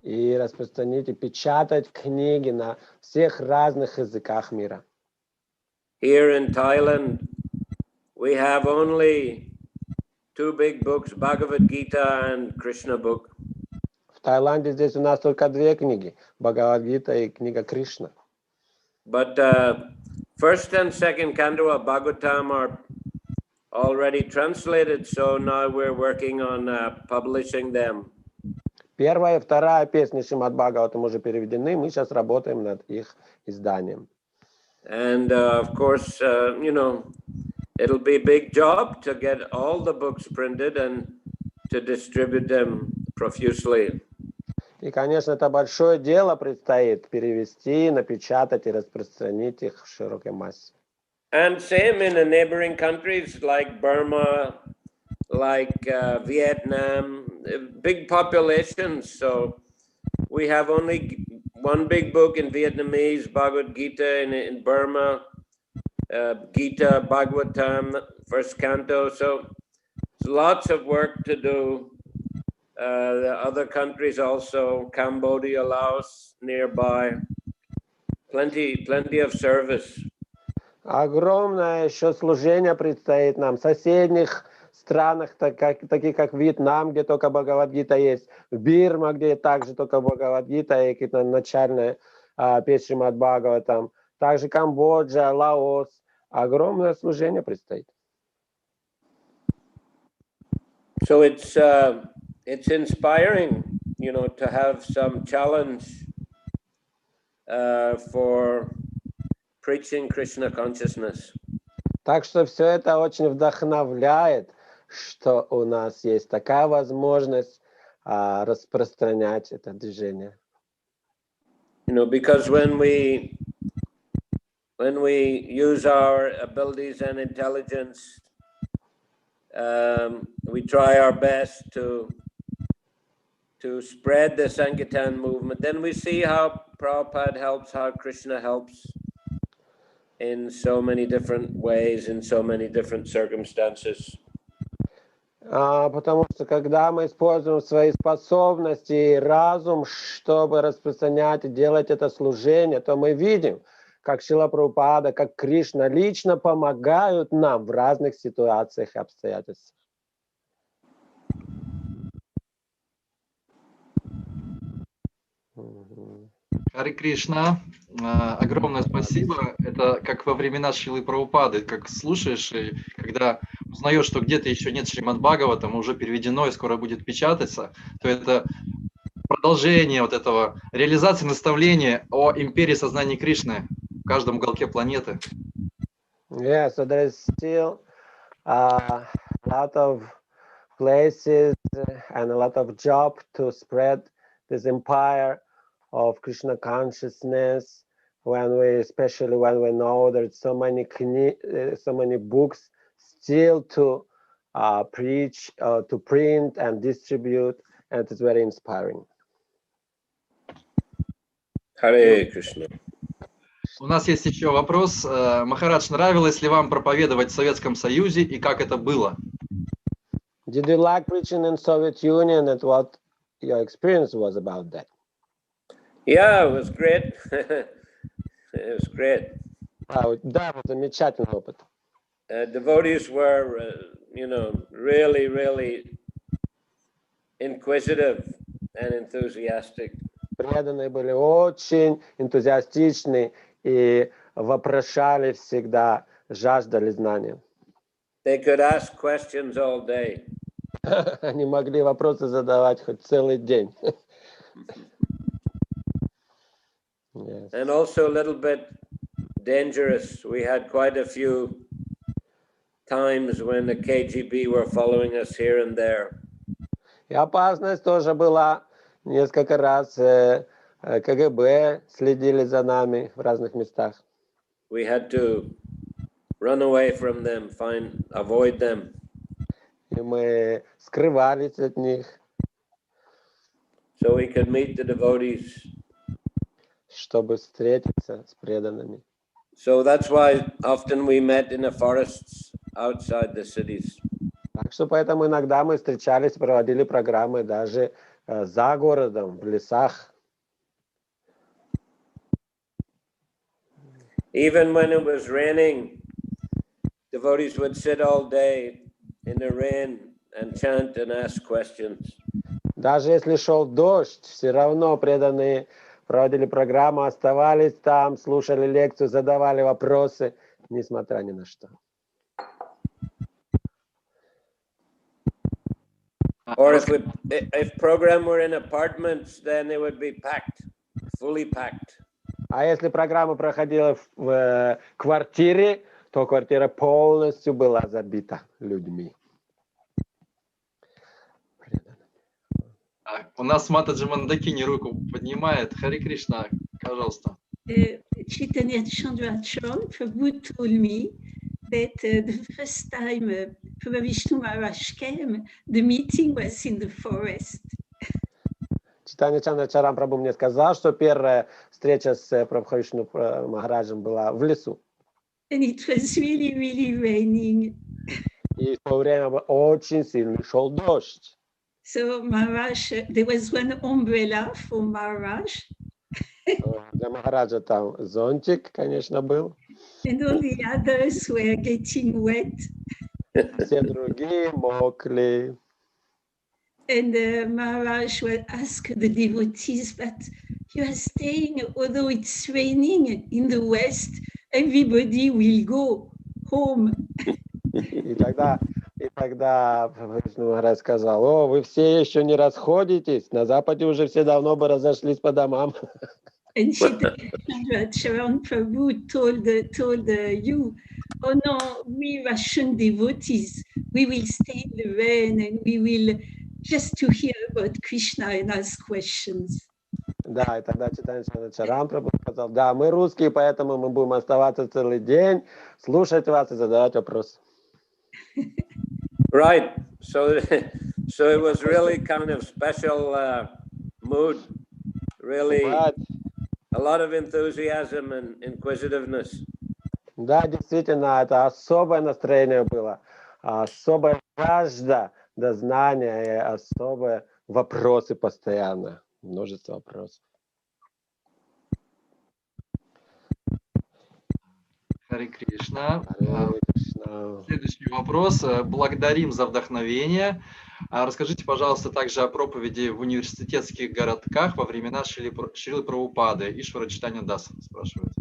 И распространить и печатать книги на всех разных языках мира. Here in Thailand, we have only two big books, Bhagavad Gita and Krishna book. В Таиланде здесь у нас только две книги, Бхагавад-гита и книга Кришна. But first and second canto of Bhagavatam are already translated, so now we're working on publishing them. Первая и вторая песни Шримад Бхагаватам уже переведены, мы сейчас работаем над их изданием. And of course, you know, it'll be a big job to get all the books printed and to distribute them profusely. И, конечно, это большое дело предстоит перевести, напечатать и распространить их в широкой массе. And same in the neighboring countries like Burma, like Vietnam, big populations. So we have only one big book in Vietnamese, Bhagavad Gita, in Burma, Gita, Bhagavatam, first canto. So lots of work to do. The other countries also, Cambodia, Laos, nearby. Plenty of service. Огромное еще служение предстоит нам в соседних странах, таких как Вьетнам, где только Бхагавад-гита есть, Бирма, где также только Бхагавад-гита и начальная песня Шримад Бхагаватам, также Камбоджа, Лаос. Огромное служение предстоит. So it's inspiring, you know, to have some challenge for preaching Krishna consciousness. Так что все это очень вдохновляет, что у нас есть такая возможность распространять это движение. You know, because when we use our abilities and intelligence, we try our best to spread the Sankirtan movement. Then we see how Prabhupada helps, how Krishna helps in so many different ways, in so many different circumstances. Потому что когда мы используем свои способности и разум, чтобы распространять и делать это служение, то мы видим, как Шрила Прабхупада, как Кришна лично помогают нам в разных ситуациях и обстоятельствах. Харе Кришна, огромное спасибо. Это как во времена Шрилы Прабхупады, как слушаешь, и когда узнаешь, что где-то еще нет Шримад Бхагаватам, уже переведено и скоро будет печататься, то это продолжение вот этого, реализации наставления о империи сознания Кришны в каждом уголке планеты. Yeah, so there is still a lot of places and a lot of job to spread this empire of Krishna consciousness, especially when we know there's so many books still to preach, to print and distribute, and it's very inspiring. Hare Krishna. У нас есть еще вопрос. Махарадж, нравилось ли вам проповедовать в Советском Союзе и как это было? Did you like preaching in Soviet Union and what your experience was about that? Yeah, it was great. It was great. Да, замечательный опыт. Devotees were, you know, really, really inquisitive and enthusiastic. Преданные были очень энтузиастичны и вопрошали всегда, жаждали знания. They could ask questions all day. Они могли вопросы задавать хоть целый день. Yes. And also a little bit dangerous. We had quite a few times when the KGB were following us here and there. И опасность тоже была. Несколько раз КГБ следили за нами в разных местах. We had to run away from them, avoid them. И мы скрывались от них. So we could meet the devotees. Чтобы встретиться с преданными. So that's why often we met in the forests outside the cities. Так что поэтому иногда мы встречались, проводили программы даже за городом, в лесах. Even when it was raining, devotees would sit all day in the rain and chant and ask questions. Даже если шел дождь, все равно преданные проводили программу, оставались там, слушали лекцию, задавали вопросы, несмотря ни на что. Or if program were in apartments, then it would be packed, fully packed. А если программа проходила в квартире, то квартира полностью была забита людьми. У нас Матаджи Мандакини руку поднимает. Харе Кришна, пожалуйста. Chaitanya Chandra-Chand, Prabhu told me that the first time Prabhavishnu Maharaj came, the meeting was in the forest. Чайтанья Чандрачарам Прабху мне сказал, что первая встреча с Прабхавишну Махараджем была в лесу. And it was really, really raining. И в то время очень сильный шел дождь. So Maharaj, there was one umbrella for Maharaj. Для Махараджа там зонтик, конечно, был. And all the others were getting wet. Все другие мокли. And Maharaj will ask the devotees, but you are staying, although it's raining in the west, everybody will go home. И тогда Прабхавишну Махарадж сказал: о, вы все еще не расходитесь, на Западе уже все давно бы разошлись по домам. And Charan Prabhu told you, oh no, we Russian devotees, we will stay in the rain and we will just to hear about Krishna and ask questions. Да, и тогда Читанчарам Прабху сказал, да, мы русские, поэтому мы будем оставаться целый день, слушать вас и задавать вопросы. Right. So, so it was really kind of special mood. Really, a lot of enthusiasm and inquisitiveness. Да, действительно, это особое настроение было, особая жажда до знания и особые вопросы постоянно, множество вопросов. Харе Кришна. Харе Кришна. Следующий вопрос. Благодарим за вдохновение. Расскажите, пожалуйста, также о проповеди в университетских городках во времена Шрилы Прабхупады. Ишвара Чайтанья Дас спрашивает.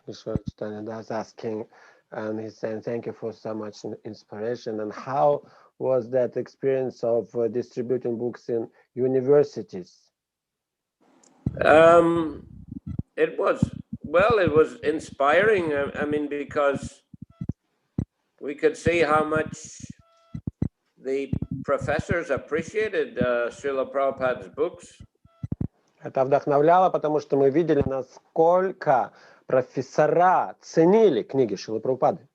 Ишвара Чайтанья Дас asking, and he's saying thank you for so much inspiration. And how was that experience of distributing books in universities? It was, well, it was inspiring. I mean, because we could see how much the professors appreciated Srila Prabhupada's books. Это вдохновляло, потому что мы видели, насколько профессора ценили книги Шрилы Прабхупады.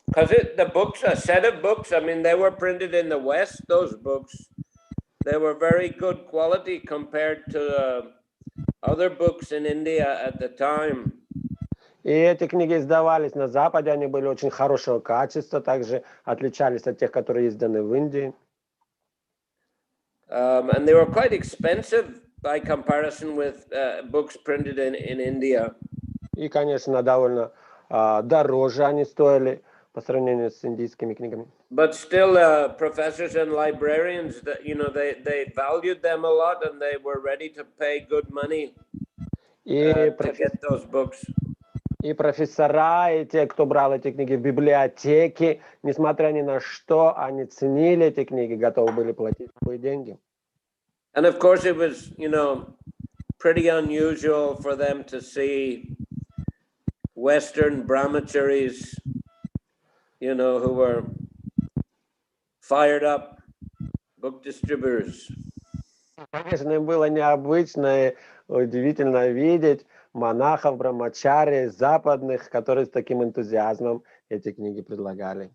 Because the books, a set of books, I mean, they were printed in the West, those books. They were very good quality compared to other books in India at the time. И эти книги издавались на Западе, они были очень хорошего качества, также отличались от тех, которые изданы в Индии. And they were quite expensive by comparison with books printed in India. И, конечно, довольно дороже они стоили по сравнению с индийскими книгами. But still, professors and librarians, you know, they valued them a lot, and they were ready to pay good money to get those books. И профессора, и те, кто брал эти книги в библиотеке, несмотря ни на что, они ценили эти книги, готовы были платить свои деньги. And of course, it was, you know, pretty unusual for them to see Western brahmacharis, you know, who were fired up book distributors. Конечно, им было необычно и удивительно видеть монахов, брамачари, западных, которые с таким энтузиазмом эти книги предлагали.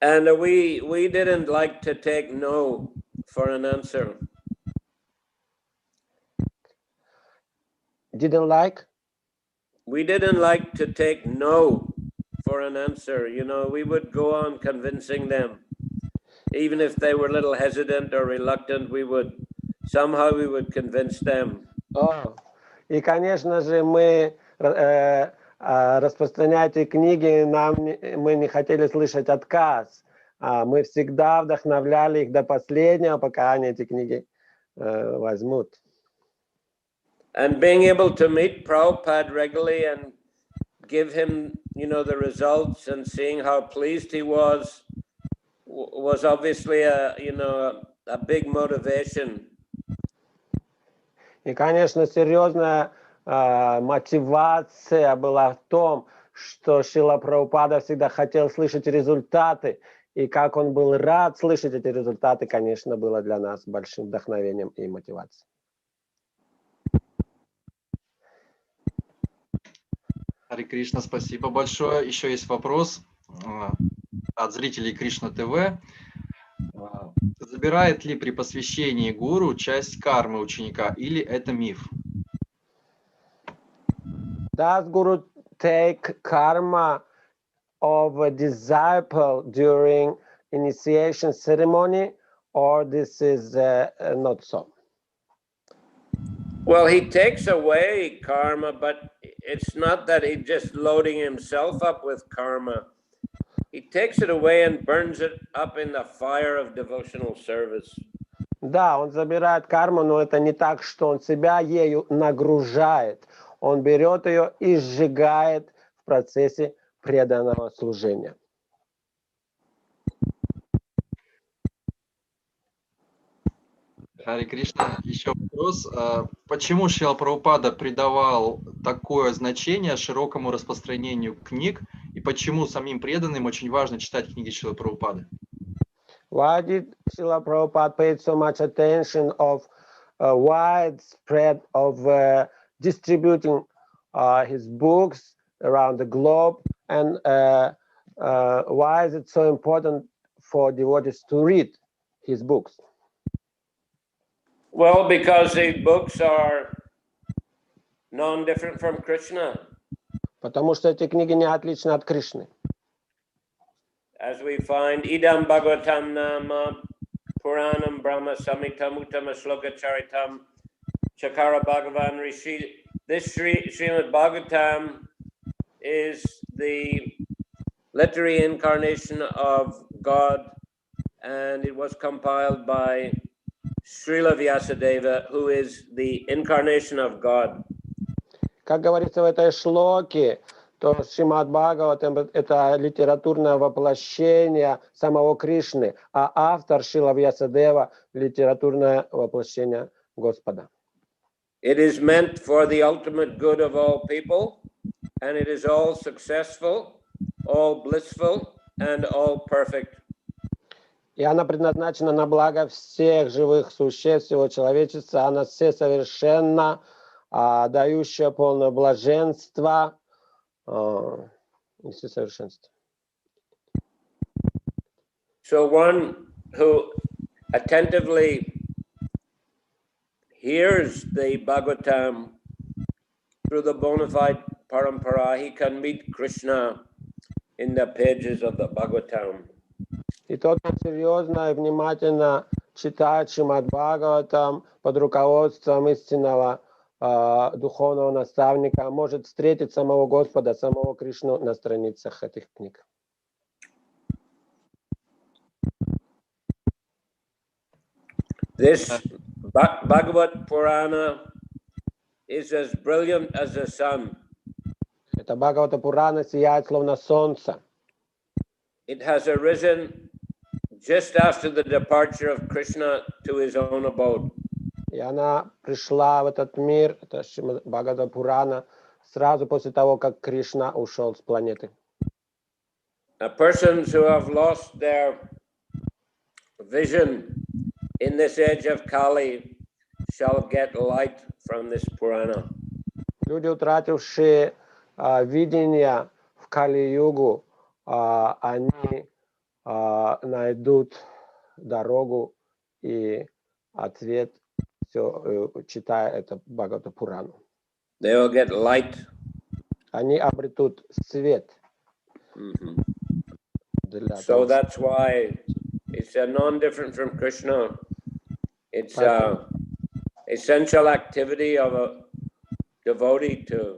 And we didn't like to take no for an answer. Didn't like? We didn't like to take no for an answer. You know, we would go on convincing them. Even if they were a little hesitant or reluctant, we would convince them. И, конечно же, мы, распространяя эти книги, мы не хотели слышать отказ. Мы всегда вдохновляли их до последнего, пока они эти книги возьмут. And being able to meet Prabhupada regularly and give him, you know, the results and seeing how pleased he was obviously a big motivation. И, конечно, серьезная мотивация была в том, что Шрила Прабхупада всегда хотел слышать результаты, и как он был рад слышать эти результаты, конечно, было для нас большим вдохновением и мотивацией. Харе Кришна, спасибо большое. Еще есть вопрос от зрителей Кришна ТВ. Забирает ли при посвящении гуру часть кармы ученика или это миф? Does Guru take karma of a disciple during initiation ceremony, or this is not so? Well, he takes away karma, but it's not that he's just loading himself up with karma. He takes it away and burns it up in the fire of devotional service. Да, он забирает карму, но это не так, что он себя ею нагружает. Он берет ее и сжигает в процессе преданного служения. Харе Кришна, еще вопрос. Почему Шрила Прабхупада придавал такое значение широкому распространению книг, и почему самим преданным очень важно читать книги Шрилы Прабхупады? Why did Srila Prabhupada pay so much attention of widespread of distributing his books around the globe, and why is it so important for devotees to read his books? Well, because the books are non-different from Krishna. Потому что эти книги не отличны от Кришны. As we find, idam bhagavatam nama puranam brahma samitam uttama shloka charitam chakara bhagavan rishi. This Srimad Bhagavatam is the literary incarnation of God, and it was compiled by Srila Vyasadeva, who is the incarnation of God. Как говорится в этой шлоке, то Шримад Бхагаватам — это литературное воплощение самого Кришны, а автор Шрила Вьясадева — литературное воплощение Господа. It is meant for the ultimate good of all people, and it is all successful, all blissful, and all perfect. И она предназначена на благо всех живых существ, всего человечества. Она все совершенно дающая полное блаженство и все совершенство. So one who attentively hears the Bhagavatam through the bona fide parampara, he can meet Krishna in the pages of the Bhagavatam. И тот, кто серьезно и внимательно читает Шримад Бхагаватам под руководством истинного духовного наставника, может встретить самого Господа, самого Кришну на страницах этих книг. This Bhagavad Purana is as brilliant as the sun. Это Бхагавата Пурана сияет словно солнце. It has arisen just after the departure of Krishna to his own abode. И она пришла в этот мир, это Бхагавата Пурана, сразу после того, как Кришна ушел с планеты. Persons who have lost their vision in this age of Kali shall get light from this Purana. Люди, утратившие видение в Кали-югу, они найдут дорогу и ответ, все, читая это Бхагавата Пурану. They will get light. Они обретут свет. So that's why it's a non-different from Krishna. It's a essential activity of a devotee to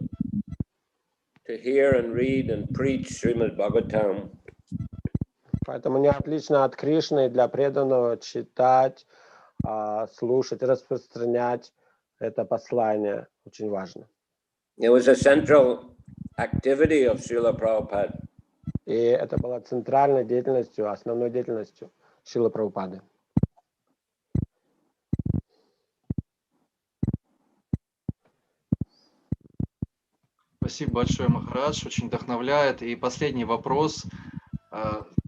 hear and read and preach Srimad Bhagavatam. Поэтому не отлично от Кришны для преданного читать, слушать, распространять это послание. Очень важно. It was a central activity of Srila Prabhupada. И это была центральной деятельностью, основной деятельностью Шрилы Прабхупады. Спасибо большое, Махарадж, очень вдохновляет. И последний вопрос.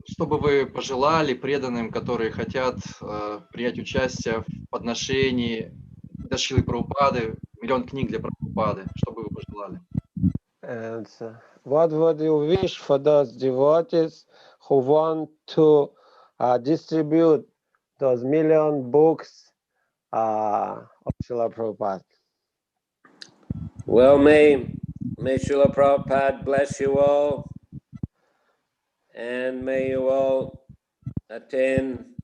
Что бы вы пожелали преданным, которые хотят принять участие в подношении для Шрилы Прабхупады, миллион книг для Прабхупады? Что бы вы пожелали? And what would you wish for those devotees who want to distribute those million books of Srila Prabhupada? Well, may Srila Prabhupada bless you all, and may you all attain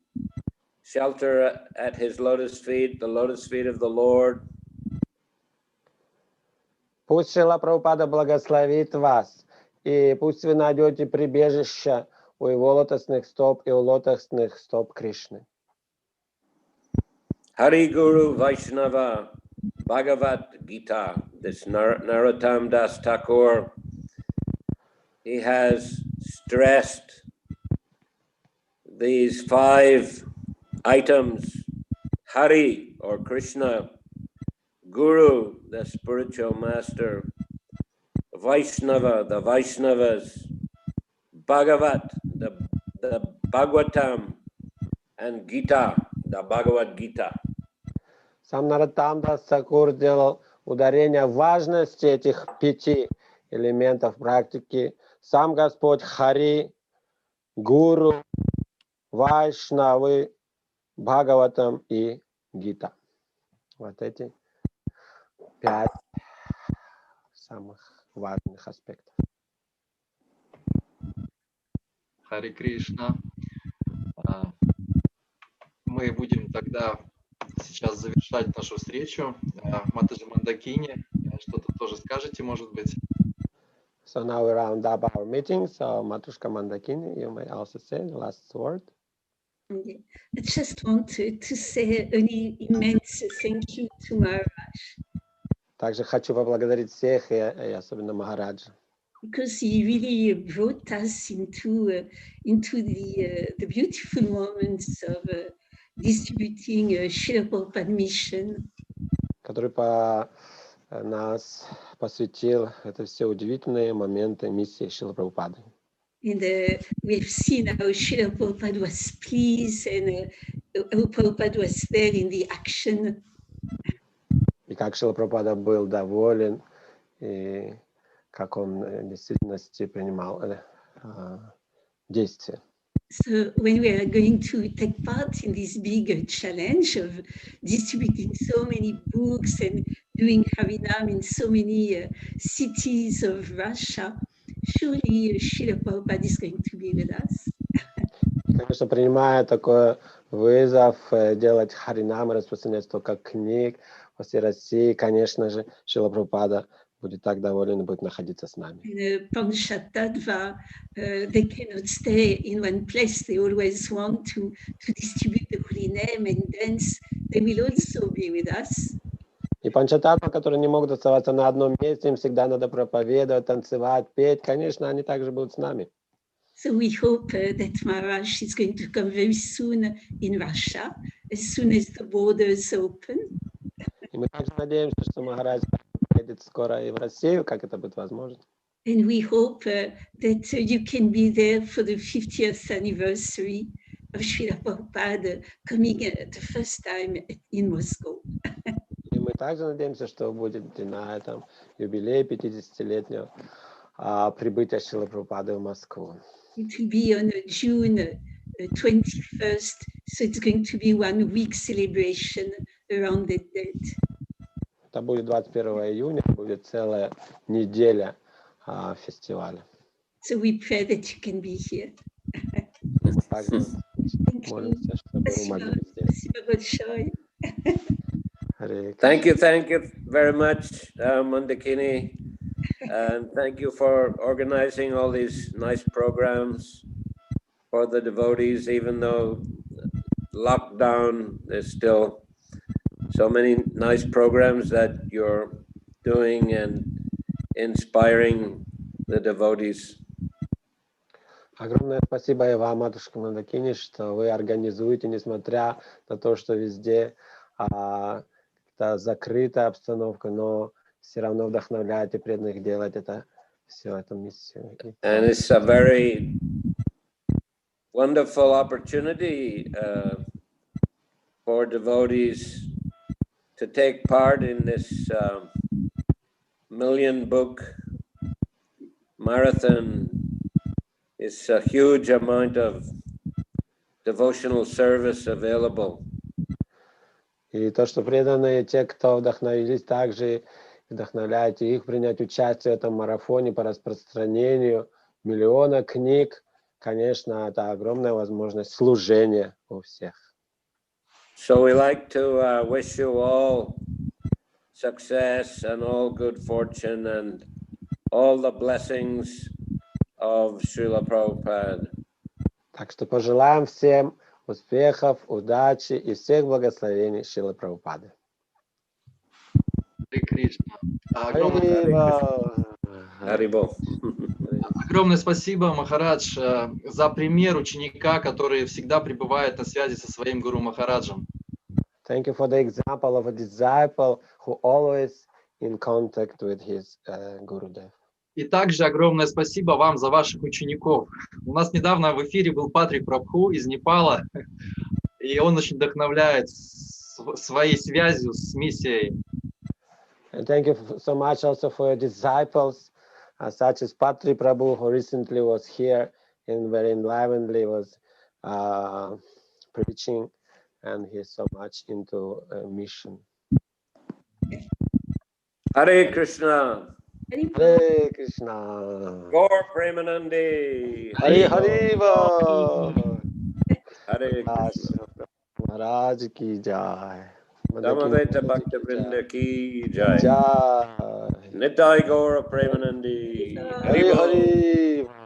shelter at his lotus feet, the lotus feet of the Lord. Пусть Шрила Прабхупада благословит вас, и пусть вы найдете прибежище у его лотосных стоп и у лотосных стоп Кришны. Hari Guru Vaishnava Bhagavad Gita, this Narottam Das Thakur, he has stressed these 5 items: Hari or Krishna, Guru, the spiritual master, Vaishnava, the Vaishnavas, Bhagavat, the Bhagavatam, and Gita, the Bhagavad Gita. Сам Нароттам Дас Такур делал ударение в важности этих 5 элементов практики. Сам Господь Хари, Гуру, Вайшнавы, Бхагаватам и Гита. Вот эти 5 самых важных аспектов. Харе Кришна. Мы будем тогда сейчас завершать нашу встречу. Матаджи Мандакини, что-то тоже скажете, может быть? So now we round up our meeting. So Matushka Mandakini, you may also say the last word. I just wanted to say an immense thank you to Maharaj. Также хочу поблагодарить всех, и особенно Махараджа. Because he really brought us into the beautiful moments of distributing Шрила Прабхупаде mission. Который нас посвятил это все удивительные моменты миссии Шрилы Прабхупады. And we've seen how Шрила Прабхупаде was pleased and how Prabhupada was there in the action. И как Шрила Прабхупада был доволен, и как он в действительности принимал действия. So when we are going to take part in this big challenge of distributing so many books and doing Harinam in so many cities of Russia, surely Srila Prabhupada is going to be with us. Конечно, принимая такой вызов делать Харинам и распространять столько книг по всей России, конечно же, Шрила Прабхупада будет так доволен и будет находиться с нами. Panchatattva, they cannot stay in one place. They always want to distribute the holy name and dance. They will also be with us. И панчататтва, которые не могут оставаться на одном месте, им всегда надо проповедовать, танцевать, петь. Конечно, они также будут с нами. So we hope that Maharaj is going to come very soon in Russia, as soon as the borders open. И мы также надеемся, что Махарадж приедет скоро и в Россию, как это будет возможно. And we hope that you can be there for the 50th anniversary of Srila Prabhupada coming the first time in Moscow. И мы также надеемся, что будете на этом юбилее 50-летнего прибытия Шрилы Прабхупады в Москву. It will be on June 21st, so it's going to be 1 week celebration around that date. Это будет 21 июня, будет целая неделя фестиваля. So we pray that you can be here. Также молимся, чтобы вы могли быть здесь. Thank you very much, Mandakini. And thank you for organizing all these nice programs for the devotees, even though lockdown is still so many nice programs that you're doing and inspiring the devotees. Огромное спасибо и вам, матушка Мандакини, что вы организуете, несмотря на то, что везде закрытая обстановка, но все равно вдохновляете преданных делать это все, эту миссию. And it's a very wonderful opportunity for devotees to take part in this million-book marathon. It's a huge amount of devotional service available. И то, что преданные, те, кто вдохновились, также вдохновляете их принять участие в этом марафоне по распространению миллиона книг, конечно, это огромная возможность служения у всех. So we like to wish you all success and all good fortune and all the blessings of Srila Prabhupada. Так что пожелаем всем успехов, удачи и всех благословений Шрилы Прабхупады. Харе Кришна. Огромное спасибо, Махарадж, за пример ученика, который всегда пребывает на связи со своим гуру Махараджем. Thank you for the example of a disciple who always in contact with his Gurudev. И также огромное спасибо вам за ваших учеников. У нас недавно в эфире был Патрик Прабху из Непала, и он очень вдохновляет своей связью с миссией. And thank you so much also for your disciples, such as Patri Prabhu, who recently was here and very enlivenedly was preaching, and he's so much into mission. Hare Krishna. Hare Krishna. Gaur Premanandi. Hare Hariva. Hare Krishna. Maharaj ki jai. Damaveta Bhakta Vrinda ki jai. Jai. Nitai Gaur Premanandi. Hare Hare.